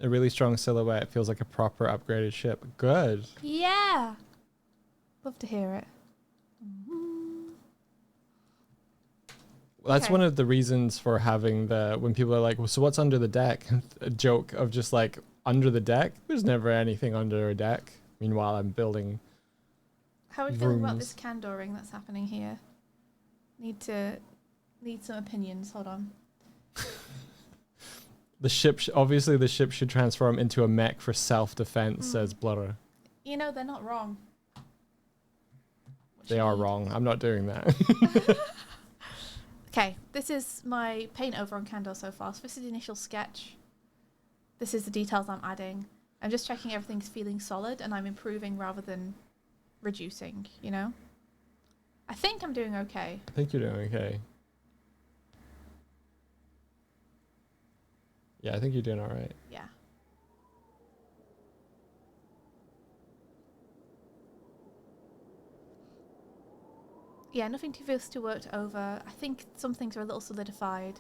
A really strong silhouette. It feels like a proper upgraded ship. Good. Yeah. Love to hear it. That's Okay. one of the reasons for having when people are like, well, so what's under the deck? A joke of just like, under the deck? There's never anything under a deck. Meanwhile, I'm building How are we feeling about rooms. this candor ring that's happening here? Need some opinions. Hold on. The ship, obviously the ship should transform into a mech for self-defense, says Blurrer. You know, they're not wrong. They are wrong. I'm not doing that. Okay, this is my paint over on Candor so far. So this is the initial sketch. This is the details I'm adding. I'm just checking everything's feeling solid and I'm improving rather than reducing, you know? I think I'm doing okay. I think you're doing okay. Yeah, I think you're doing all right. Yeah. Yeah, nothing too feels too worked over. I think some things are a little solidified.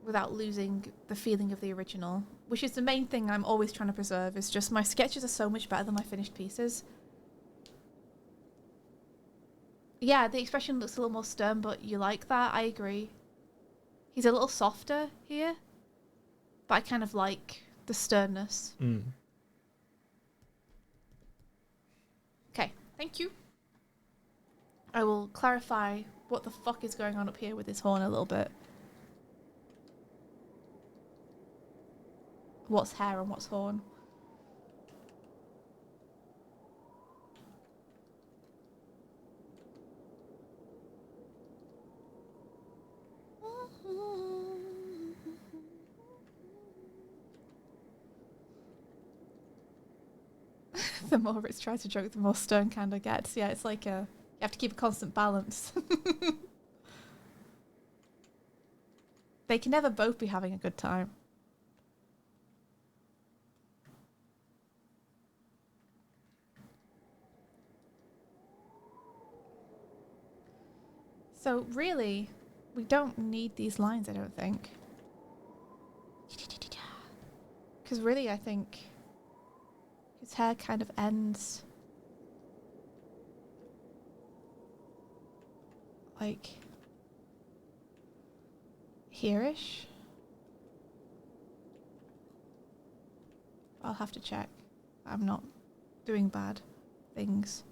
Without losing the feeling of the original, which is the main thing I'm always trying to preserve, is just my sketches are so much better than my finished pieces. Yeah, the expression looks a little more stern, but you like that, I agree. He's a little softer here, but I kind of like the sternness. Okay, thank you. I will clarify what the fuck is going on up here with this horn a little bit. What's hair and what's horn. The more Ritz tries to joke, the more stern Candor gets. Yeah, it's like you have to keep a constant balance. They can never both be having a good time. So really, we don't need these lines, I don't think. Because really, I think his hair kind of ends like here-ish. I'll have to check. I'm not doing bad things.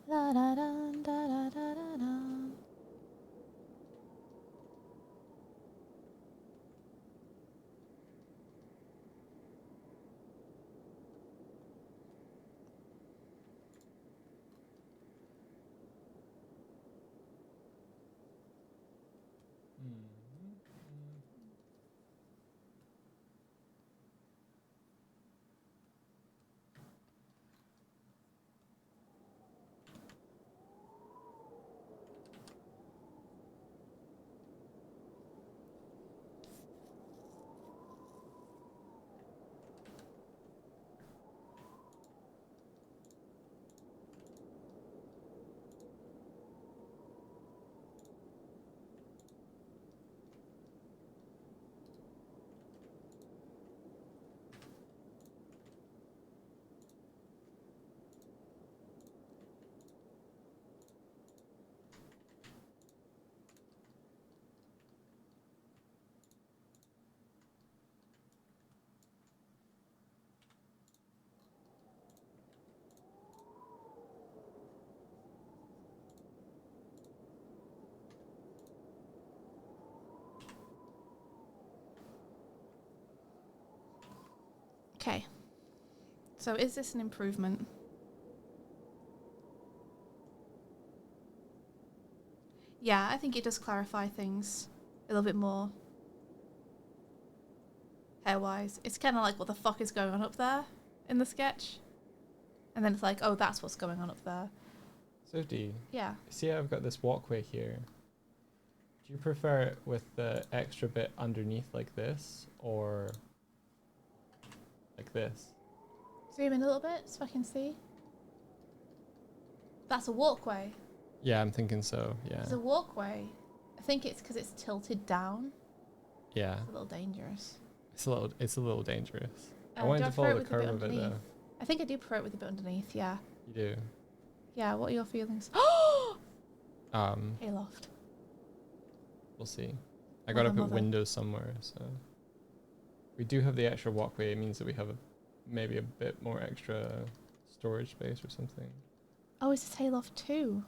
La da da da da da da da. Okay. So is this an improvement? Yeah, I think it does clarify things a little bit more. Hair-wise. It's kind of like, what the fuck is going on up there? in the sketch. And then it's like, oh, that's what's going on up there. So D, Yeah. see how I've got this walkway here? Do you prefer it with the extra bit underneath like this, or like this? Zoom in a little bit so I can see. That's a walkway. Yeah, I'm thinking so, yeah. It's a walkway. I think it's because it's tilted down. Yeah, It's a little dangerous. it's a little dangerous. I Do wanted I to prefer follow it the with a bit curve of it underneath? though. I think I do prefer it with a bit underneath, yeah. You do. Yeah, what are your feelings? Hayloft. We'll see. I gotta put Mother. windows somewhere, so. We do have the extra walkway, it means that we have maybe a bit more extra storage space or something. Oh, is this Hayloft too?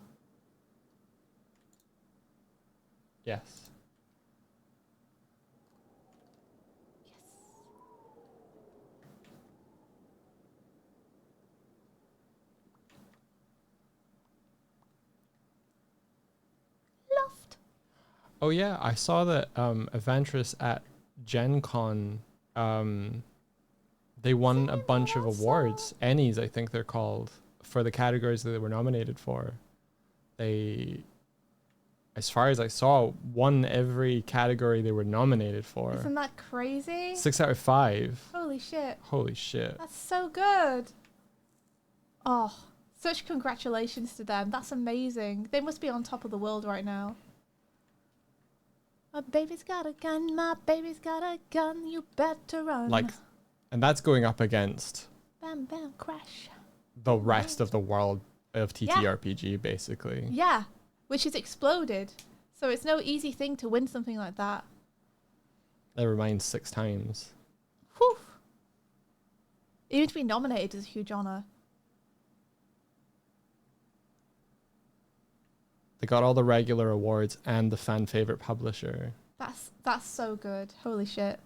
Yes. Yes. Loft. Oh yeah, I saw that Eventris at Gen Con, they won a bunch of awards. Ennies, I think they're called, for the categories that they were nominated for. They, as far as I saw, won every category they were nominated for. Isn't that crazy? 6 out of 5. Holy shit. Holy shit. That's so good. Oh, such congratulations to them. That's amazing. They must be on top of the world right now. My baby's got a gun, my baby's got a gun, you better run. Like, and that's going up against Bam, bam, crash. the rest of the world of TTRPG, basically. Yeah, which has exploded. So it's no easy thing to win something like that. Never mind 6 times. Whew. Even to be nominated is a huge honour. They got all the regular awards and the fan favorite publisher. That's so good. Holy shit.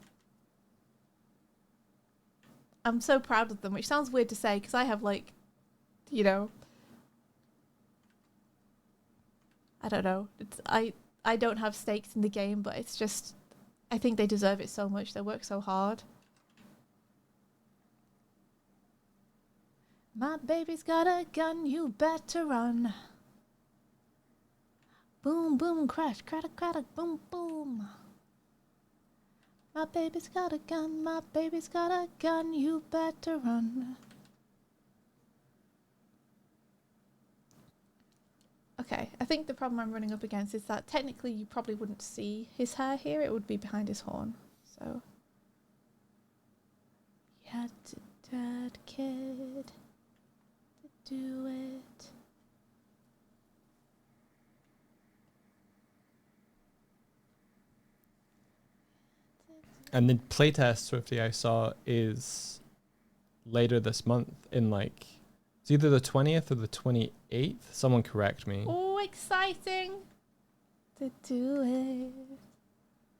I'm so proud of them, which sounds weird to say because I have like, you know, I don't know. I don't have stakes in the game, but it's just I think they deserve it so much. They work so hard. My baby's got a gun, you better run. Boom, boom, crash, craddock, craddock, boom, boom. My baby's got a gun, my baby's got a gun, you better run. Okay, I think the problem I'm running up against is that technically you probably wouldn't see his hair here, it would be behind his horn. So, you had to dad kid to do it. And the playtest Swifty I saw is later this month in like, it's either the 20th or the 28th. Someone correct me. Oh, exciting to do it.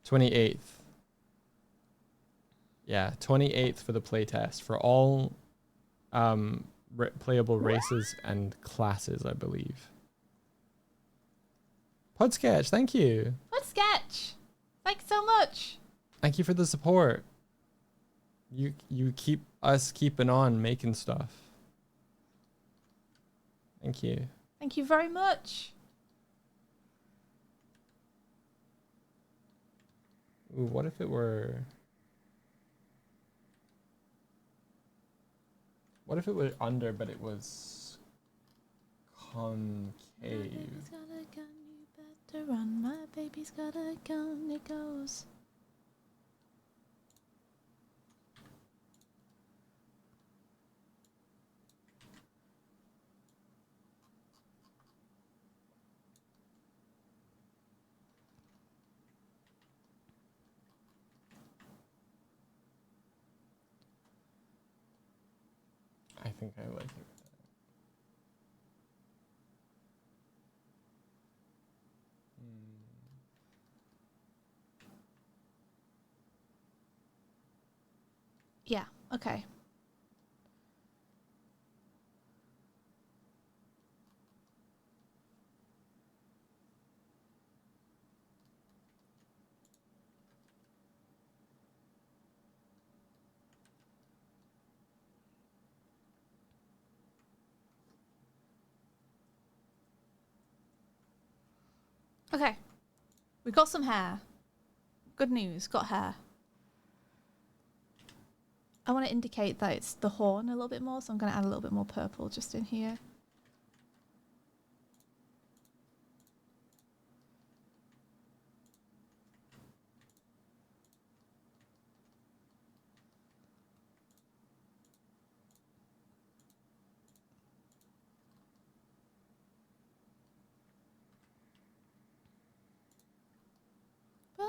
28th. Yeah, 28th for the playtest for all playable races and classes, I believe. Podsketch, thank you. What sketch? Thanks so much. Thank you for the support. You keep us keeping on making stuff. Thank you. Thank you very much. Ooh, what if it were... What if it were under, but it was concave? My baby's got a gun, you better run. My baby's got a gun, it goes. I think I like it. Yeah, okay. Okay. We got some hair. Good news, got hair. I want to indicate that it's the horn a little bit more, so I'm going to add a little bit more purple just in here. Bob.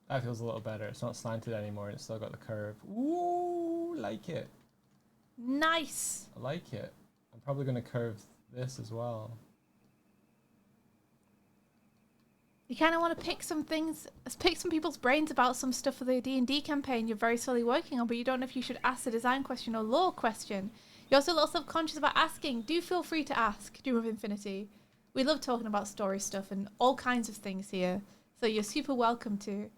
That feels a little better. It's not slanted anymore. It's still got the curve. Ooh, like it. Nice. I like it. I'm probably going to curve this as well. You kind of want to pick some people's brains about some stuff for the D&D campaign you're very slowly working on, but you don't know if you should ask a design question or lore question. You're also a little self-conscious about asking. Do feel free to ask, Dream of Infinity. We love talking about story stuff and all kinds of things here, so you're super welcome to.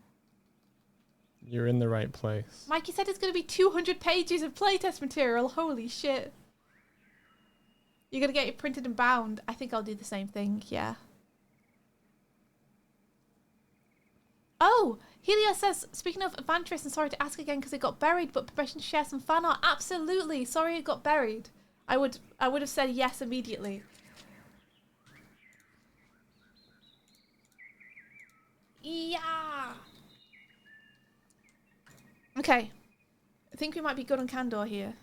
You're in the right place. Mikey said it's going to be 200 pages of playtest material. Holy shit. You're going to get it printed and bound. I think I'll do the same thing, yeah. Oh, Helios says, speaking of Advantris, and sorry to ask again because it got buried, but permission to share some fan art? Absolutely. Sorry it got buried. I would have said yes immediately. Yeah. Okay. I think we might be good on Candor here.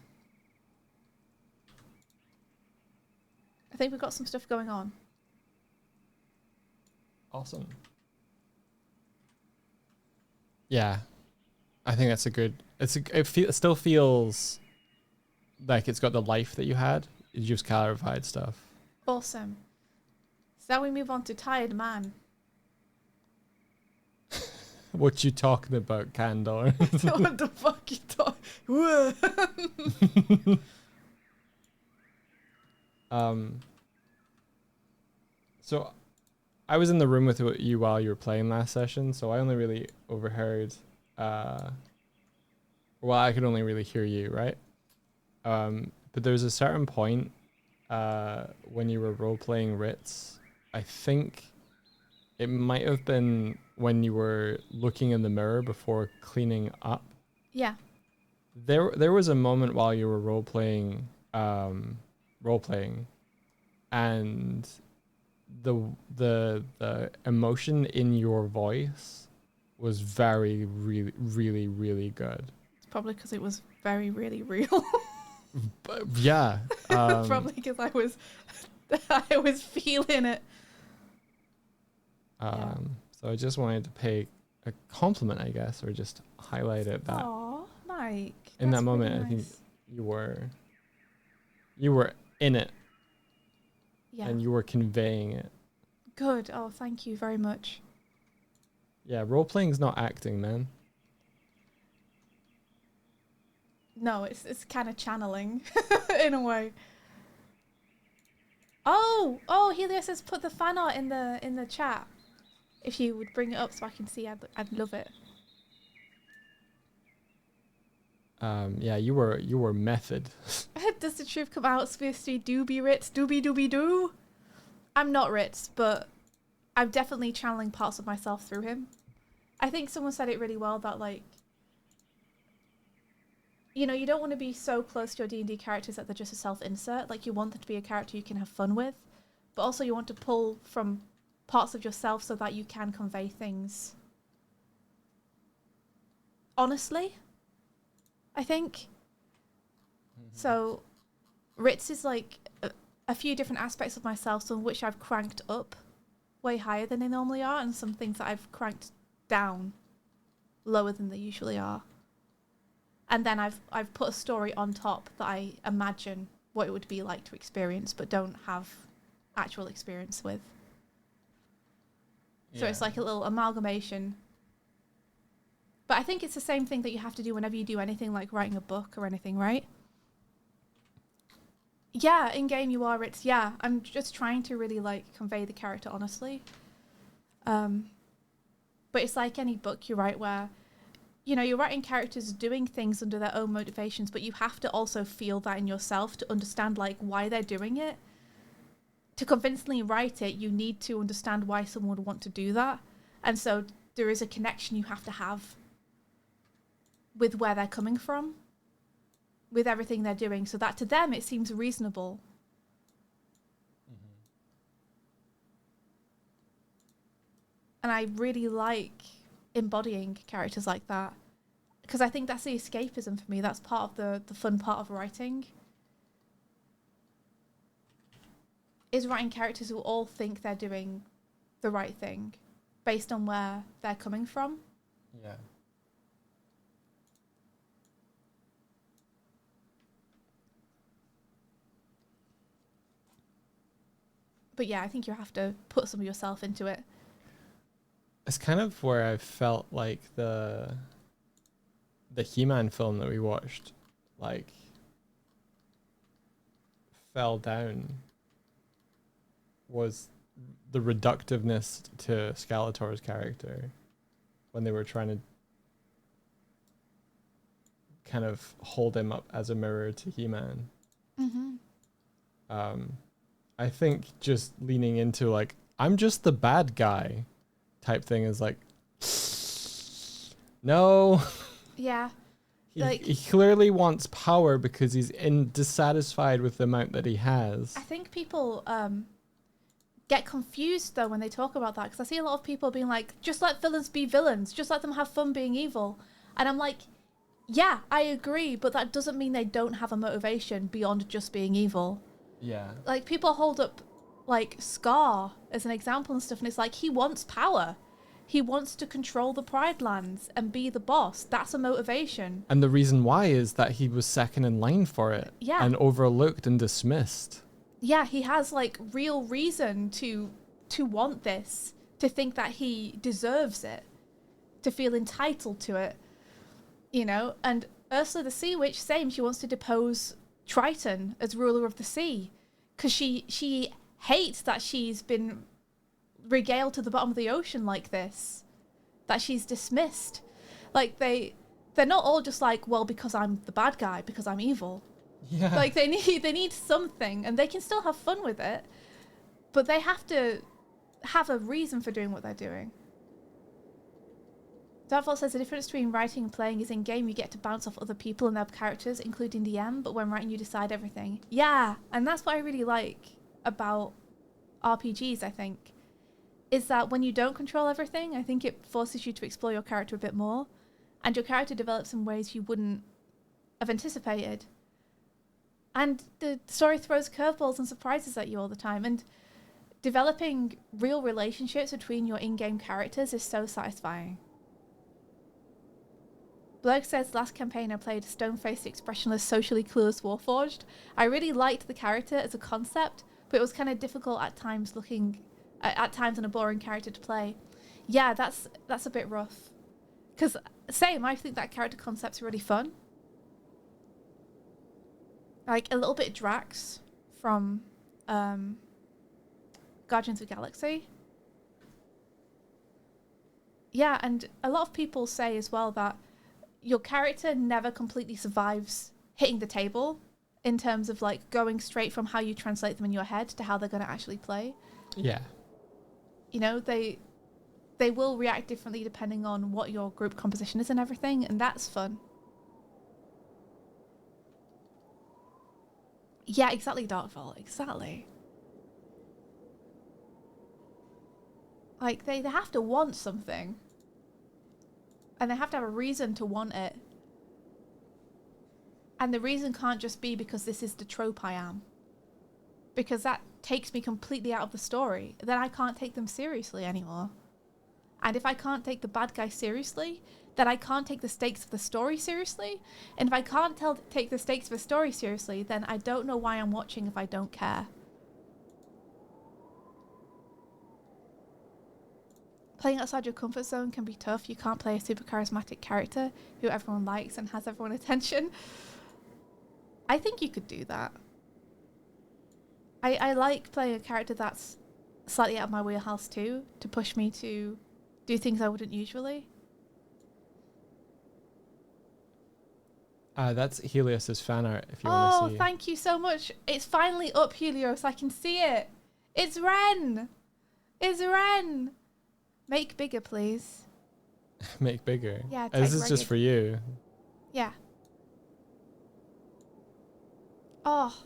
I think we've got some stuff going on. Awesome. Yeah. I think that's a good... It still feels like it's got the life that you had. You just clarified stuff. Awesome. So now we move on to Tired Man. What you talking about, Candor? What the fuck you talking? So I was in the room with you while you were playing last session, so I only really overheard well, I could only really hear you, right? But there's a certain point when you were role-playing Ritz, I think it might have been when you were looking in the mirror before cleaning up. Yeah. There was a moment while you were role-playing, and the emotion in your voice was very, really, really, really good. It's probably because it was very, really real. But yeah. Probably because I was feeling it. So I just wanted to pay a compliment, I guess, or just highlight it that Aw, Mike. in that That's moment, really I think nice. you were in it, Yeah. and you were conveying it. Good. Oh, thank you very much. Yeah, role playing's not acting, man. No, it's kind of channeling in a way. Oh, Helios says put the fan art in the chat. If you would bring it up so I can see, I'd love it. Yeah, you were method. Does the truth come out? Supposed to be Ritz, doobie doo. I'm not Ritz, but I'm definitely channeling parts of myself through him. I think someone said it really well that, like, you know, you don't want to be so close to your D&D characters that they're just a self-insert. Like, you want them to be a character you can have fun with, but also you want to pull from parts of yourself so that you can convey things honestly, I think. Mm-hmm. So Ritz is like a few different aspects of myself, some of which I've cranked up way higher than they normally are, and some things that I've cranked down lower than they usually are. And then I've put a story on top that I imagine what it would be like to experience, but don't have actual experience with. So it's like a little amalgamation. But I think it's the same thing that you have to do whenever you do anything like writing a book or anything, right? Yeah, in game you are. I'm just trying to really like convey the character honestly. But it's like any book you write where, you know, you're writing characters doing things under their own motivations, but you have to also feel that in yourself to understand like why they're doing it. To convincingly write it, you need to understand why someone would want to do that. And so there is a connection you have to have with where they're coming from, with everything they're doing, so that to them it seems reasonable. Mm-hmm. And I really like embodying characters like that, because I think that's the escapism for me. That's part of the fun part of writing. Is writing characters who all think they're doing the right thing based on where they're coming from. Yeah. But yeah, I think you have to put some of yourself into it. It's kind of where I felt like the He-Man film that we watched, like, fell down, was the reductiveness to Skeletor's character when they were trying to kind of hold him up as a mirror to He-Man. Mm-hmm. I think just leaning into like, I'm just the bad guy type thing is like, no. Yeah. He clearly wants power because he's dissatisfied with the amount that he has. I think people get confused though when they talk about that, because I see a lot of people being like, just let villains be villains, just let them have fun being evil. And I'm like, yeah, I agree, but that doesn't mean they don't have a motivation beyond just being evil. Yeah. Like, people hold up like Scar as an example and stuff, and it's like, he wants power. He wants to control the Pride Lands and be the boss. That's a motivation. And the reason why is that he was second in line for it. Yeah. And overlooked and dismissed. Yeah, he has like real reason to want this, to think that he deserves it, to feel entitled to it, you know. And Ursula the Sea Witch, same, she wants to depose Triton as ruler of the sea, because she hates that she's been regaled to the bottom of the ocean like this, that she's dismissed. Like, they're not all just like, well, because I'm the bad guy, because I'm evil. Yeah. Like, they need something, and they can still have fun with it, but they have to have a reason for doing what they're doing. Dartfall says the difference between writing and playing is in game you get to bounce off other people and their characters, including DM, but when writing you decide everything. Yeah, and that's what I really like about RPGs, I think, is that when you don't control everything, I think it forces you to explore your character a bit more, and your character develops in ways you wouldn't have anticipated. And the story throws curveballs and surprises at you all the time, and developing real relationships between your in-game characters is so satisfying. Blurg says, last campaign I played stone-faced, expressionless, socially clueless Warforged. I really liked the character as a concept, but it was kind of difficult at times and a boring character to play. Yeah, that's a bit rough. Because, same, I think that character concept's really fun. Like, a little bit Drax from Guardians of the Galaxy. Yeah, and a lot of people say as well that your character never completely survives hitting the table in terms of, like, going straight from how you translate them in your head to how they're going to actually play. Yeah. You know, they will react differently depending on what your group composition is and everything, and that's fun. Yeah, exactly, Darkfall. Exactly. Like, they have to want something. And they have to have a reason to want it. And the reason can't just be because this is the trope I am. Because that takes me completely out of the story. Then I can't take them seriously anymore. And if I can't take the bad guy seriously, then I can't take the stakes of the story seriously. And if I can't take the stakes of the story seriously, then I don't know why I'm watching if I don't care. Playing outside your comfort zone can be tough. You can't play a super charismatic character who everyone likes and has everyone's attention. I think you could do that. I like playing a character that's slightly out of my wheelhouse too, to push me to do things I wouldn't usually. That's Helios's fan art if you want to see. Oh, thank you so much. It's finally up, Helios. I can see it. It's Ren. It's Ren. Make bigger, please. Make bigger. Yeah, This is just for you. Yeah. Oh,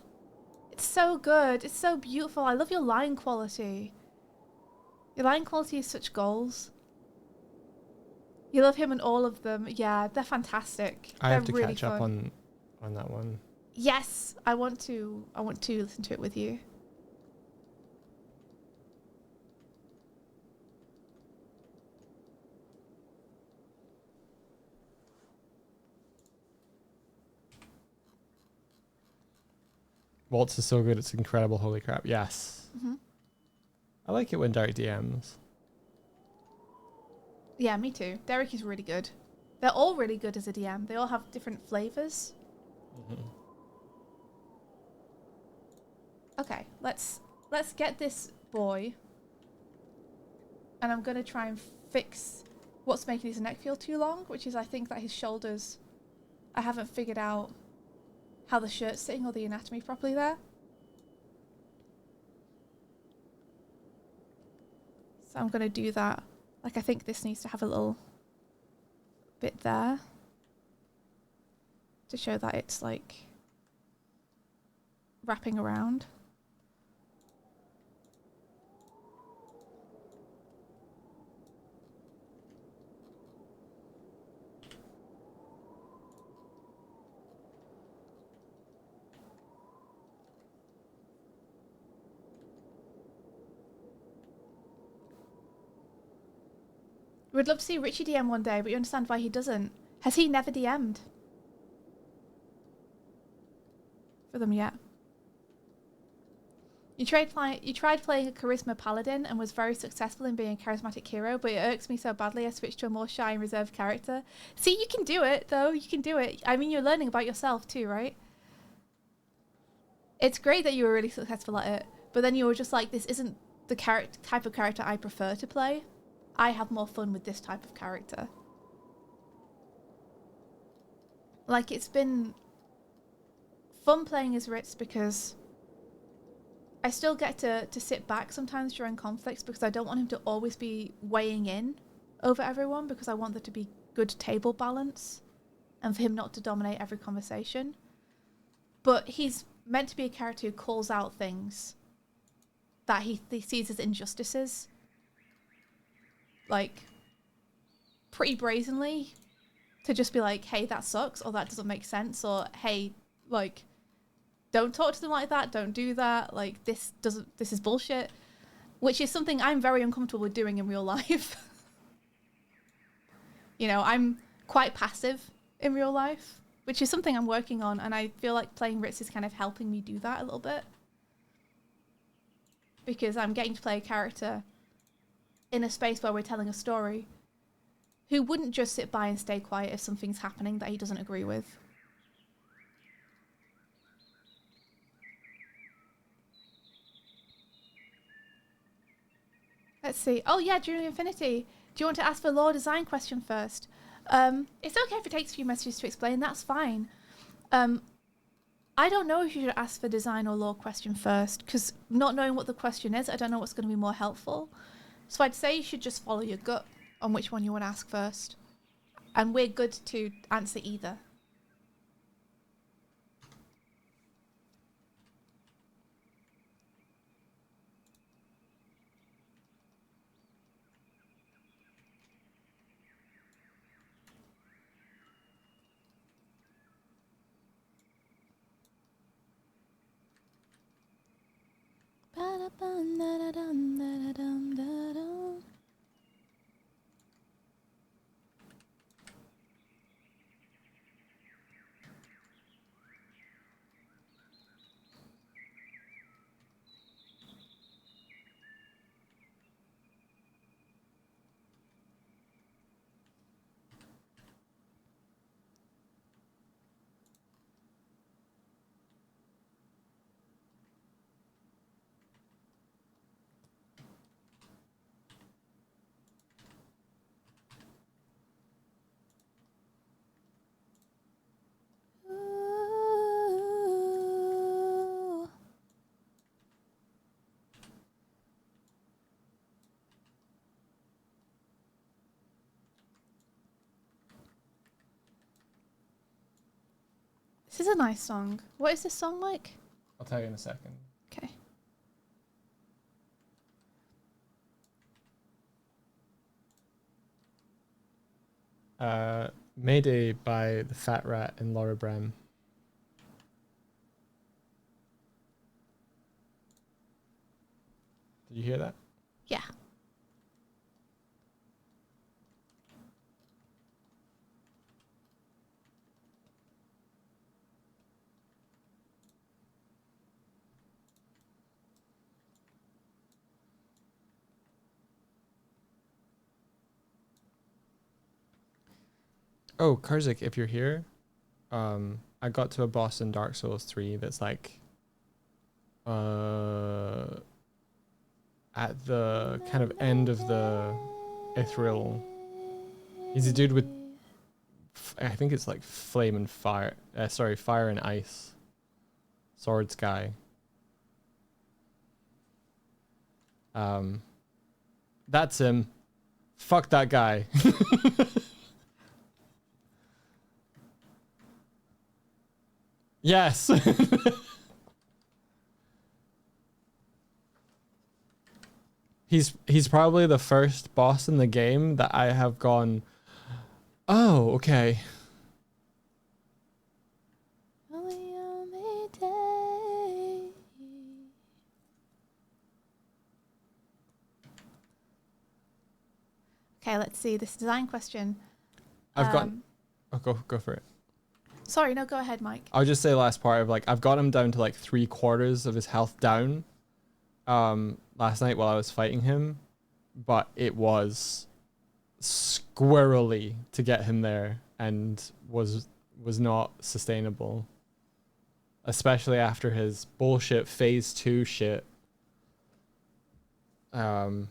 it's so good. It's so beautiful. I love your line quality. Your line quality is such goals. You love him and all of them. Yeah, they're fantastic. I have to really catch up on that one. Yes, I want to listen to it with you. Waltz is so good, it's incredible. Holy crap. Yes. Mm-hmm. I like it when Derek DMs. Yeah, me too. Derek is really good. They're all really good as a DM. They all have different flavors. Mm-hmm. Okay, let's get this boy. And I'm going to try and fix what's making his neck feel too long, which is I think that his shoulders, I haven't figured out how the shirt's sitting or the anatomy properly there. So I'm going to do that. Like, I think this needs to have a little bit there to show that it's like wrapping around. We'd love to see Richie DM one day, but you understand why he doesn't. Has he never DM'd for them yet? You tried playing a charisma paladin and was very successful in being a charismatic hero, but it irks me so badly I switched to a more shy and reserved character. See, you can do it, though. You can do it. I mean, you're learning about yourself too, right? It's great that you were really successful at it, but then you were just like, this isn't the type of character I prefer to play. I have more fun with this type of character. Like, it's been fun playing as Ritz because I still get to sit back sometimes during conflicts because I don't want him to always be weighing in over everyone because I want there to be good table balance and for him not to dominate every conversation. But he's meant to be a character who calls out things that he sees as injustices. Like, pretty brazenly, to just be like, hey, that sucks, or that doesn't make sense, or hey, like, don't talk to them like that, don't do that, like, this is bullshit, which is something I'm very uncomfortable with doing in real life. You know, I'm quite passive in real life, which is something I'm working on, and I feel like playing Ritz is kind of helping me do that a little bit. Because I'm getting to play a character in a space where we're telling a story who wouldn't just sit by and stay quiet if something's happening that he doesn't agree with. Let's see. Oh yeah, during Infinity. Do you want to ask for lore design question first? It's okay if it takes a few messages to explain, that's fine. I don't know if you should ask for design or lore question first, because not knowing what the question is, I don't know what's going to be more helpful. So I'd say you should just follow your gut on which one you want to ask first. And we're good to answer either. This is a nice song. What is this song like? I'll tell you in a second. Okay. Mayday by the Fat Rat and Laura Bram. Did you hear that? Yeah. Oh, Karzik, if you're here, I got to a boss in Dark Souls 3 that's like at the kind of end of the Ethereal. He's a dude with I think it's like flame and fire. Fire and ice. Swords guy. That's him. Fuck that guy. Yes. He's probably the first boss in the game that I have gone, oh, okay. Okay, let's see this design question. I've got. Oh, go for it. Sorry, no, go ahead, Mike. I'll just say the last part of like I've got him down to like 3/4 of his health down. Last night while I was fighting him, but it was squirrely to get him there and was not sustainable. Especially after his bullshit phase 2 shit. I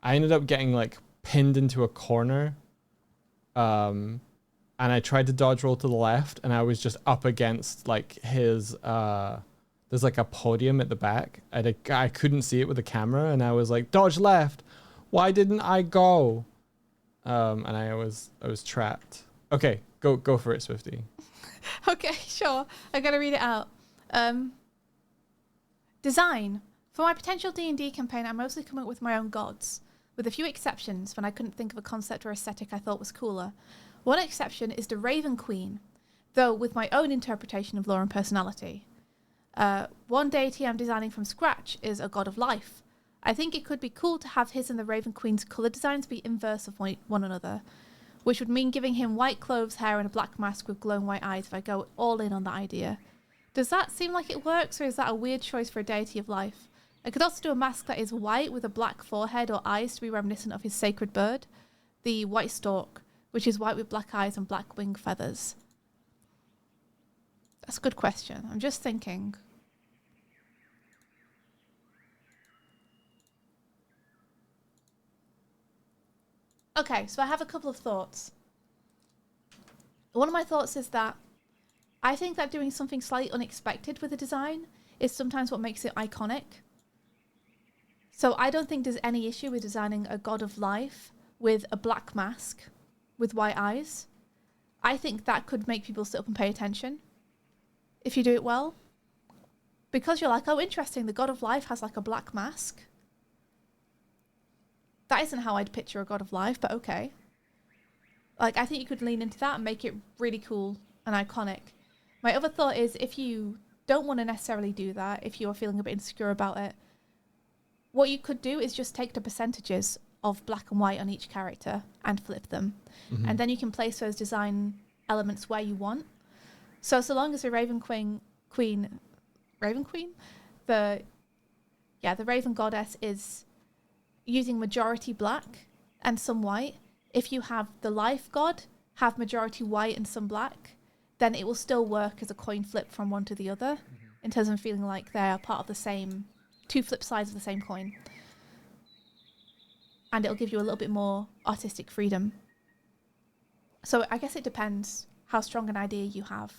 ended up getting like pinned into a corner. And I tried to dodge roll to the left and I was just up against like his there's like a podium at the back. I couldn't see it with the camera and I was like, dodge left. Why didn't I go? And I was trapped. Okay, go for it, Swifty. Okay, sure. I gotta read it out. Design. For my potential D&D campaign, I mostly come up with my own gods, with a few exceptions when I couldn't think of a concept or aesthetic I thought was cooler. One exception is the Raven Queen, though with my own interpretation of lore and personality. One deity I'm designing from scratch is a god of life. I think it could be cool to have his and the Raven Queen's colour designs be inverse of one another, which would mean giving him white clothes, hair and a black mask with glowing white eyes if I go all in on that idea. Does that seem like it works, or is that a weird choice for a deity of life? I could also do a mask that is white with a black forehead or eyes to be reminiscent of his sacred bird, the white stork, which is white with black eyes and black wing feathers. That's a good question. I'm just thinking. Okay, so I have a couple of thoughts. One of my thoughts is that I think that doing something slightly unexpected with a design is sometimes what makes it iconic. So I don't think there's any issue with designing a god of life with a black mask with white eyes. I think that could make people sit up and pay attention if you do it well. Because you're like, oh, interesting, the god of life has like a black mask. That isn't how I'd picture a god of life, but okay. Like, I think you could lean into that and make it really cool and iconic. My other thought is, if you don't want to necessarily do that, if you're feeling a bit insecure about it, what you could do is just take the percentages of black and white on each character and flip them. Mm-hmm. And then you can place those design elements where you want. So long as the Raven Queen, the Raven Goddess is using majority black and some white. If you have the life god have majority white and some black, then it will still work as a coin flip from one to the other, in terms of feeling like they're part of the same, two flip sides of the same coin. And it'll give you a little bit more artistic freedom. So I guess it depends how strong an idea you have.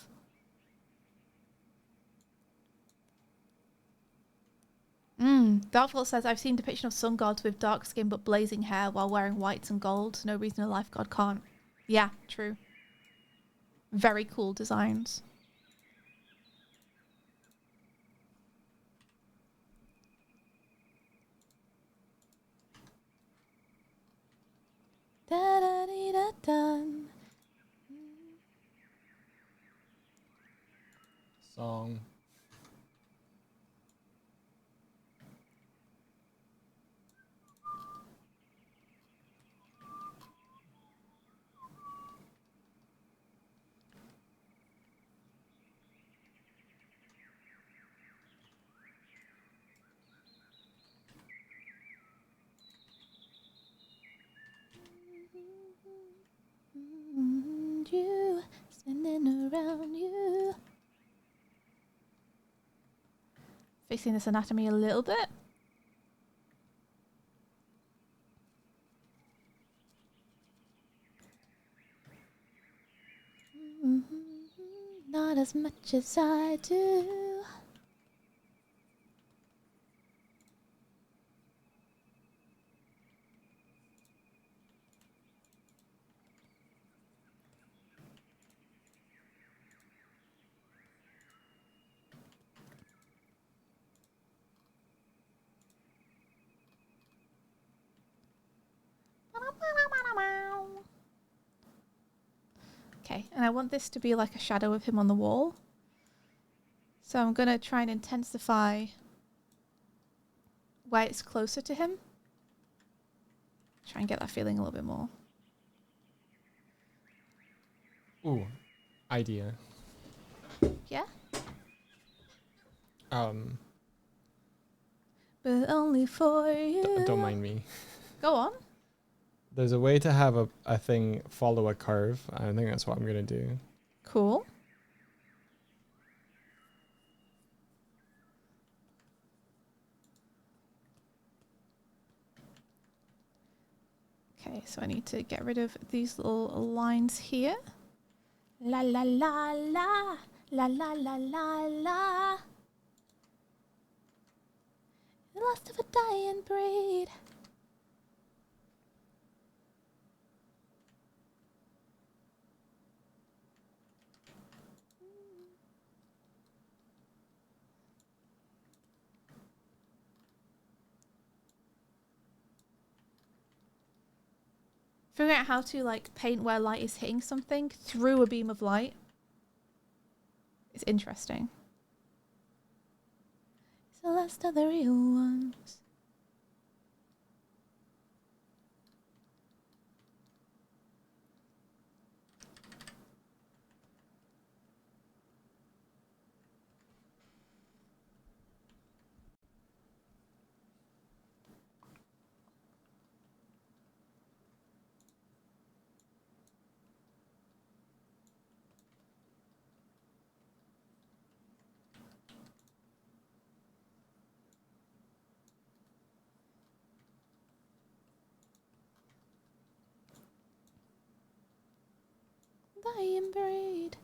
Darkfall says, I've seen depiction of sun gods with dark skin but blazing hair while wearing whites and gold. No reason a life god can't. Yeah, true. Very cool designs. Da da dee da dun. Song. You spinning around you. Fixing this anatomy a little bit. Not as much as I do. Okay, and I want this to be like a shadow of him on the wall. So I'm going to try and intensify where it's closer to him. Try and get that feeling a little bit more. Ooh, idea. Yeah? But only for you. Don't mind me. Go on. There's a way to have a thing follow a curve. I think that's what I'm going to do. Cool. Okay, so I need to get rid of these little lines here. La la la la. La la la la la. The last of a dying breed. Figuring out how to like paint where light is hitting something through a beam of light is interesting. It's the last of the real ones. Dying breed.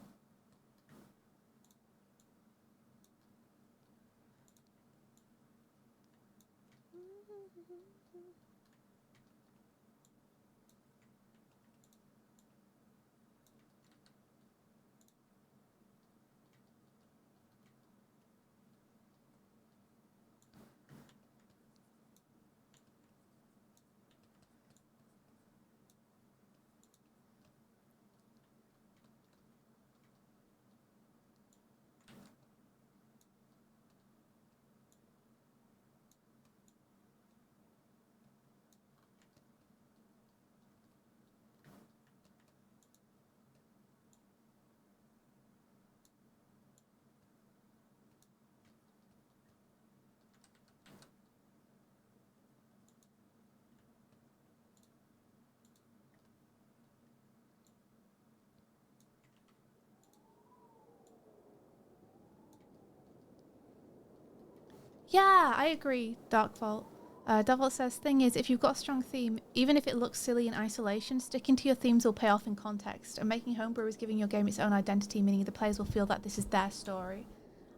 Yeah, I agree, Dark Vault. Dark Vault says, thing is, if you've got a strong theme, even if it looks silly in isolation, sticking to your themes will pay off in context, and making homebrew is giving your game its own identity, meaning the players will feel that this is their story.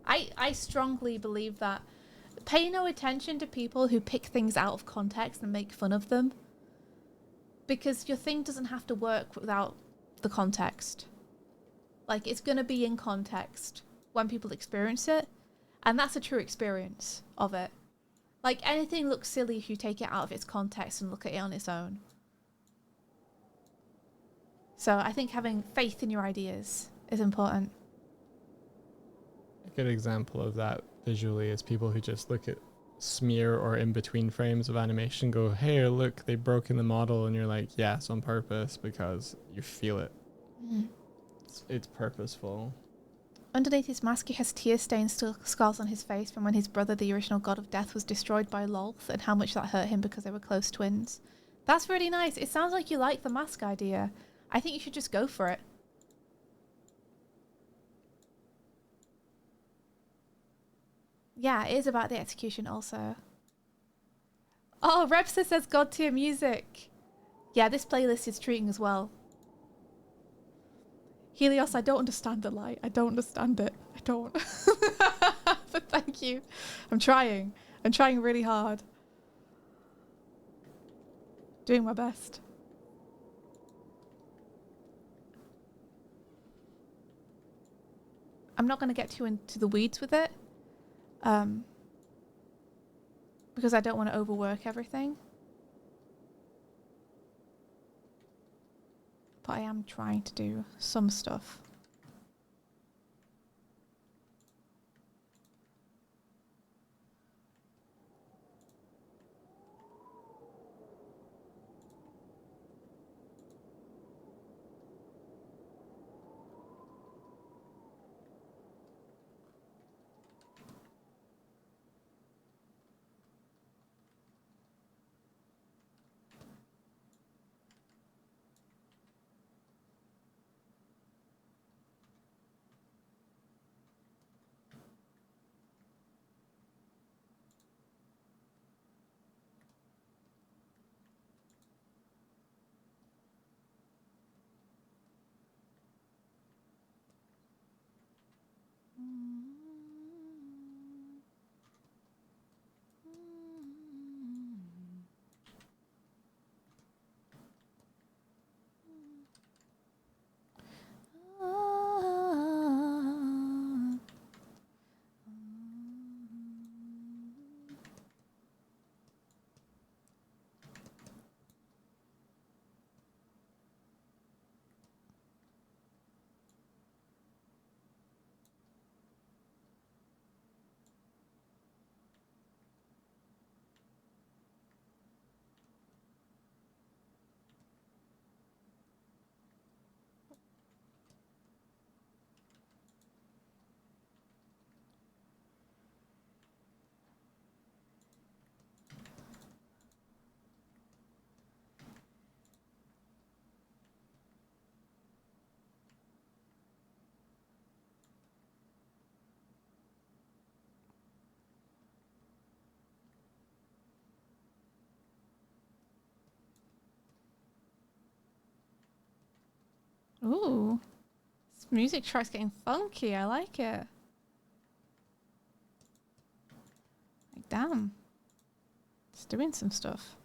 I strongly believe that. Pay no attention to people who pick things out of context and make fun of them, because your thing doesn't have to work without the context. Like, it's going to be in context when people experience it. And that's a true experience of it. Like, anything looks silly if you take it out of its context and look at it on its own. So I think having faith in your ideas is important. A good example of that visually is people who just look at smear or in between frames of animation, go, hey, look, they've broken the model, and you're like, yes, on purpose, because you feel it. It's purposeful. Underneath his mask, he has tear-stained scars on his face from when his brother, the original god of death, was destroyed by Lolth, and how much that hurt him because they were close twins. That's really nice. It sounds like you like the mask idea. I think you should just go for it. Yeah, it is about the execution also. Oh, Repsa says God tier music. Yeah, this playlist is treating as well. Helios, I don't understand the light. I don't understand it. I don't. But thank you. I'm trying. I'm trying really hard. Doing my best. I'm not going to get too into the weeds with it. Because I don't want to overwork everything. But I am trying to do some stuff. Ooh. This music track's getting funky. I like it. Like, damn. It's doing some stuff.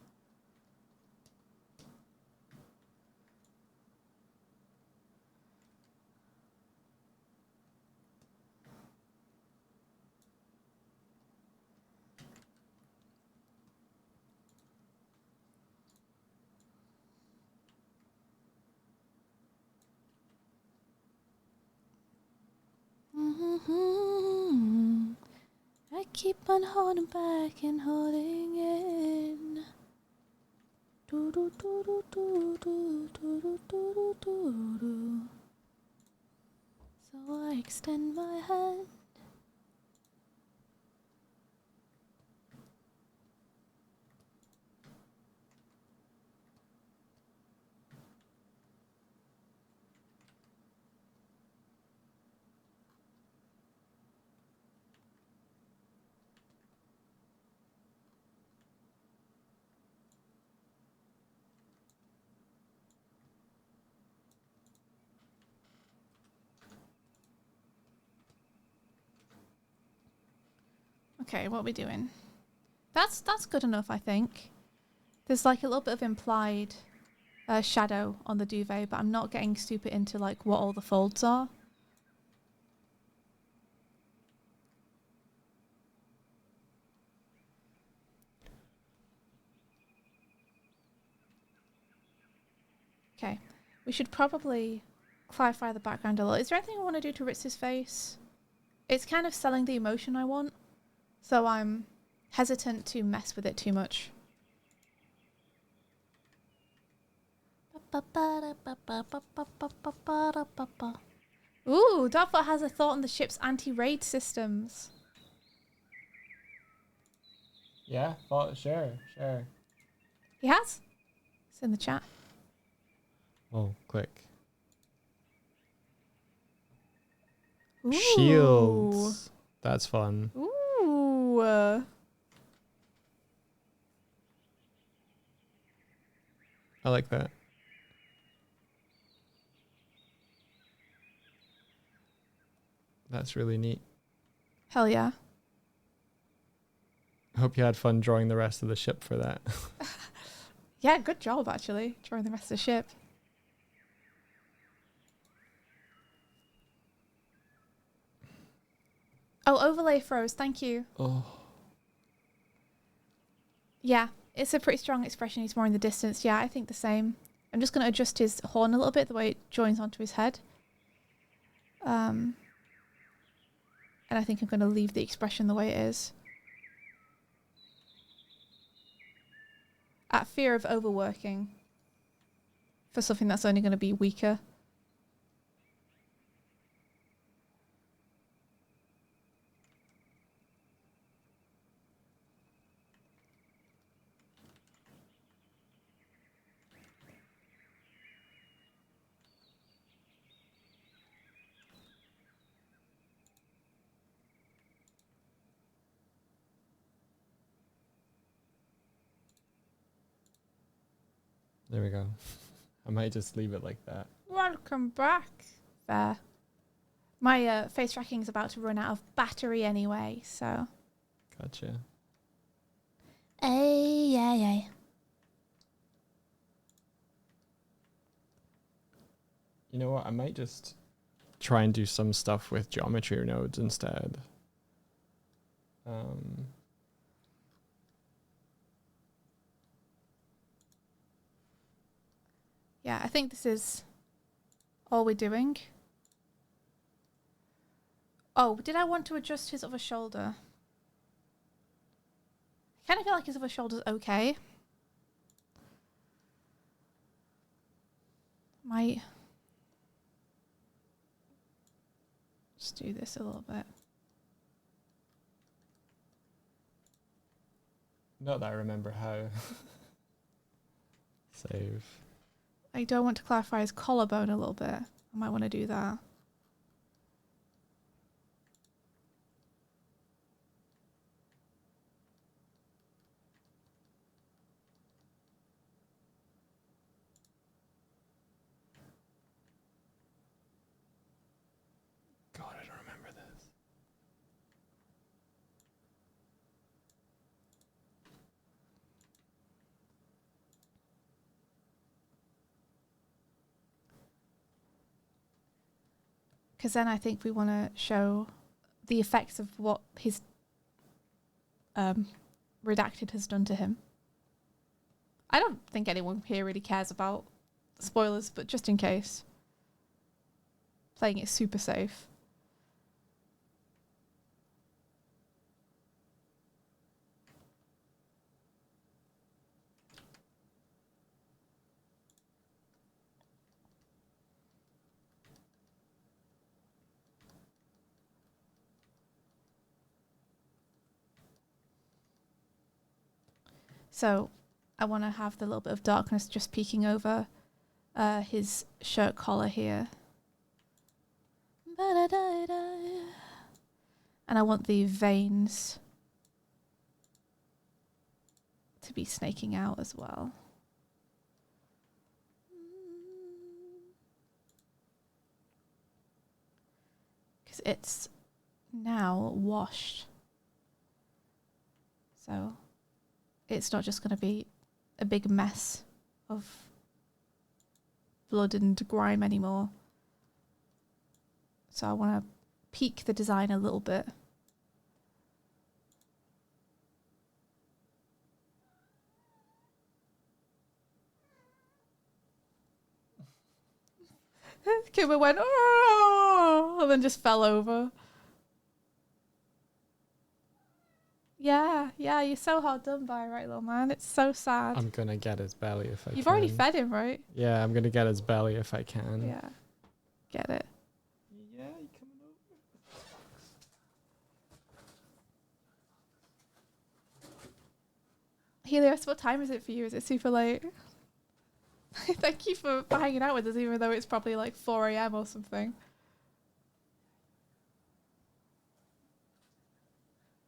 I keep on holding back and holding in. Do do do do do do do do do do do. So I extend my hand. Okay, what are we doing? That's good enough, I think. There's like a little bit of implied shadow on the duvet, but I'm not getting super into like what all the folds are. Okay. We should probably clarify the background a little. Is there anything I want to do to Ritz's face? It's kind of selling the emotion I want, so I'm hesitant to mess with it too much. Ooh, Darkfoot has a thought on the ship's anti-raid systems. Yeah, well, sure. He has? It's in the chat. Oh, quick. Ooh. Shields. That's fun. Ooh. I like that. That's really neat. Hell yeah. I hope you had fun drawing the rest of the ship for that. Yeah, good job, actually, drawing the rest of the ship. Oh, overlay froze. Thank you. Oh. Yeah, it's a pretty strong expression. He's more in the distance. Yeah, I think the same. I'm just going to adjust his horn a little bit, the way it joins onto his head. And I think I'm going to leave the expression the way it is. At fear of overworking for something that's only going to be weaker. There we go. I might just leave it like that. Welcome back. Fair. My face tracking is about to run out of battery anyway, so. Gotcha. Ay. You know what? I might just try and do some stuff with geometry nodes instead. Yeah, I think this is all we're doing. Oh, did I want to adjust his other shoulder? I kind of feel like his other shoulder's okay. Might just do this a little bit. Not that I remember how. Save. I don't want to clarify his collarbone a little bit. I might want to do that. God, I don't remember this. Because then I think we want to show the effects of what his redacted has done to him. I don't think anyone here really cares about spoilers, but just in case. Playing it super safe. So I want to have the little bit of darkness just peeking over his shirt collar here. And I want the veins to be snaking out as well. Because it's now washed. So it's not just going to be a big mess of blood and grime anymore. So I want to peak the design a little bit. Kimber went, oh, and then just fell over. Yeah, you're so hard done by, right, little man? It's so sad. I'm gonna get his belly if I can. You've already fed him, right? Yeah, I'm gonna get his belly if I can. Yeah. Get it. Yeah, you coming over? Helios, what time is it for you? Is it super late? Thank you for hanging out with us, even though it's probably like 4 a.m. or something.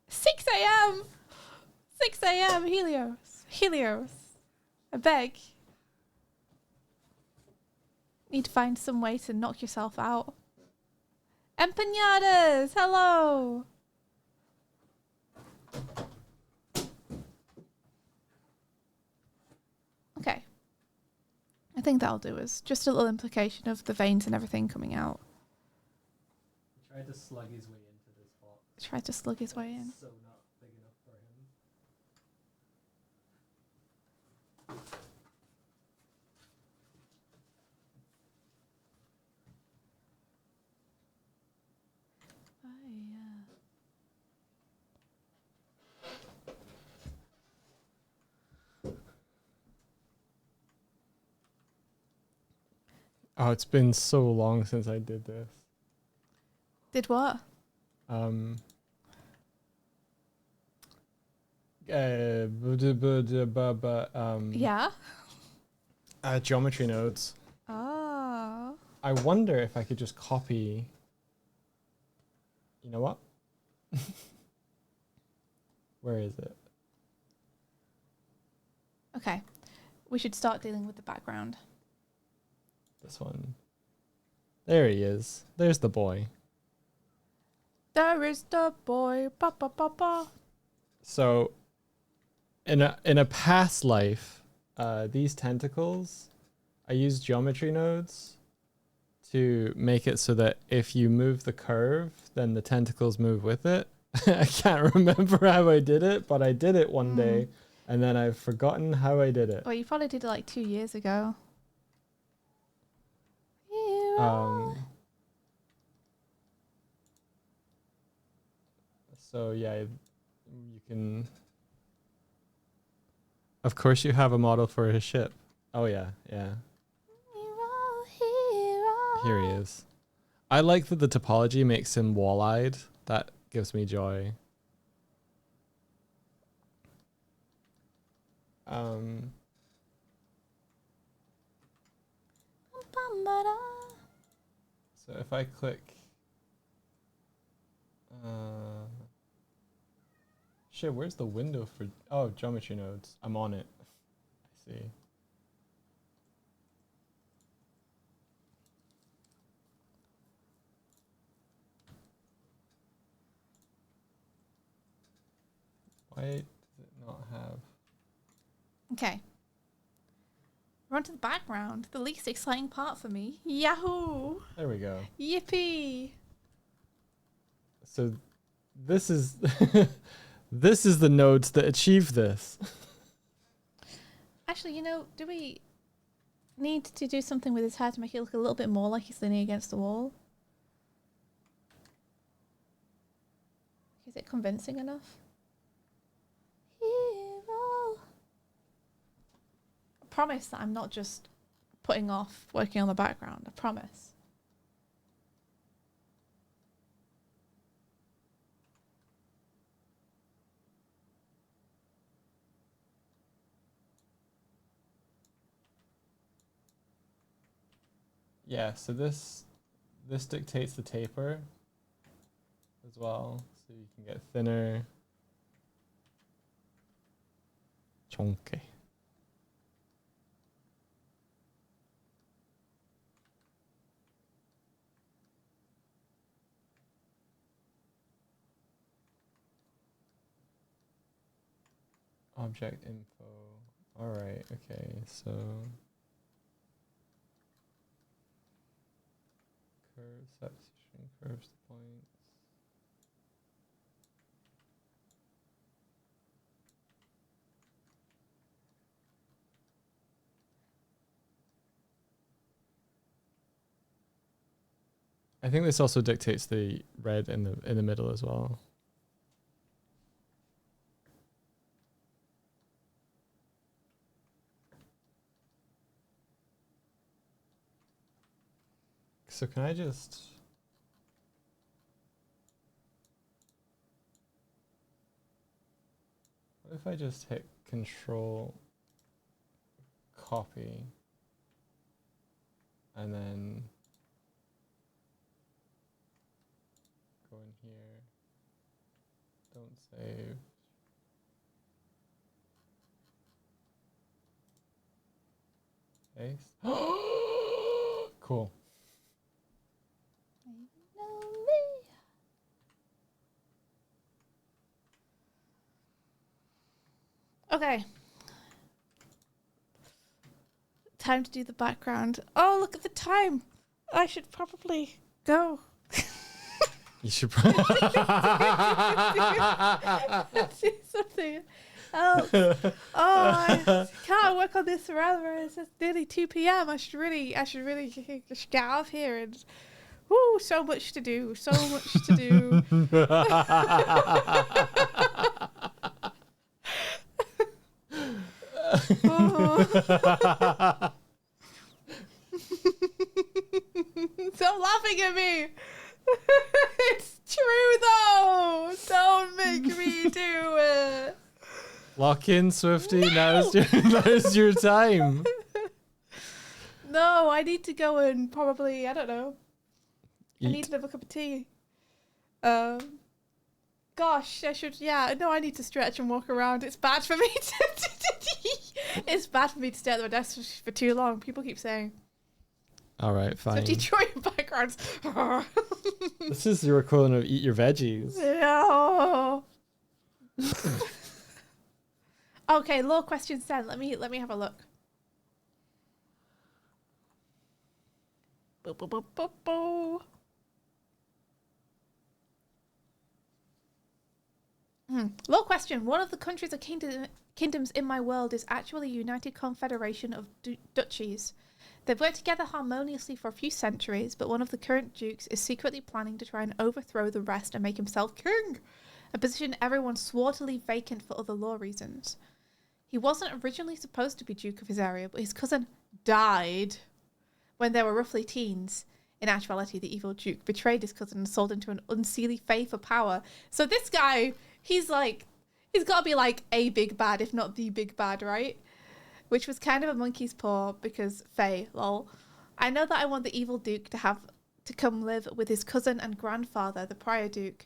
6 a.m. 6 a.m. Helios. I beg. Need to find some way to knock yourself out. Empanadas, hello. Okay. I think that'll do us. Just a little implication of the veins and everything coming out. He tried to slug his way into this box. Tried to slug his way in. So not big enough for him. Oh, yeah. Oh, it's been so long since I did this. Did what? Yeah. Geometry nodes. Oh. I wonder if I could just copy. You know what? Where is it? Okay. We should start dealing with the background. This one. There he is. There's the boy. There is the boy. Ba ba ba ba. So, in a past life, these tentacles, I used geometry nodes to make it so that if you move the curve, then the tentacles move with it. I can't remember how I did it, but I did it one day, and then I've forgotten how I did it. Well, you probably did it like 2 years ago. So yeah, you can. Of course, you have a model for his ship. Oh yeah. Here he is. I like that the topology makes him wall-eyed. That gives me joy. So if I click, shit, where's the window for? Oh, geometry nodes. I'm on it. I see. Why does it not have? Okay. We're on to the background. The least exciting part for me. Yahoo! There we go. Yippee! So this is this is the nodes that achieve this. Actually, you know, do we need to do something with his hair to make it look a little bit more like he's leaning against the wall? Is it convincing enough? Hero. I promise that I'm not just putting off working on the background. I promise. Yeah, so this dictates the taper as well, so you can get thinner. Chunky. Object info. All right, okay, so curve section, curves the points. I think this also dictates the red in the middle as well. So can I just... What if I just hit Control, copy, and then go in here, don't save. Paste. Cool. Okay. Time to do the background. Oh, look at the time. I should probably go. You should Do something else. Oh, I can't work on this forever. It's just nearly 2 p.m. I should really just get out of here and whoo, so much to do. So much to do. Oh. Stop laughing at me. It's true though. Don't make me do it. Lock in, Swifty. No! Now's your time. No, I need to go and probably, I don't know. I need Eat. another cup of tea. Gosh, I should, yeah, no, I need to stretch and walk around. It's bad for me it's bad for me to stay at the desk for too long. People keep saying. All right, fine. So Detroit backgrounds. This is your equivalent of eat your veggies. No. Okay, law question 10. Let me have a look. Boo, boo, boo, boo, boo. Law question. One of the countries or kingdoms in my world is actually a united confederation of duchies. They've worked together harmoniously for a few centuries, but one of the current dukes is secretly planning to try and overthrow the rest and make himself king, a position everyone swore to leave vacant for other law reasons. He wasn't originally supposed to be duke of his area, but his cousin died when they were roughly teens. In actuality, the evil duke betrayed his cousin and sold into an unseelie faith for power. So this guy, he's got to be like a big bad, if not the big bad, right? Which was kind of a monkey's paw because Faye, lol. I know that I want the evil duke to come live with his cousin and grandfather, the prior duke.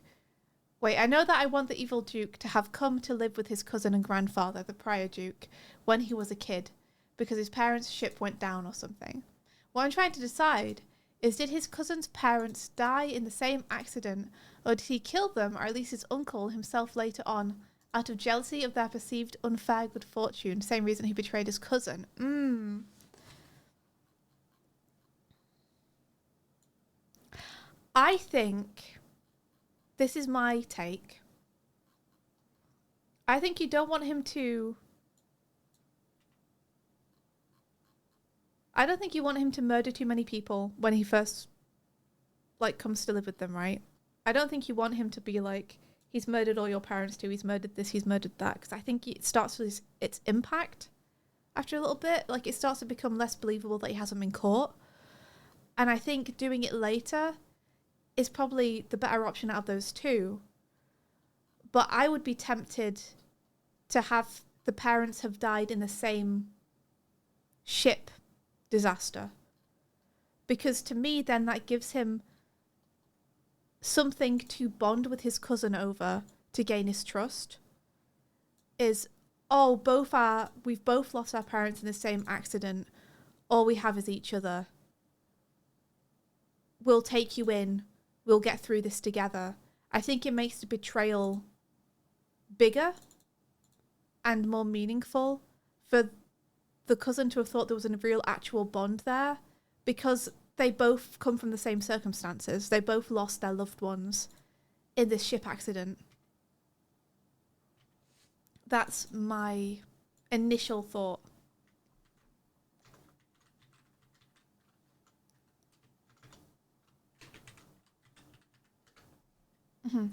Wait, I know that I want the evil duke to have come to live with his cousin and grandfather, the prior duke, when he was a kid, because his parents' ship went down or something. What I'm trying to decide is, did his cousin's parents die in the same accident, or did he kill them, or at least his uncle himself later on, out of jealousy of their perceived unfair good fortune, same reason he betrayed his cousin? I think, this is my take, I think you don't want him to... I don't think you want him to murder too many people when he first, comes to live with them, right? I don't think you want him to be like, he's murdered all your parents too, he's murdered this, he's murdered that, because I think it starts with its impact after a little bit. Like, it starts to become less believable that he hasn't been caught. And I think doing it later is probably the better option out of those two. But I would be tempted to have the parents have died in the same ship disaster, because to me then that gives him something to bond with his cousin over to gain his trust. Is, oh, we've both lost our parents in the same accident, all we have is each other, we'll take you in, we'll get through this together. I think it makes the betrayal bigger and more meaningful for the cousin to have thought there was a real actual bond there, because they both come from the same circumstances. They both lost their loved ones in this ship accident. That's my initial thought. Mm-hmm.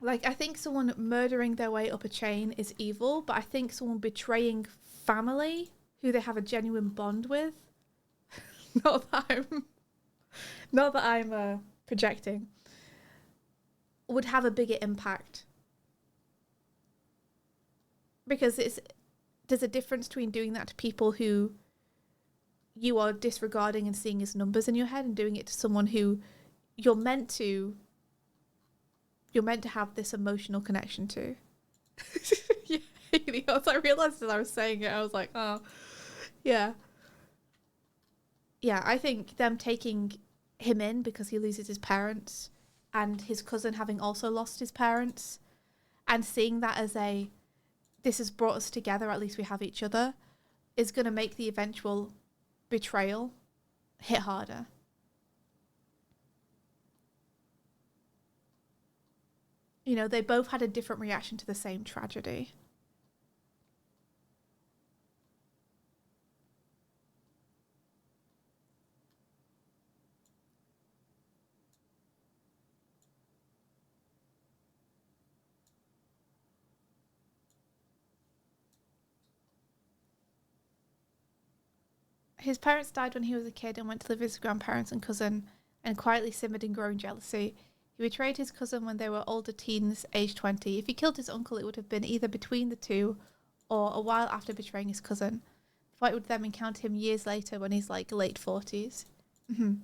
Like, I think someone murdering their way up a chain is evil, but I think someone betraying family who they have a genuine bond with, not that I'm projecting, would have a bigger impact. Because there's a difference between doing that to people who you are disregarding and seeing as numbers in your head, and doing it to someone who you're meant to have this emotional connection to. Yeah, I realized as I was saying it, I was like, oh, yeah. Yeah, I think them taking him in because he loses his parents, and his cousin having also lost his parents, and seeing that as this has brought us together, at least we have each other, is going to make the eventual betrayal hit harder. You know, they both had a different reaction to the same tragedy. His parents died when he was a kid and went to live with his grandparents and cousin, and quietly simmered in growing jealousy. He betrayed his cousin when they were older teens, aged 20. If he killed his uncle, it would have been either between the two or a while after betraying his cousin. The fight would then encounter him years later when he's like late 40s. Mm-hmm.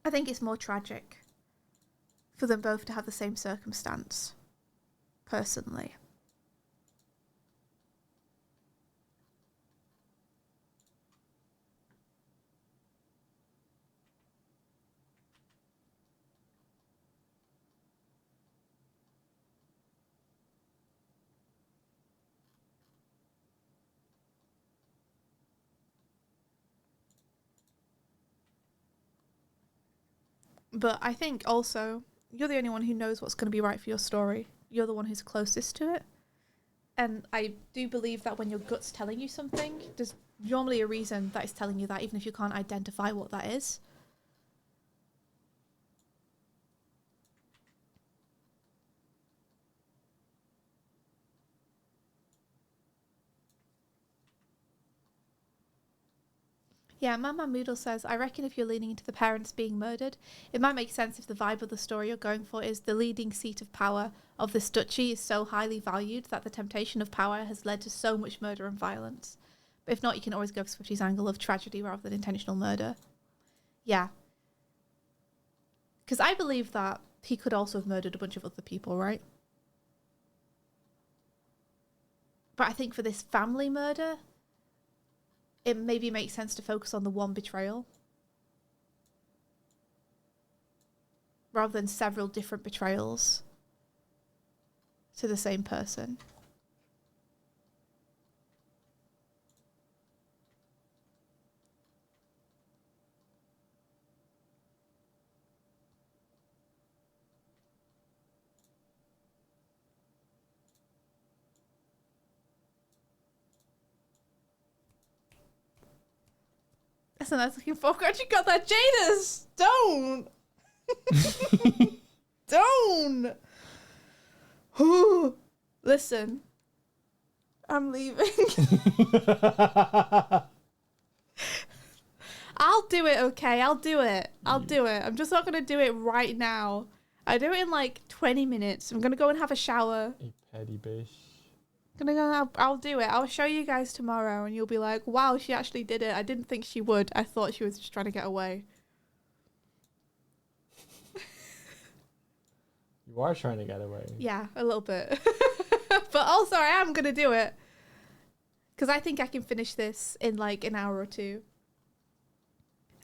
I think it's more tragic for them both to have the same circumstance, personally. But I think also, you're the only one who knows what's going to be right for your story. You're the one who's closest to it. And I do believe that when your gut's telling you something, there's normally a reason that it's telling you that, even if you can't identify what that is. Yeah, Mama Moodle says, I reckon if you're leaning into the parents being murdered, it might make sense if the vibe of the story you're going for is the leading seat of power of this duchy is so highly valued that the temptation of power has led to so much murder and violence. But if not, you can always go for Swifty's angle of tragedy rather than intentional murder. Yeah. Because I believe that he could also have murdered a bunch of other people, right? But I think for this family murder, it maybe makes sense to focus on the one betrayal rather than several different betrayals to the same person. That's a nice looking foreground. You got that, Jadis! Don't! Don't! Listen. I'm leaving. I'll do it, okay? I'll do it. I'm just not going to do it right now. I do it in like 20 minutes. I'm going to go and have a shower. You petty bitch. I'll do it. I'll show you guys tomorrow and you'll be like, wow, she actually did it. I didn't think she would. I thought she was just trying to get away. You are trying to get away. Yeah, a little bit. But also I am going to do it. Because I think I can finish this in like an hour or two.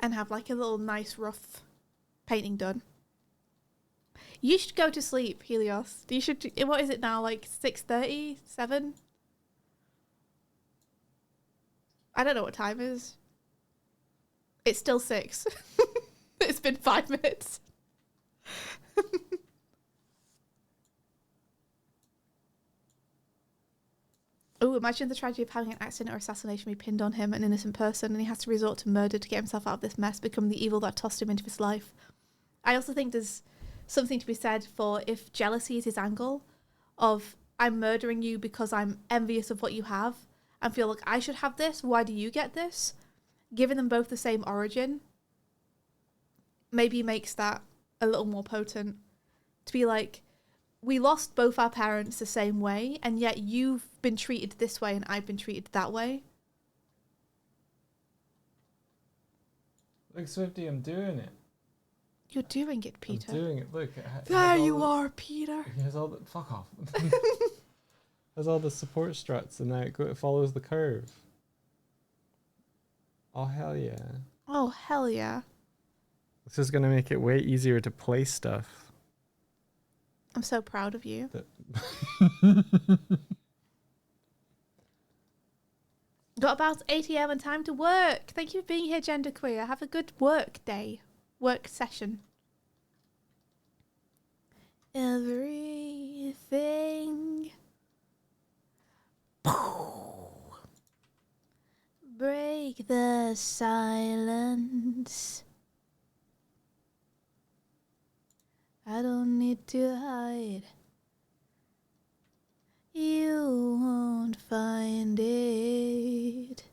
And have like a little nice rough painting done. You should go to sleep, Helios. What is it now, like 6:30, 7? I don't know what time it is. It's still 6. It's been 5 minutes. Ooh, Oh, imagine the tragedy of having an accident or assassination be pinned on him, an innocent person, and he has to resort to murder to get himself out of this mess, becoming the evil that tossed him into this life. I also think there's something to be said for if jealousy is his angle of, I'm murdering you because I'm envious of what you have and feel like I should have this, why do you get this? Giving them both the same origin maybe makes that a little more potent. To be like, we lost both our parents the same way, and yet you've been treated this way and I've been treated that way. Look, Swifty, I'm doing it. You're doing it, Peter. I'm doing it. Look. There you are, Peter. It has all the... Fuck off. Has all the support struts, and now it follows the curve. Oh, hell yeah. Oh, hell yeah. This is going to make it way easier to play stuff. I'm so proud of you. Got about 8 a.m. and time to work. Thank you for being here, genderqueer. Have a good work day. Work session. Everything. Break the silence. I don't need to hide. You won't find it.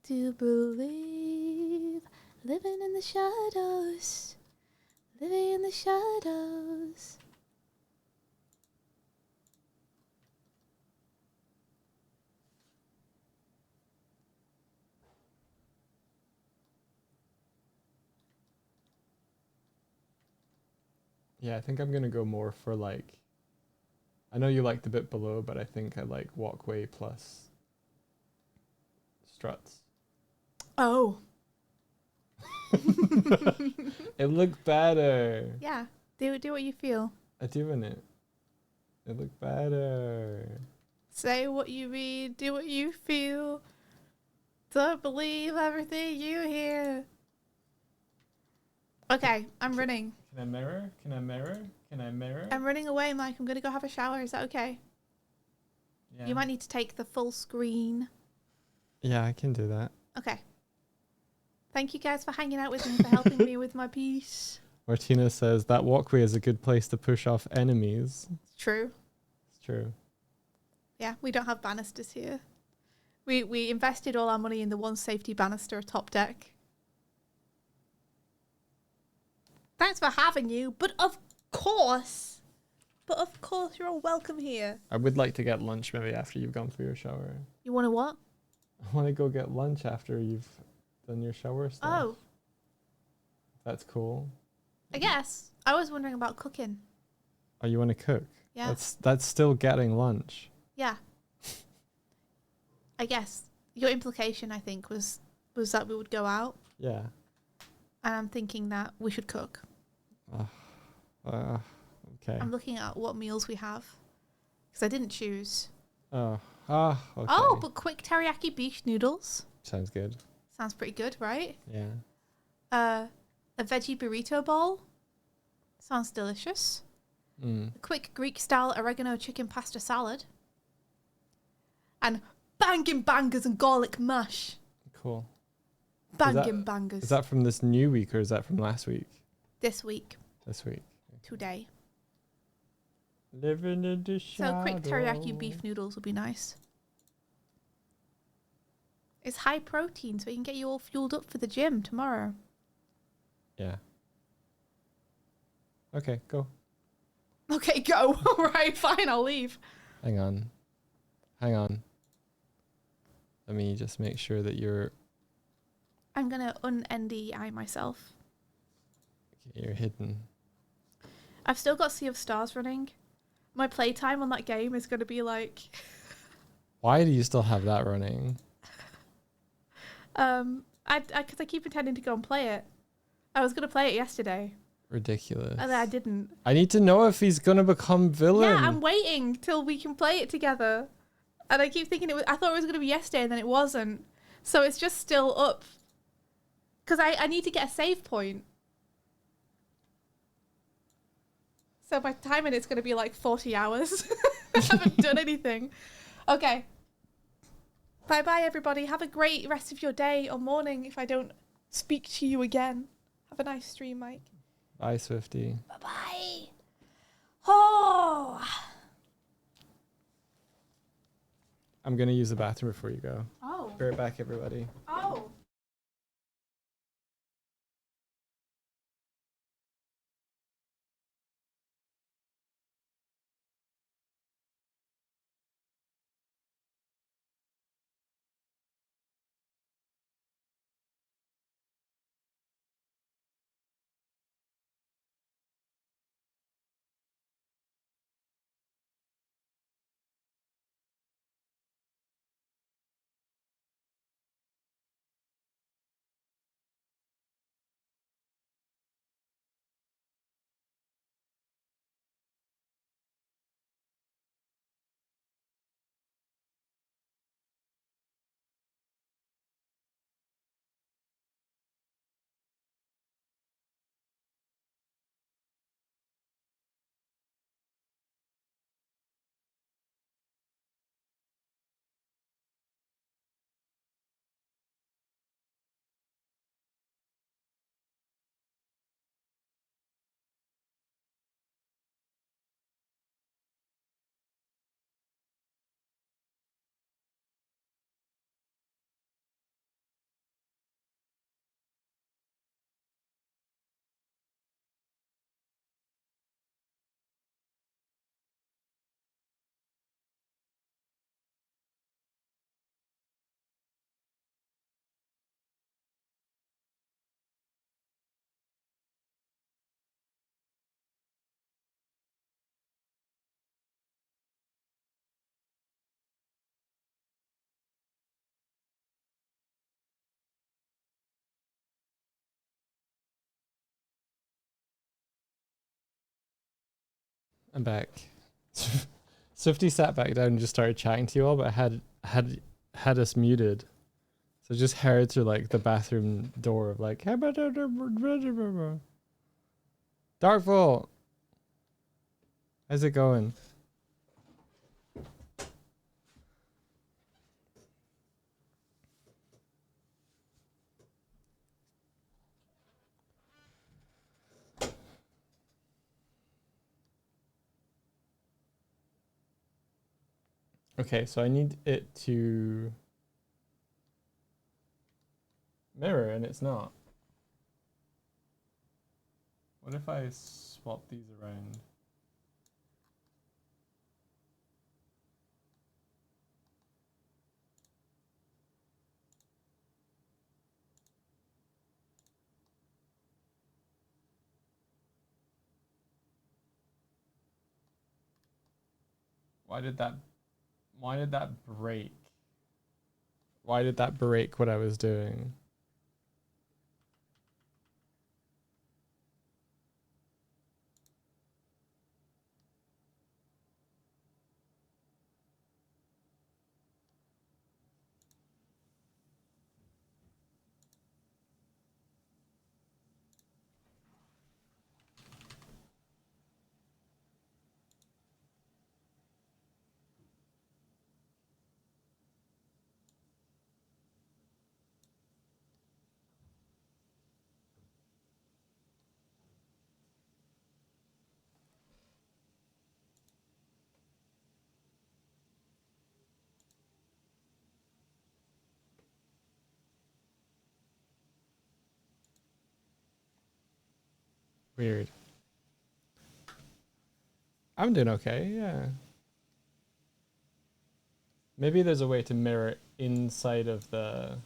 To believe, living in the shadows, living in the shadows. Yeah, I think I'm gonna go more for like, I know you like the bit below, but I think I like walkway plus struts. Oh. It looked better. Yeah, do what you feel. I'm doing it. It looked better. Say what you read, do what you feel. Don't believe everything you hear. Okay, I'm running. Can I mirror? Can I mirror? Can I mirror? I'm running away, Mike. I'm going to go have a shower. Is that okay? Yeah. You might need to take the full screen. Yeah, I can do that. Okay. Thank you guys for hanging out with me, for helping me with my piece. Martina says that walkway is a good place to push off enemies. It's true. It's true. Yeah, we don't have banisters here. We invested all our money in the one safety banister top deck. Thanks for having you, but of course you're all welcome here. I would like to get lunch maybe after you've gone through your shower. You want to what? I want to go get lunch after you've done your shower stuff. Oh. That's cool. I guess. I was wondering about cooking. Oh, you want to cook? Yeah. That's still getting lunch. Yeah. I guess. Your implication, I think, was that we would go out. Yeah. And I'm thinking that we should cook. Okay. I'm looking at what meals we have. Because I didn't choose. Okay. Oh, but quick teriyaki beef noodles. Sounds good. Sounds pretty good, right? Yeah. A veggie burrito bowl. Sounds delicious. A quick Greek-style oregano chicken pasta salad. And banging bangers and garlic mash. Cool. Banging bangers. Is that from this new week or is that from last week? This week. This week. Today. Living in the shadow. So quick teriyaki beef noodles would be nice. It's high protein, so it can get you all fueled up for the gym tomorrow. Yeah. Okay, go. Okay, go. All right, fine, I'll leave. Hang on. Let me just make sure that you're... I'm going to un-NDI myself. Okay, you're hidden. I've still got Sea of Stars running. My playtime on that game is going to be like... Why do you still have that running? Because I keep intending to go and play it. I was going to play it yesterday. Ridiculous. And then I didn't. I need to know if he's going to become villain. Yeah, I'm waiting till we can play it together. And I keep thinking I thought it was going to be yesterday and then it wasn't. So it's just still up. Because I need to get a save point. So by timing, it's going to be like 40 hours. I haven't done anything. Okay. Bye-bye, everybody. Have a great rest of your day or morning if I don't speak to you again. Have a nice stream, Mike. Bye, Swifty. Bye-bye. Oh. I'm going to use the bathroom before you go. Oh. Be right back, everybody. Oh. I'm back. Swifty sat back down and just started chatting to you all, but had us muted. So just heard through like the bathroom door of like Darkful. How's it going? Okay, so I need it to mirror and it's not. What if I swap these around? Why did that break? Why did that break what I was doing? Weird. I'm doing okay, yeah. Maybe there's a way to mirror inside of the...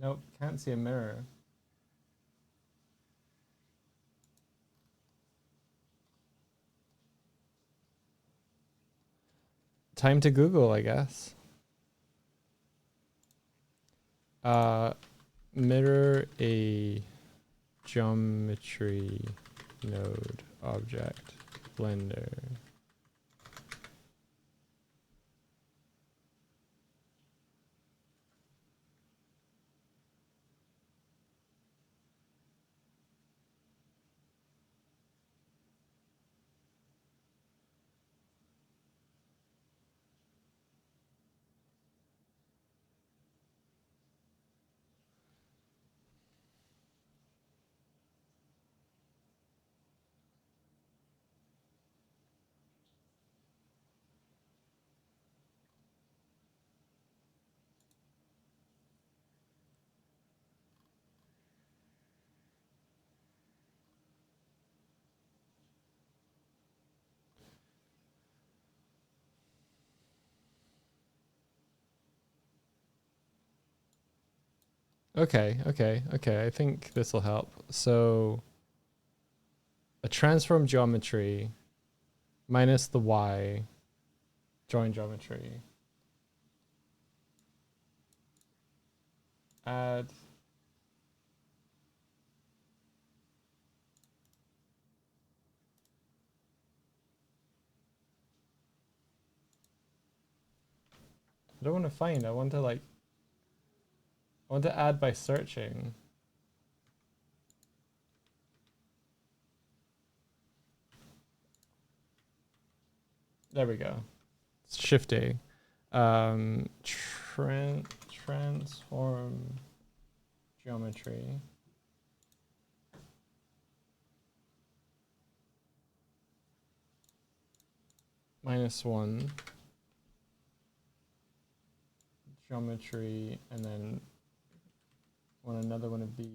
Nope, can't see a mirror. Time to Google, I guess. Mirror a geometry node object blender. Okay. I think this will help. So a transform geometry minus the y join geometry. Add I don't want to find. I want to add by searching. There we go. It's Shift A. Transform geometry. -1 geometry, and then want another one of these.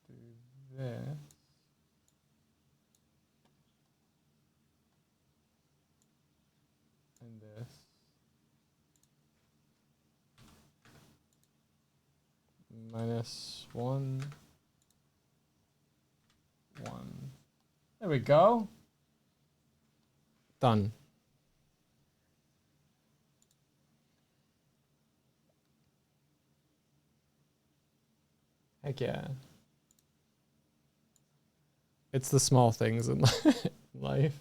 Do this. And this. -1 1. There we go. Done. Heck yeah. It's the small things in life.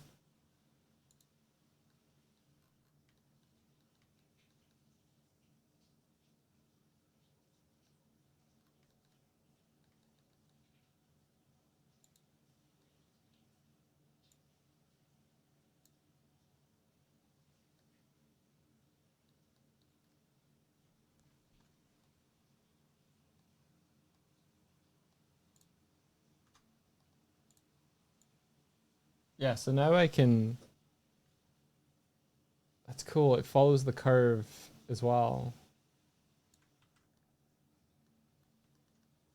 Yeah, so now I can... That's cool. It follows the curve as well.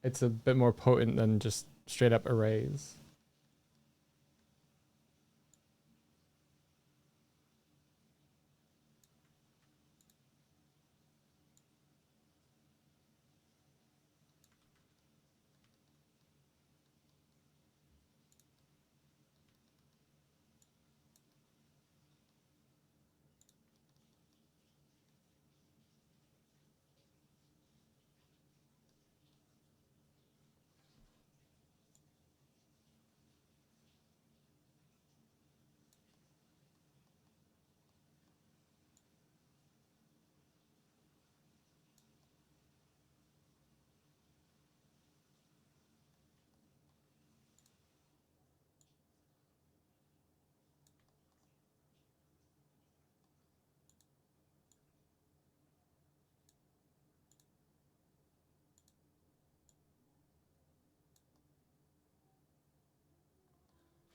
It's a bit more potent than just straight up arrays.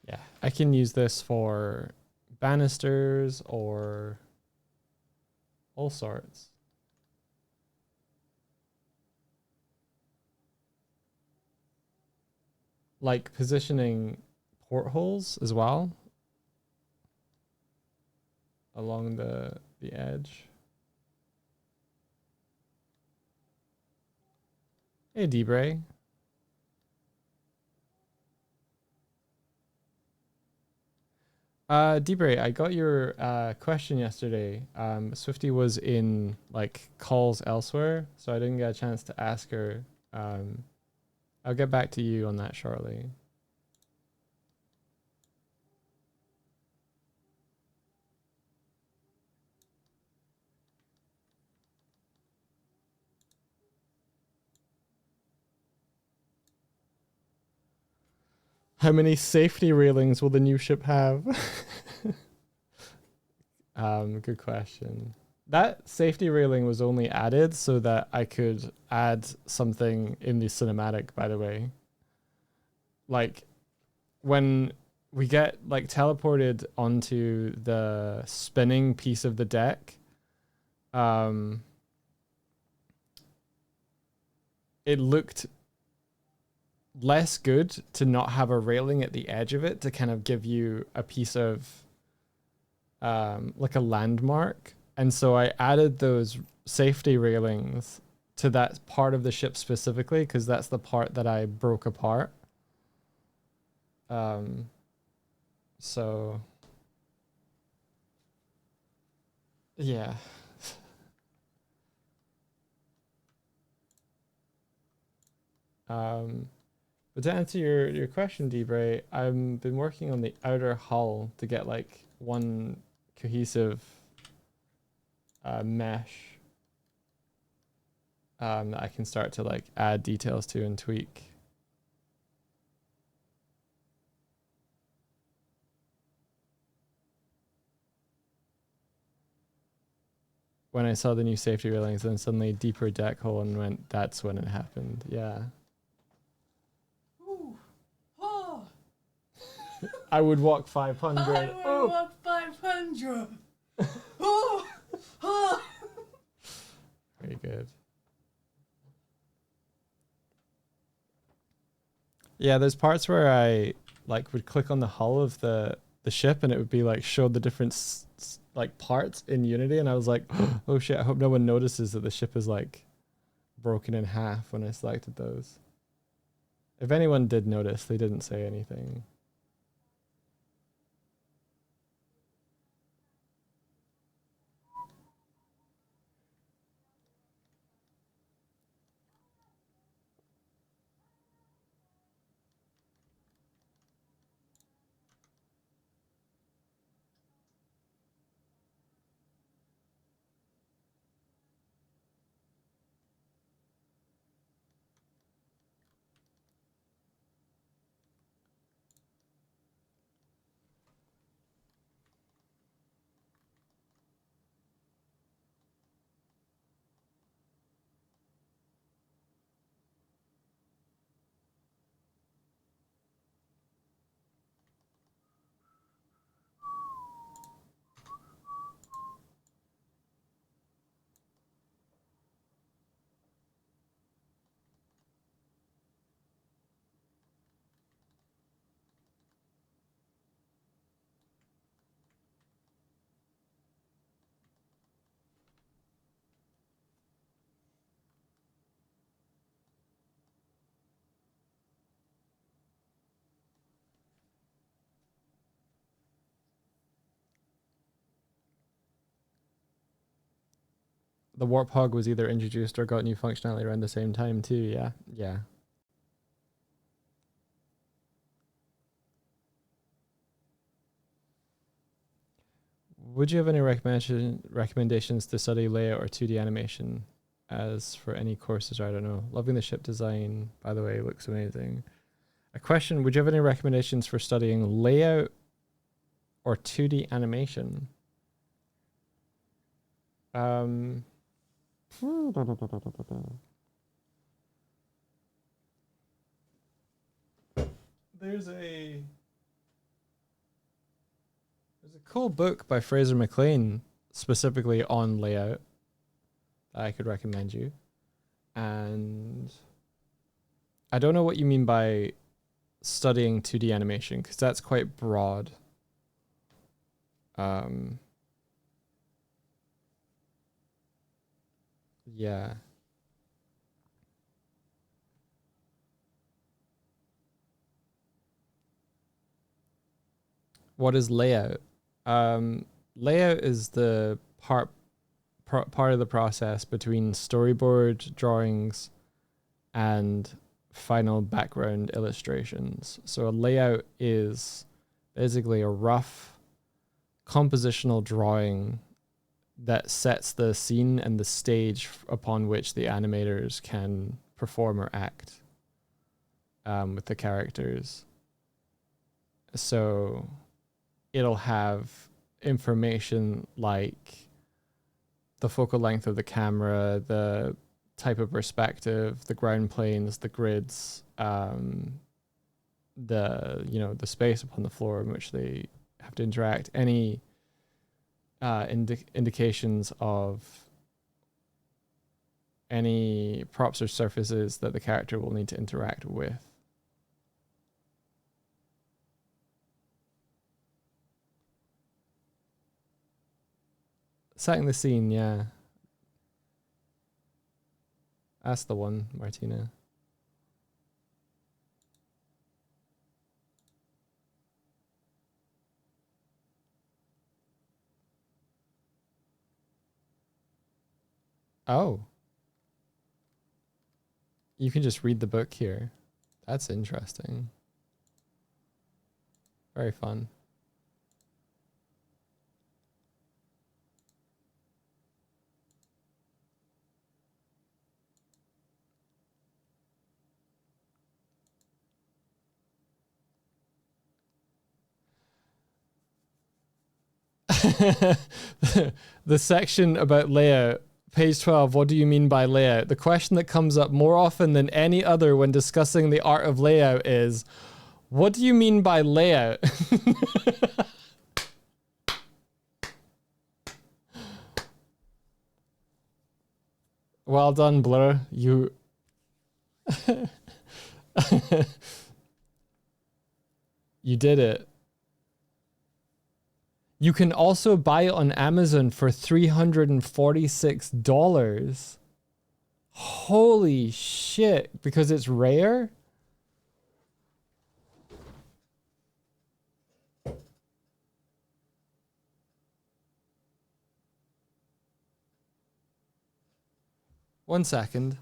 Yeah, I can use this for banisters or all sorts. Like positioning portholes as well along the edge. Hey, Debray. Debray, I got your question yesterday. Swifty was in like calls elsewhere, so I didn't get a chance to ask her. I'll get back to you on that shortly. How many safety railings will the new ship have? Good question. That safety railing was only added so that I could add something in the cinematic, by the way. Like when we get like teleported onto the spinning piece of the deck, it looked less good to not have a railing at the edge of it to kind of give you a piece of like a landmark. And so I added those safety railings to that part of the ship specifically because that's the part that I broke apart. So yeah. But to answer your question, Debray, I've been working on the outer hull to get like one cohesive mesh that I can start to like add details to and tweak. When I saw the new safety railings, then suddenly deeper deck hole and went, that's when it happened. Yeah. Ooh. Oh. I would walk 500. I would walk 500. Oh. Oh. Very good. Yeah, there's parts where I like would click on the hull of the ship and it would be like show the different like parts in Unity, and I was like, oh shit, I hope no one notices that the ship is like broken in half when I selected those. If anyone did notice, they didn't say anything. The Warthog was either introduced or got new functionality around the same time too. Yeah, yeah. Would you have any recommendations to study layout or 2D animation as for any courses? Or I don't know. Loving the ship design, by the way, looks amazing. A question, would you have any recommendations for studying layout or 2D animation? There's a cool book by Fraser McLean specifically on layout that I could recommend you. And I don't know what you mean by studying 2D animation because that's quite broad. Yeah. What is layout? Layout is the part of the process between storyboard drawings and final background illustrations. So a layout is basically a rough compositional drawing that sets the scene and the stage upon which the animators can perform or act with the characters. So it'll have information like the focal length of the camera, the type of perspective, the ground planes, the grids, the space upon the floor in which they have to interact, any indications of any props or surfaces that the character will need to interact with. Setting the scene, yeah. That's the one, Martina. Oh. You can just read the book here. That's interesting. Very fun. The section about layout, page 12, what do you mean by layout? The question that comes up more often than any other when discussing the art of layout is, what do you mean by layout? Well done, Blur. You... You did it. You can also buy it on Amazon for $346. Holy shit, because it's rare? One second.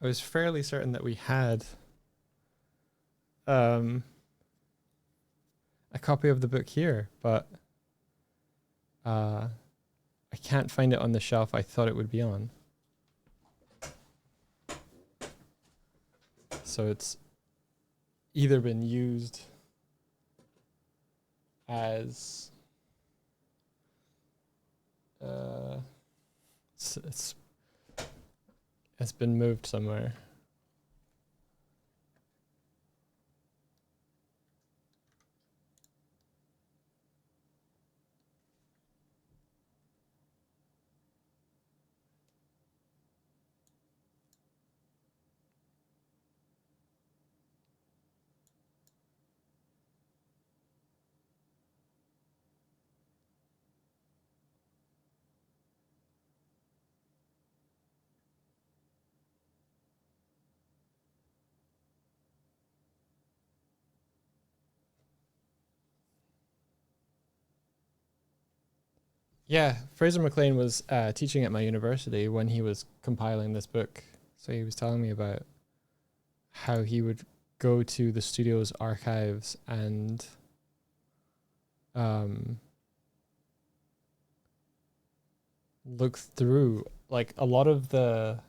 I was fairly certain that we had a copy of the book here, but I can't find it on the shelf I thought it would be on. So it's either been used as it's been moved somewhere. Yeah, Fraser McLean was teaching at my university when he was compiling this book. So he was telling me about how he would go to the studio's archives and look through, like, a lot of the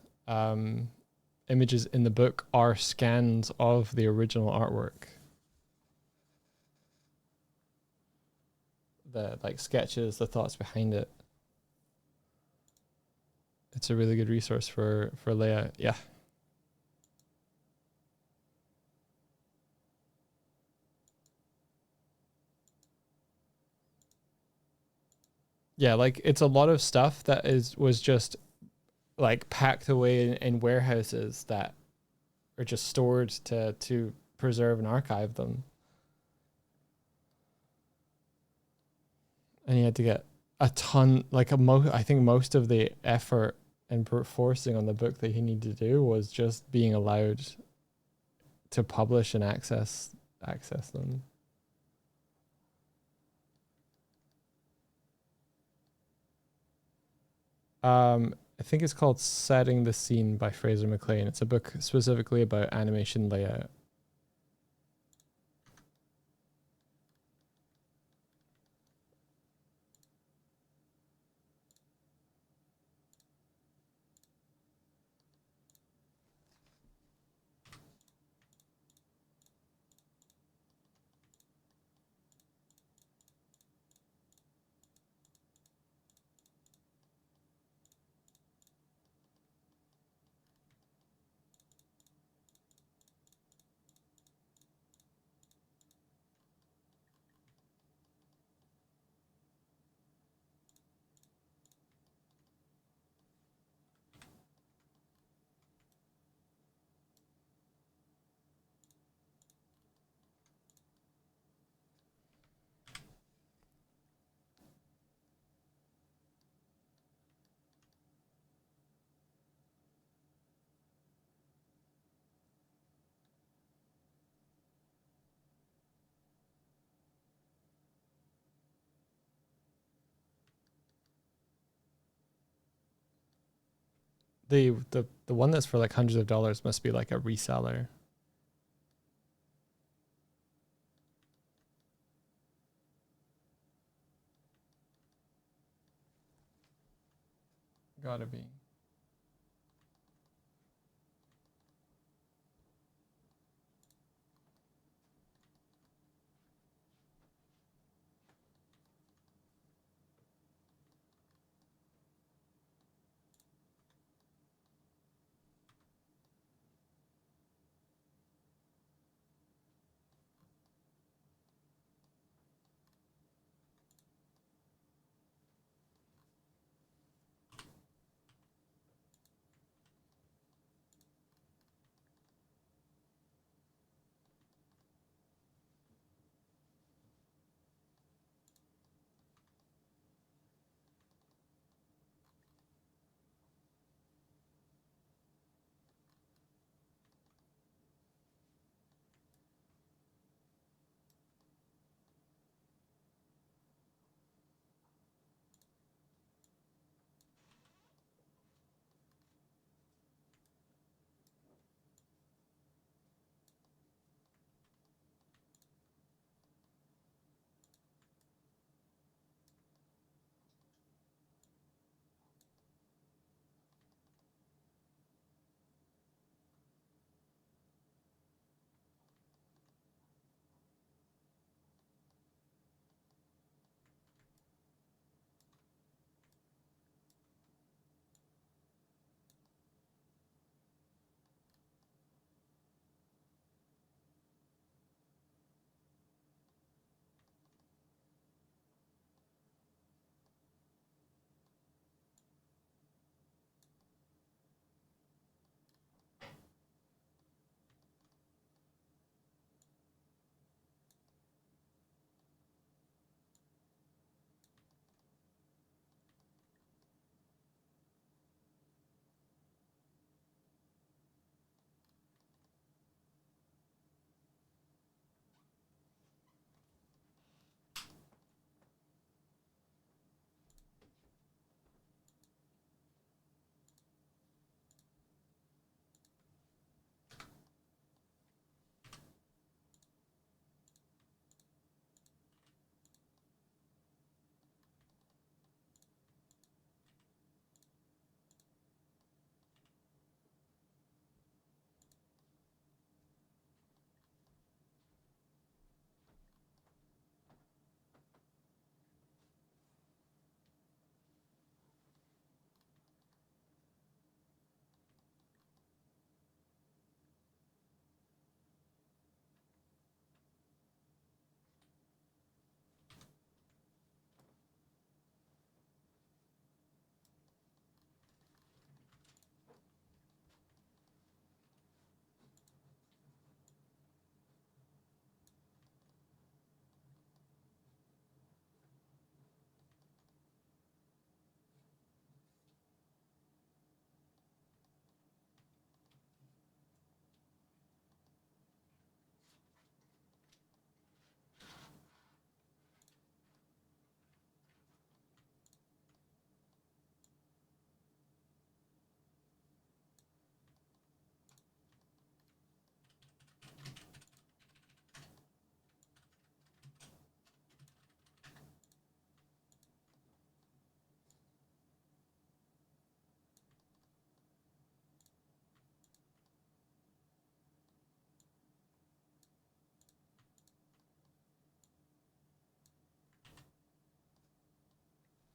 images in the book are scans of the original artwork. The like sketches, the thoughts behind it. It's a really good resource for Leia. Yeah. Yeah, like it's a lot of stuff that was just like packed away in warehouses that are just stored to preserve and archive them. And he had to get a ton, like I think most of the effort and forcing on the book that he needed to do was just being allowed to publish and access them. I think it's called Setting the Scene by Fraser McLean. It's a book specifically about animation layout. The one that's for like hundreds of dollars must be like a reseller. Gotta be.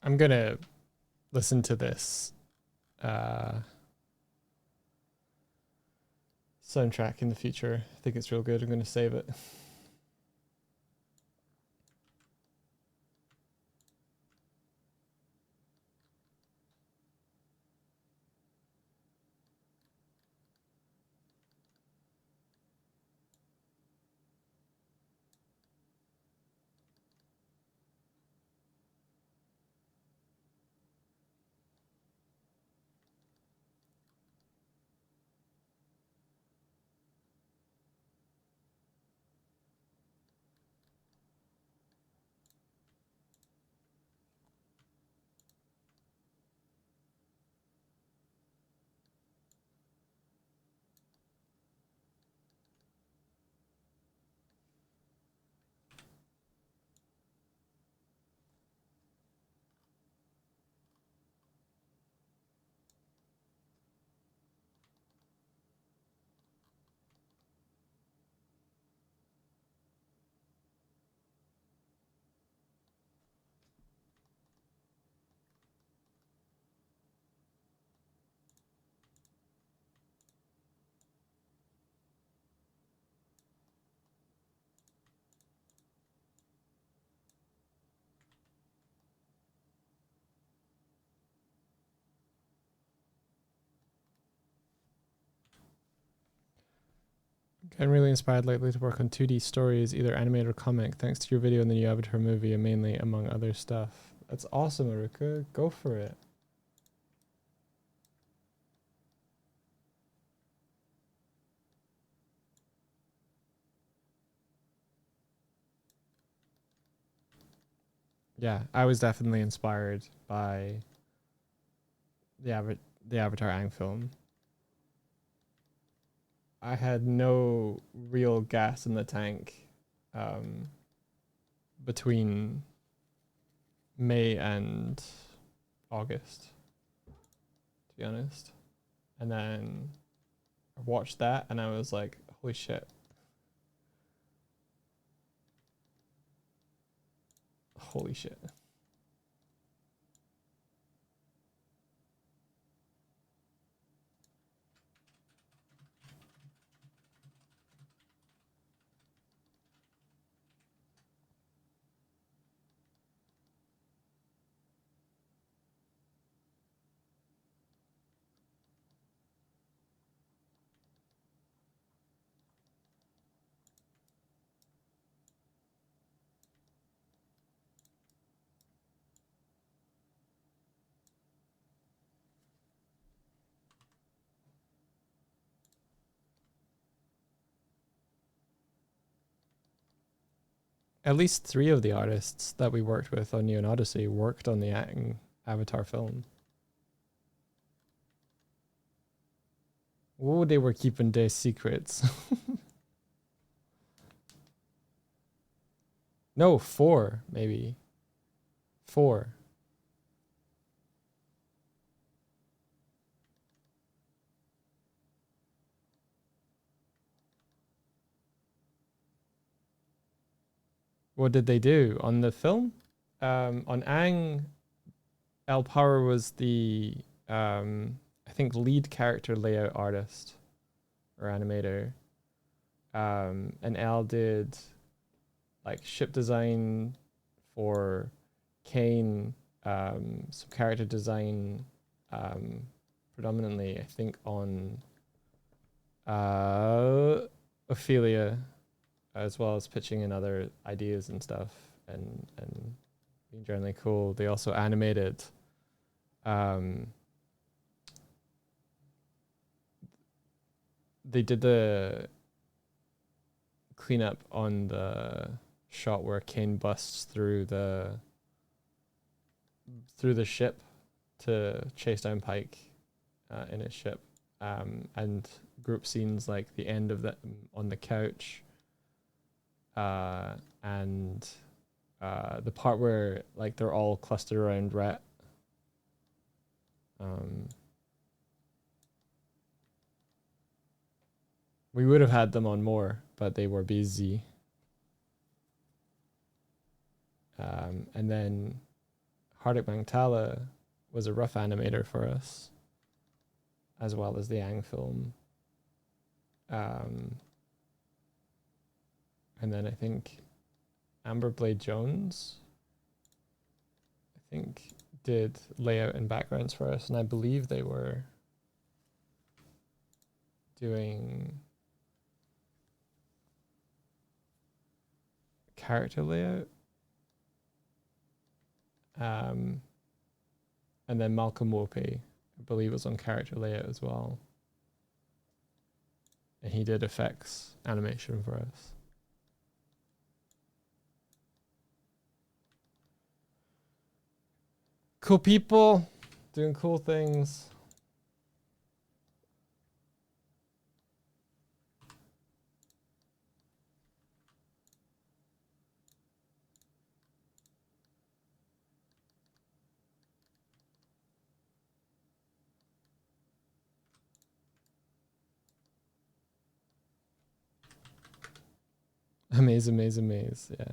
I'm gonna listen to this soundtrack in the future. I think it's real good. I'm gonna save it. I'm really inspired lately to work on 2D stories, either animated or comic, thanks to your video and the new Avatar movie, and mainly among other stuff. That's awesome, Aruka. Go for it. Yeah, I was definitely inspired by the Avatar Aang film. I had no real gas in the tank between May and August, to be honest. And then I watched that and I was like, holy shit. Holy shit. At least 3 of the artists that we worked with on Neon Odyssey worked on the Aang Avatar film. Oh, they were keeping their secrets. No, 4, maybe. 4. What did they do on the film? On Aang, Al Power was the I think lead character layout artist or animator. And Al did like ship design for Kane, some character design, predominantly I think on Ophelia, as well as pitching in other ideas and stuff, and being generally cool. They also animated they did the cleanup on the shot where Kane busts through the ship to chase down Pike in his ship, and group scenes like the end of that on the couch, and the part where like they're all clustered around Rhett. We would have had them on more, but they were busy. And then Hardik Mangtala was a rough animator for us, as well as the Ang film. And then I think Amber Blade Jones, I think, did layout and backgrounds for us, and I believe they were doing character layout. And then Malcolm Wope, I believe, was on character layout as well. And he did effects animation for us. Cool people doing cool things. Amaze, yeah.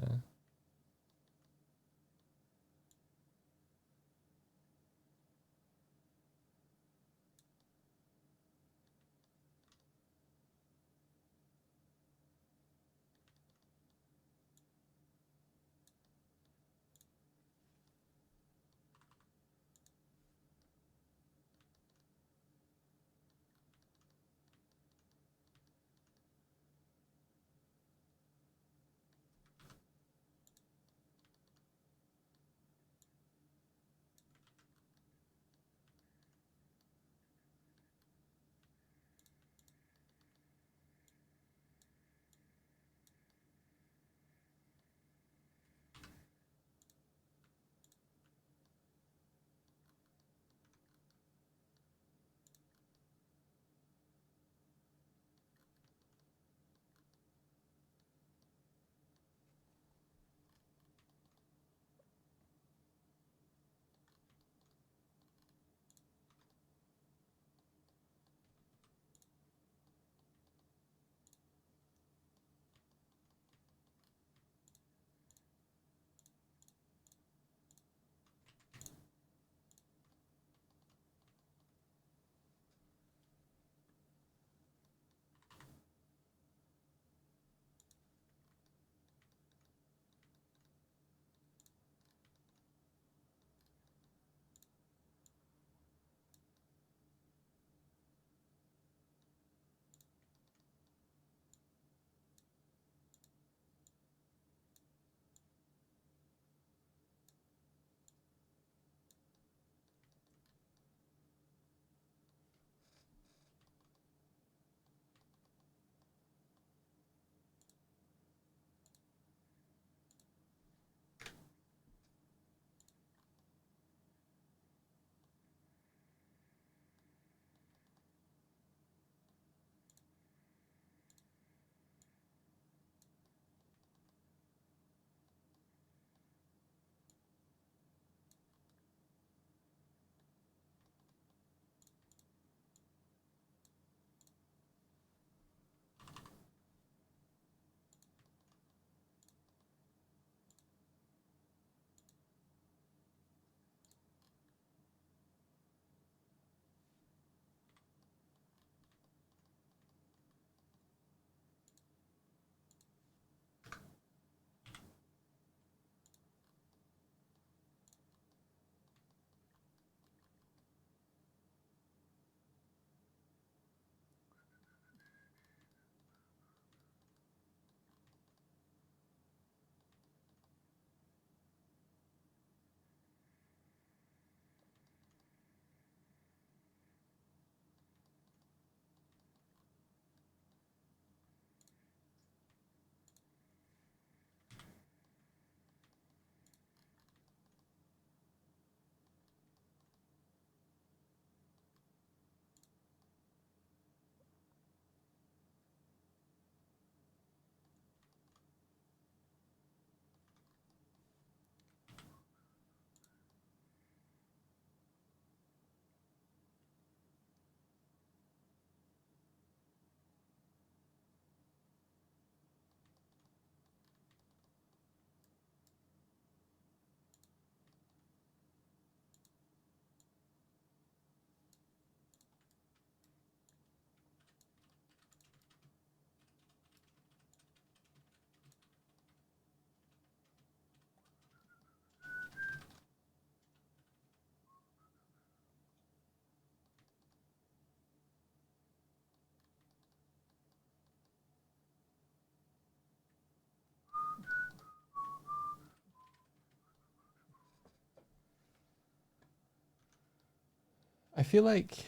I feel like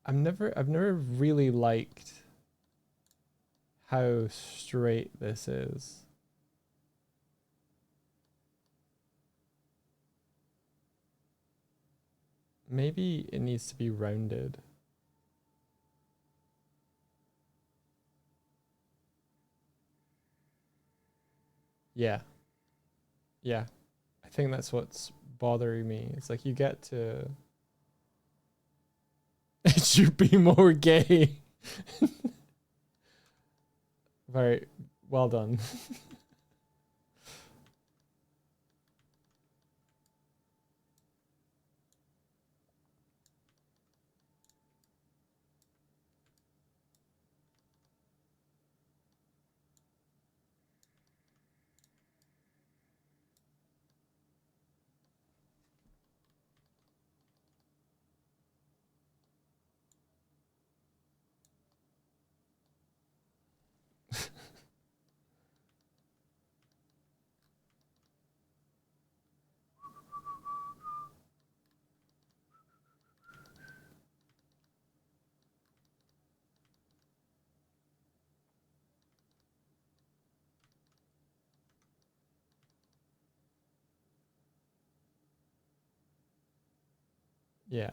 I've never really liked how straight this is. Maybe it needs to be rounded. Yeah. Yeah. I think that's what's bothering me. It's like you get to it should be more gay. Very well done. Yeah.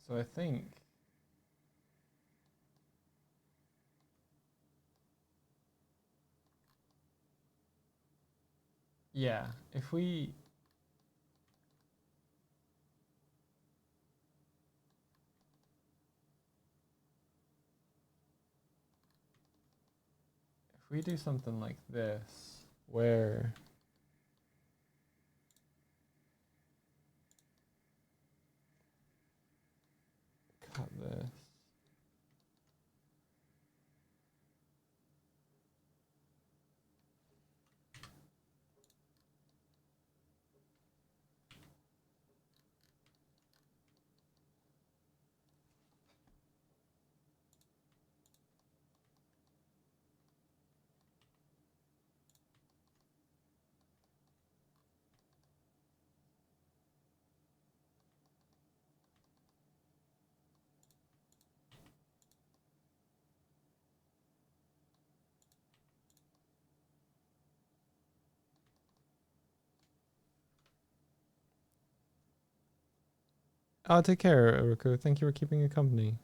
So I think yeah, if we do something like this where cut this. Oh, take care, Ruko. Thank you for keeping me company.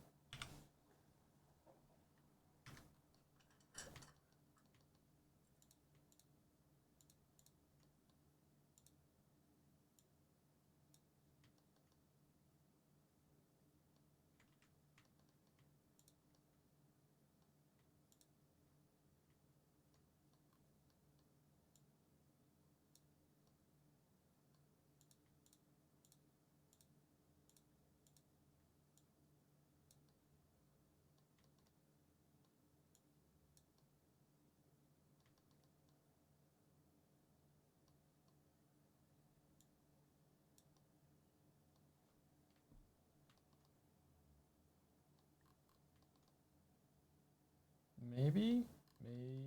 Maybe? Maybe?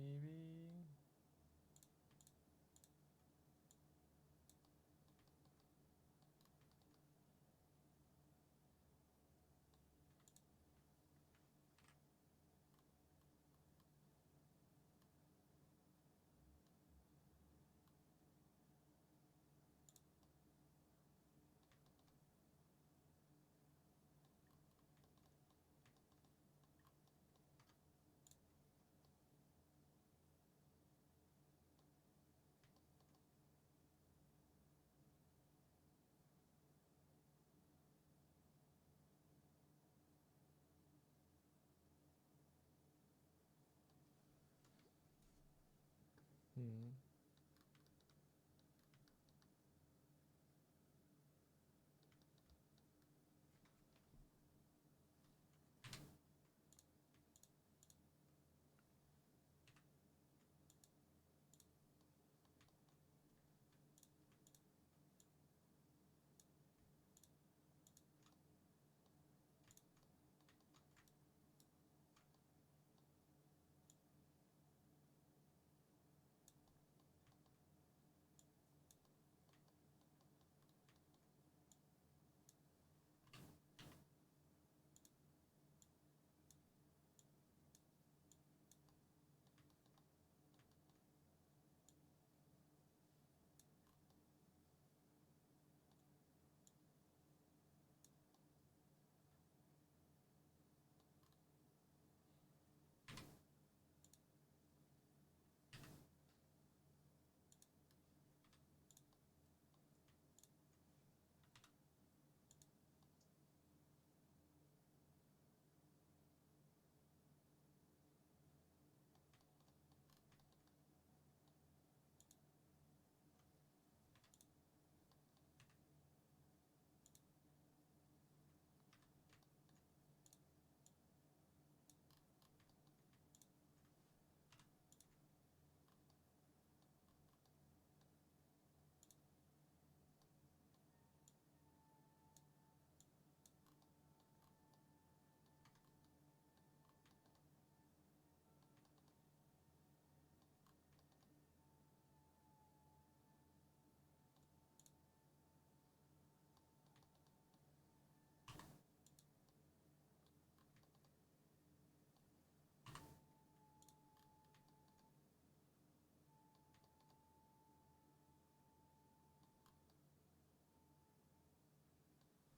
Hmm.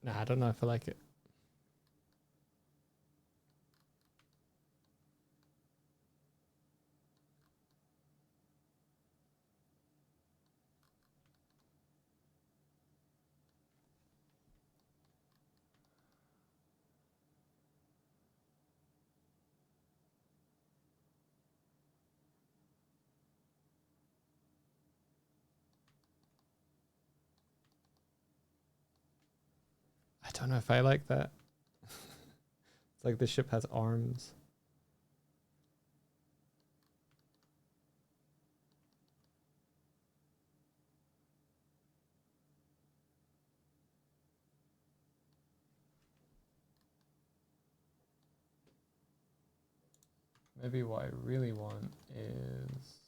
Nah, I don't know if I like it. I don't know if I like that. It's like the ship has arms. Maybe what I really want is...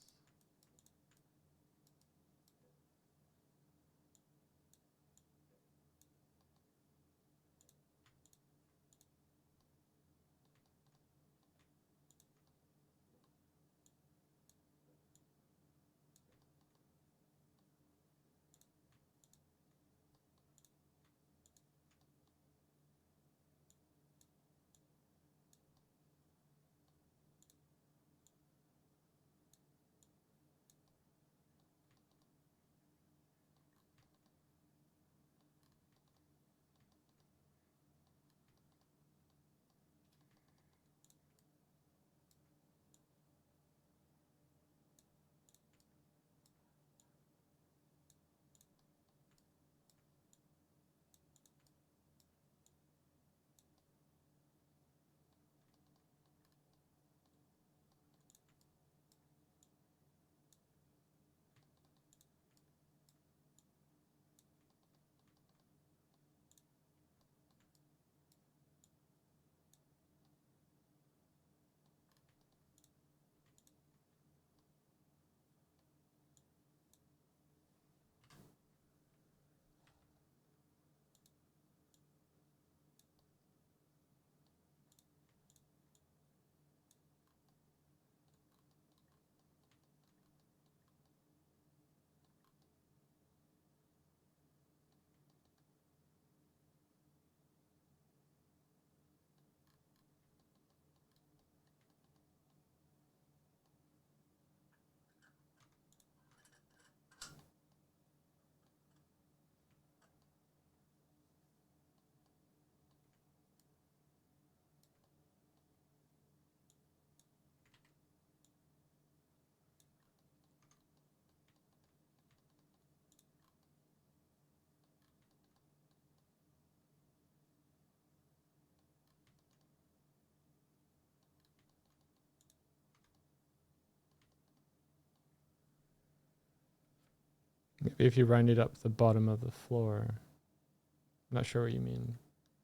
Maybe if you rounded up the bottom of the floor. I'm not sure what you mean,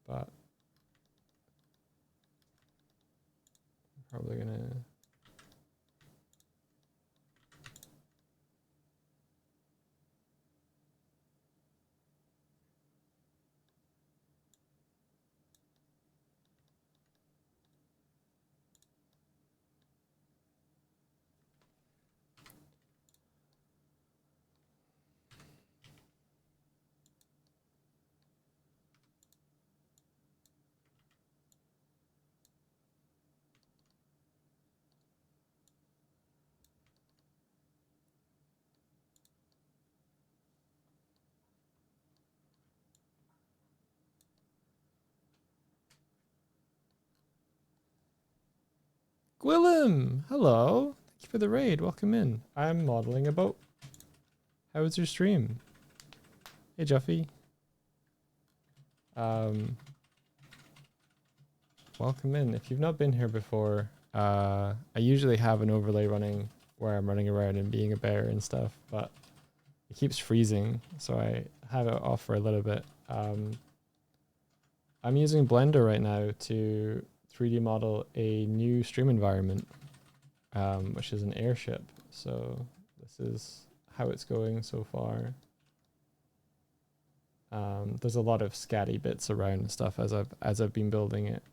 but I'm probably gonna. Gwillem, hello. Thank you for the raid. Welcome in. I'm modeling a boat. How was your stream? Hey, Juffy. Welcome in. If you've not been here before, I usually have an overlay running where I'm running around and being a bear and stuff, but it keeps freezing, so I have it off for a little bit. I'm using Blender right now to 3D model a new stream environment, which is an airship. So this is how it's going so far. There's a lot of scatty bits around and stuff as I've been building it.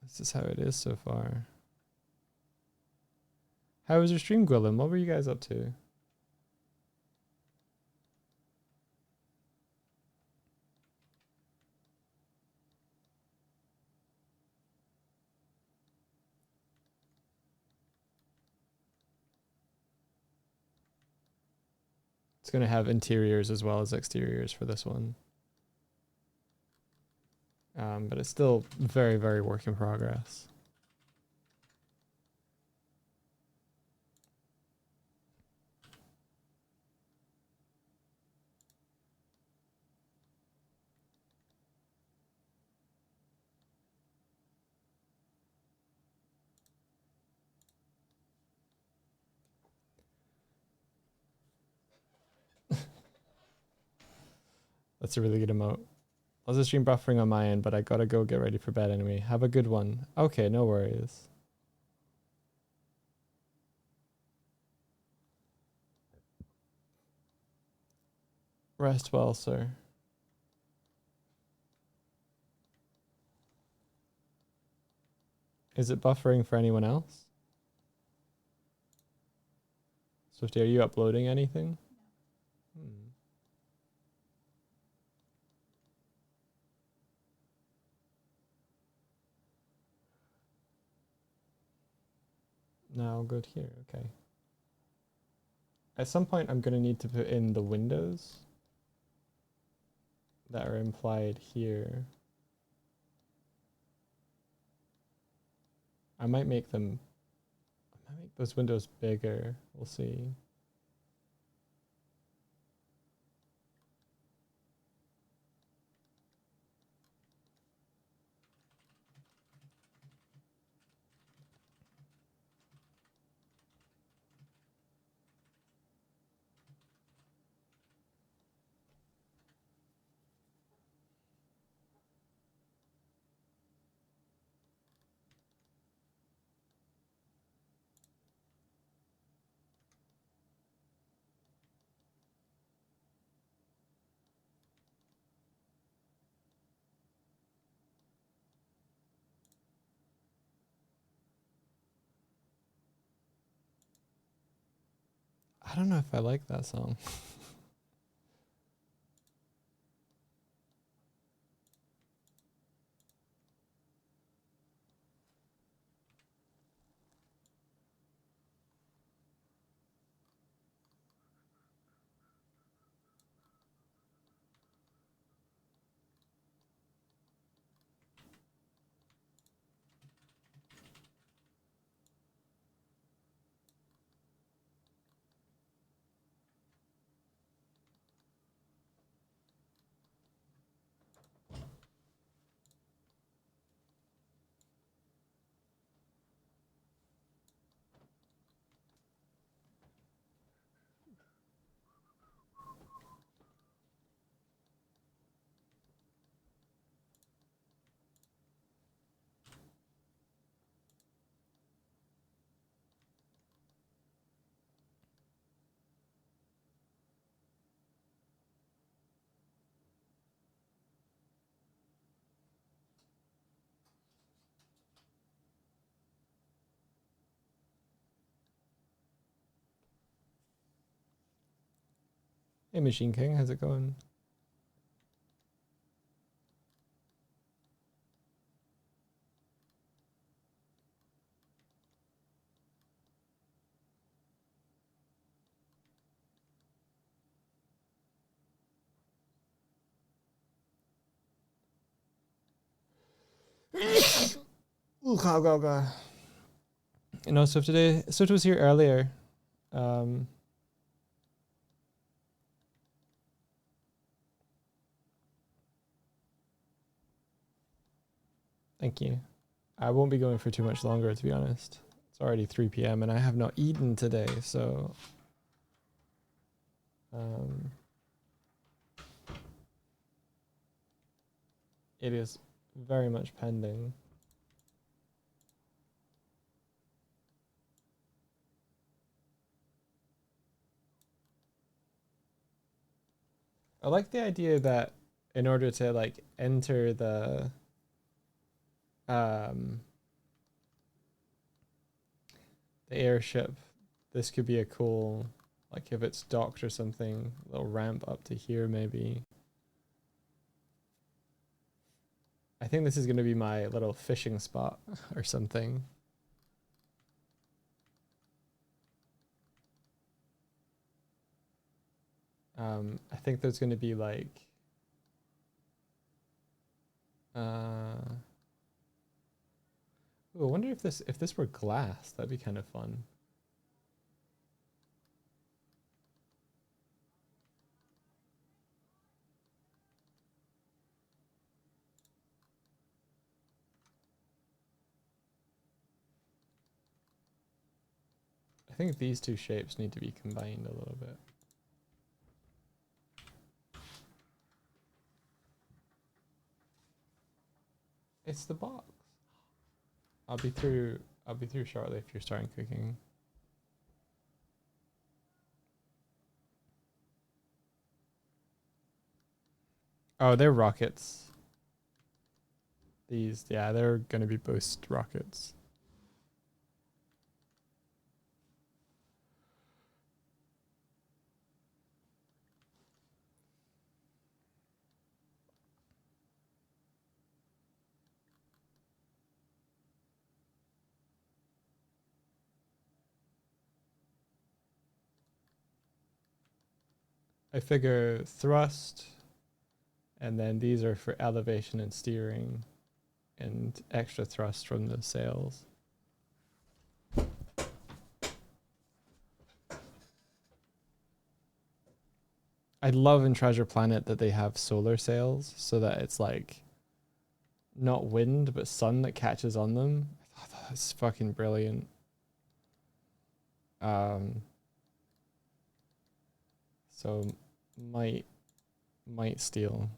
This is how it is so far. How was your stream, Gwillem? What were you guys up to? It's going to have interiors as well as exteriors for this one. But it's still very, very work in progress. That's a really good emote. I was the stream buffering on my end, but I gotta go get ready for bed anyway. Have a good one. Okay, no worries. Rest well, sir. Is it buffering for anyone else? Swifty, are you uploading anything? No, good here. Okay. At some point, I'm going to need to put in the windows that are implied here. I might make those windows bigger. We'll see. I don't know if I like that song. Hey, Machine King, how's it going? Ooh, go. You know, Swift today. Swift was here earlier. Thank you. I won't be going for too much longer, to be honest. It's already 3 p.m. and I have not eaten today, so it is very much pending. I like the idea that in order to like enter the airship, this could be a cool, like if it's docked or something, little ramp up to here maybe. I think this is going to be my little fishing spot or something. I think there's going to be like ooh, I wonder if this were glass, that'd be kind of fun. I think these two shapes need to be combined a little bit. It's the box. I'll be through shortly if you're starting cooking. Oh, they're rockets. These, yeah, they're gonna be boost rockets. I figure thrust, and then these are for elevation and steering, and extra thrust from the sails. I love in Treasure Planet that they have solar sails so that it's like not wind but sun that catches on them. I thought that's fucking brilliant. So might steal.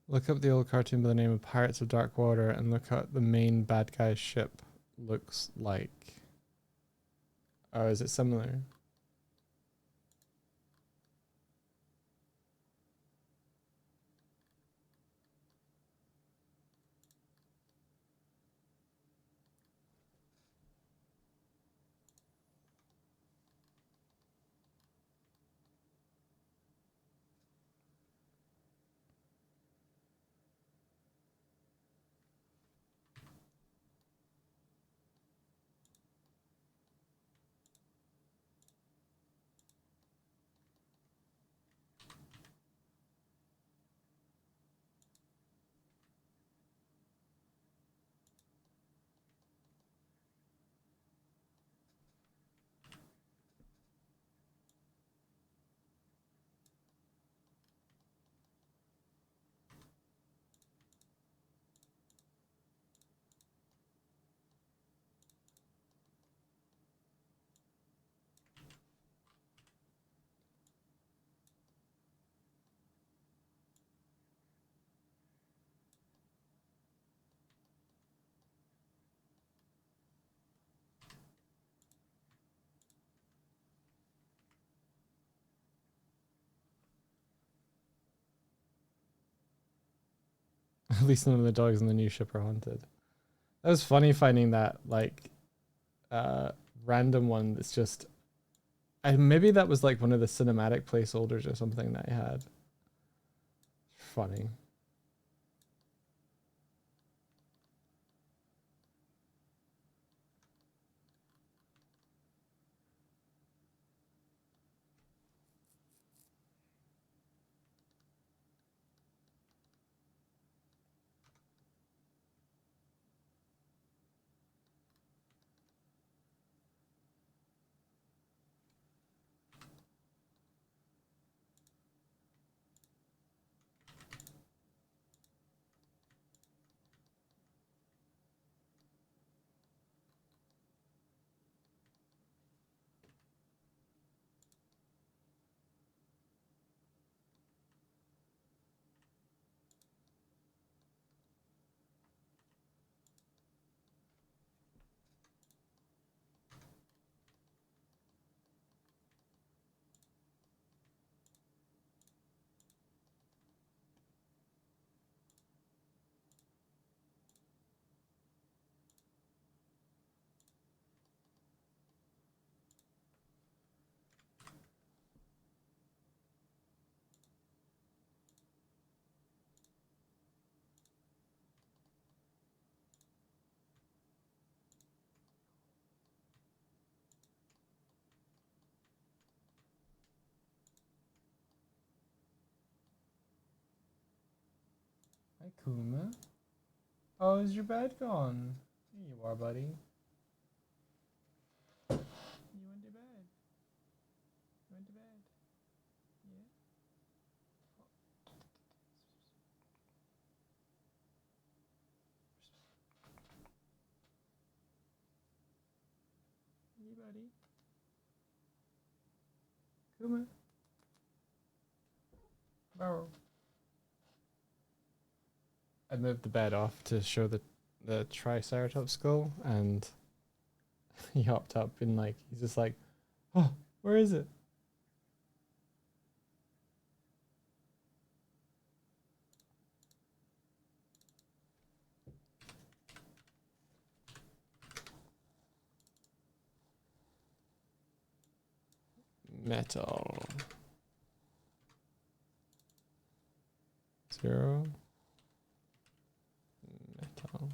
Look up the old cartoon by the name of Pirates of Dark Water and look at the main bad guy's ship looks like. Oh, is it similar? At least none of the dogs in the new ship are haunted. That was funny finding that like random one that's just maybe that was like one of the cinematic placeholders or something that I had. Funny. Hi, Kuma. Oh, is your bed gone? Here you are, buddy. You went to bed. You went to bed. Yeah. Hey, buddy. Kuma. Barrow. I moved the bed off to show the Triceratops skull, and he hopped up and like he's just like, oh, where is it? Metal. 0. Metal.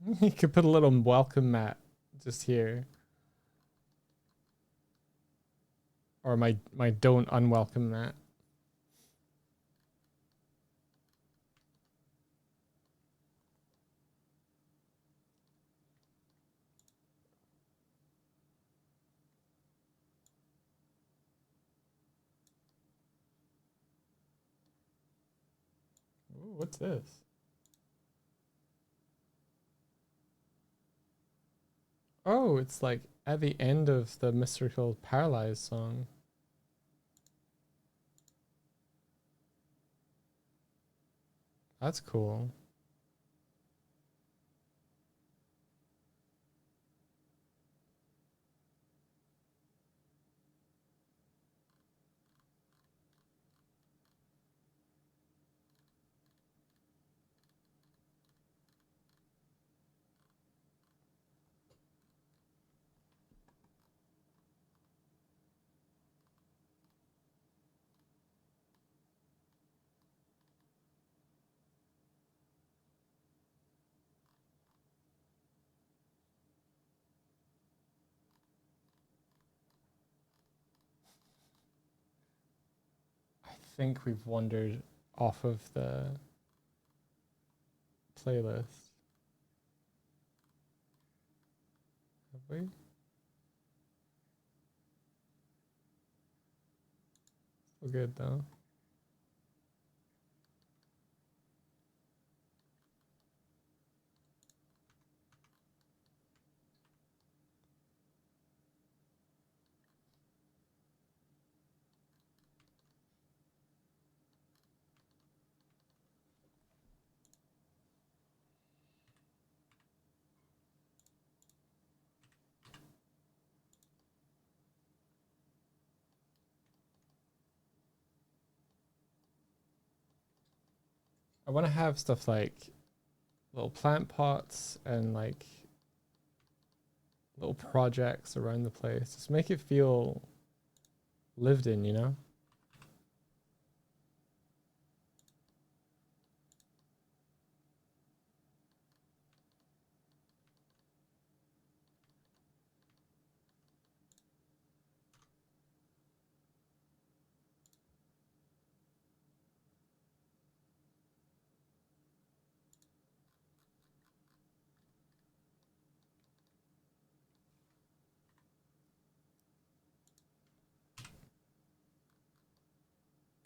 You could put a little welcome mat just here. Or my don't unwelcome mat. Ooh, what's this? Oh, it's like at the end of the Mystical Paralyzed song. That's cool. I think we've wandered off of the playlist. Have we? Still good though. I want to have stuff like little plant pots and like little projects around the place. Just make it feel lived in, you know?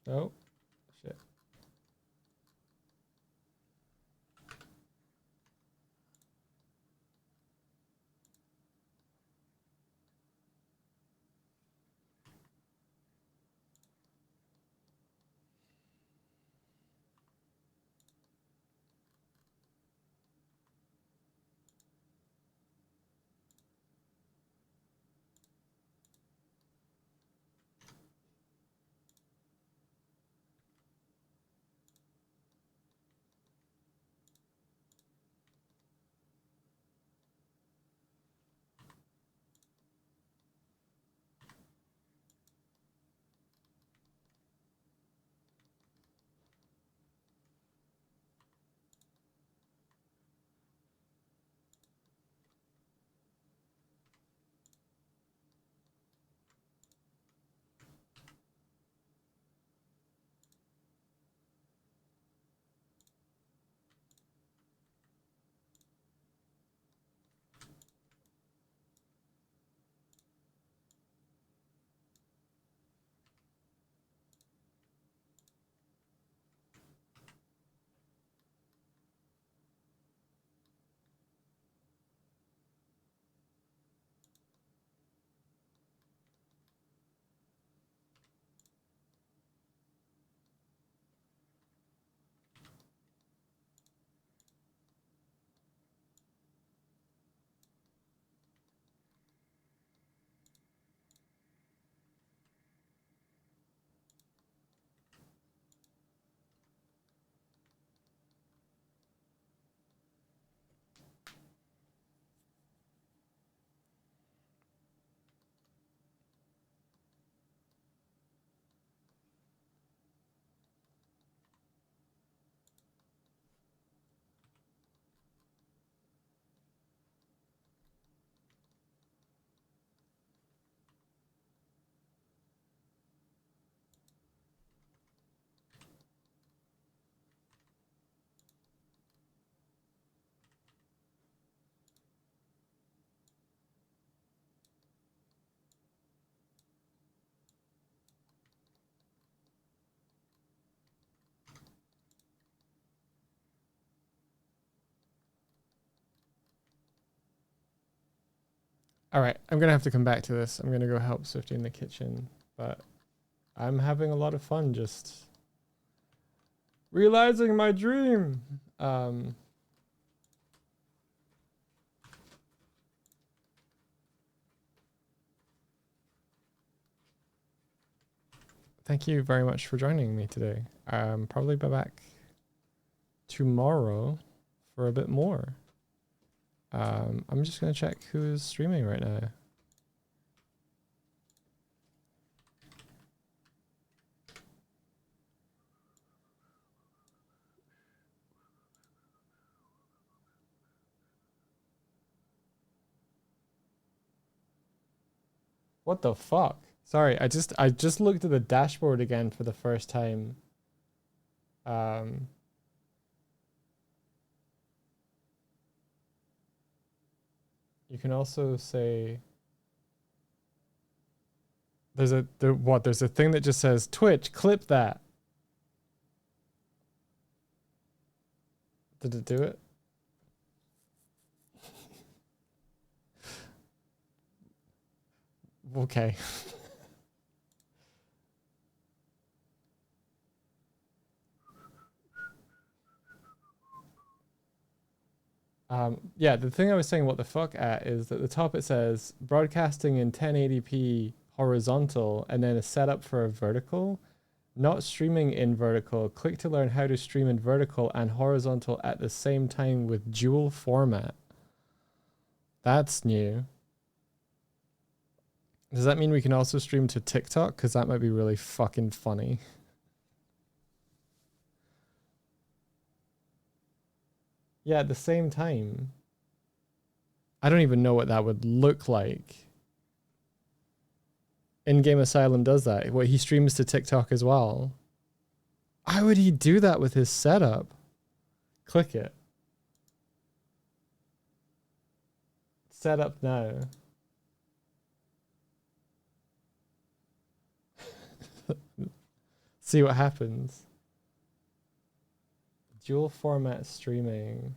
Oh, shit. All right, I'm gonna have to come back to this. I'm gonna go help Swifty in the kitchen, but I'm having a lot of fun just realizing my dream. Thank you very much for joining me today. Probably be back tomorrow for a bit more. I'm just gonna check who's streaming right now. What the fuck? Sorry, I just looked at the dashboard again for the first time. You can also say there's a thing that just says Twitch, clip that. Did it do it? Okay. Yeah, the thing I was saying what the fuck at is at the top it says broadcasting in 1080p horizontal and then a setup for a vertical, not streaming in vertical. Click to learn how to stream in vertical and horizontal at the same time with dual format. That's new. Does that mean we can also stream to TikTok? Because that might be really fucking funny. Yeah, at the same time. I don't even know what that would look like. In-game Asylum does that. What, he streams to TikTok as well. How would he do that with his setup? Click it. Set up now. See what happens. Dual format streaming.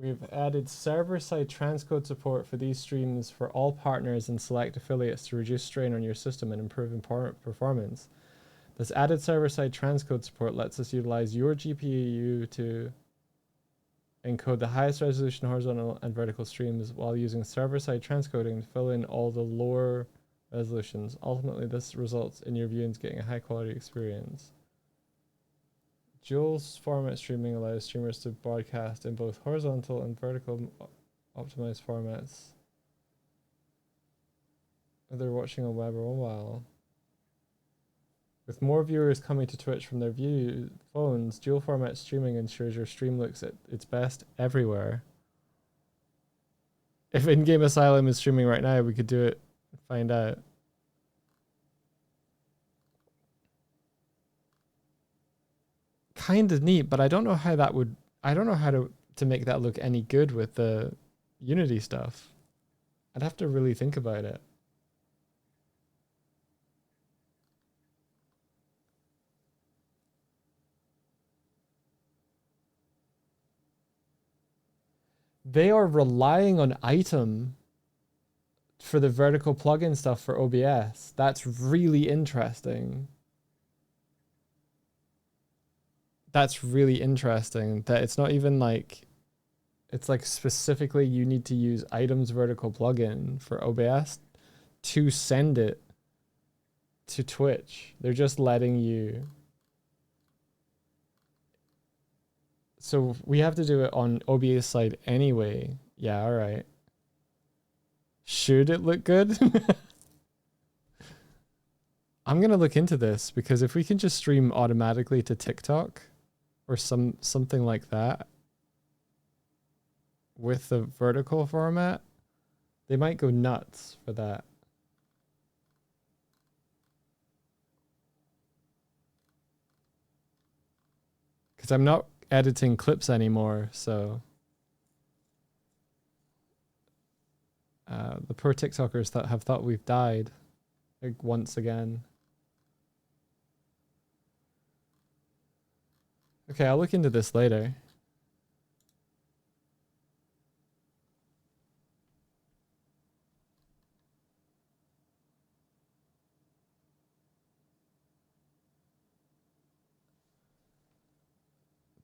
We've added server-side transcode support for these streams for all partners and select affiliates to reduce strain on your system and improve performance. This added server-side transcode support lets us utilize your GPU to encode the highest resolution horizontal and vertical streams while using server-side transcoding to fill in all the lower resolutions. Ultimately, this results in your viewings getting a high-quality experience. Dual format streaming allows streamers to broadcast in both horizontal and vertical optimized formats, whether watching on web or mobile. With more viewers coming to Twitch from their phones, dual format streaming ensures your stream looks at its best everywhere. If In-Game Asylum is streaming right now, we could do it and find out. Kind of neat, but I don't know how that would, I don't know how to make that look any good with the Unity stuff. I'd have to really think about it. They are relying on Item for the vertical plugin stuff for OBS. That's really interesting. That's really interesting that it's not even like, it's like specifically you need to use Item's vertical plugin for OBS to send it to Twitch. They're just letting you. So we have to do it on OBS side anyway. Yeah, all right. Should it look good? I'm going to look into this because if we can just stream automatically to TikTok or something like that with the vertical format, they might go nuts for that. Because I'm not editing clips anymore, so the poor TikTokers that have thought we've died like once again. Okay, I'll look into this later.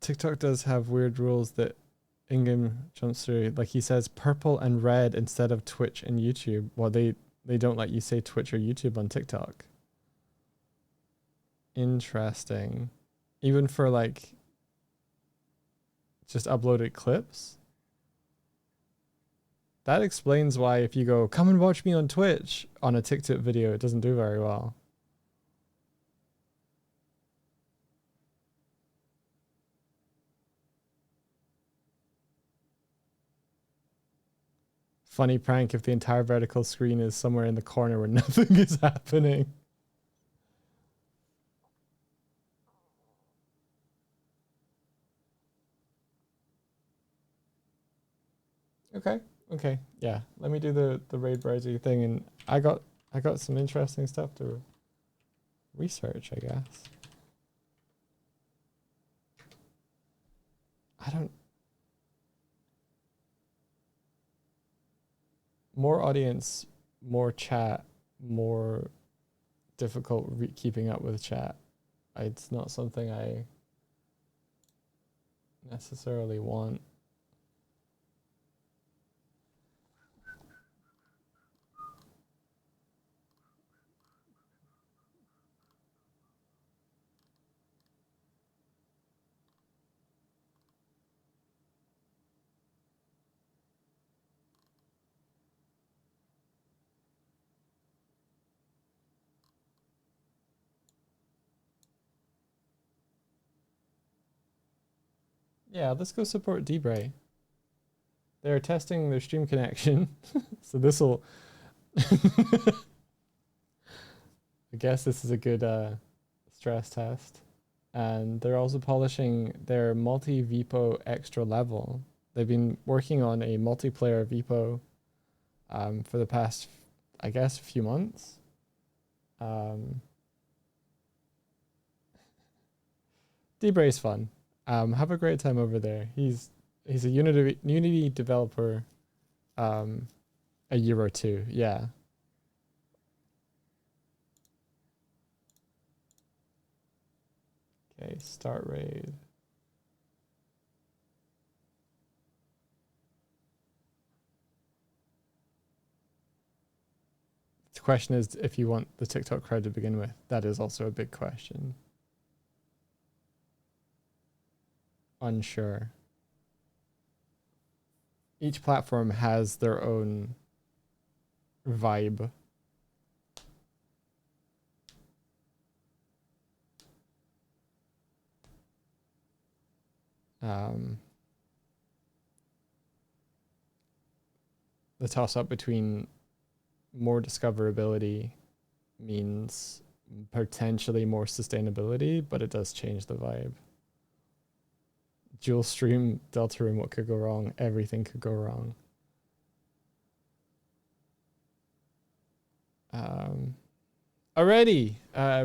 TikTok does have weird rules that in-game jumps through. Like he says purple and red instead of Twitch and YouTube. Well, they don't let you say Twitch or YouTube on TikTok. Interesting. Even for like just uploaded clips. That explains why if you go, come and watch me on Twitch on a TikTok video, it doesn't do very well. Funny prank if the entire vertical screen is somewhere in the corner where nothing is happening. Okay. Yeah. Let me do the raid browser thing, and I got some interesting stuff to research, I guess. More audience, more chat, more difficult keeping up with chat. It's not something I necessarily want. Yeah, let's go support Debray. They're testing their stream connection, so this'll. I guess this is a good stress test. And they're also polishing their multi-VPO extra level. They've been working on a multiplayer VPO for the past, I guess, few months. Debray's fun. Have a great time over there. He's a Unity developer. A year or two, yeah. Okay, start raid. The question is if you want the TikTok crowd to begin with. That is also a big question. Unsure. Each platform has their own vibe. The toss-up between more discoverability means potentially more sustainability, but it does change the vibe. Dual stream, Delta Room, what could go wrong? Everything could go wrong. Alrighty,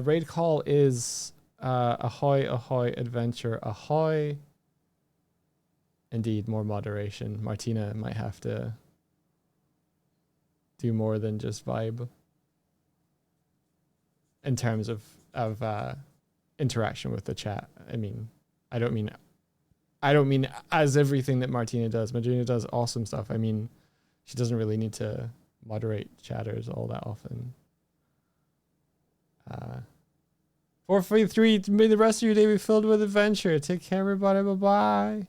raid call is ahoy, ahoy, adventure, ahoy. Indeed, more moderation. Martina might have to do more than just vibe in terms of interaction with the chat. I mean, I don't mean as everything that Martina does. Martina does awesome stuff. I mean, she doesn't really need to moderate chatters all that often. 443, may the rest of your day be filled with adventure. Take care, everybody. Bye-bye.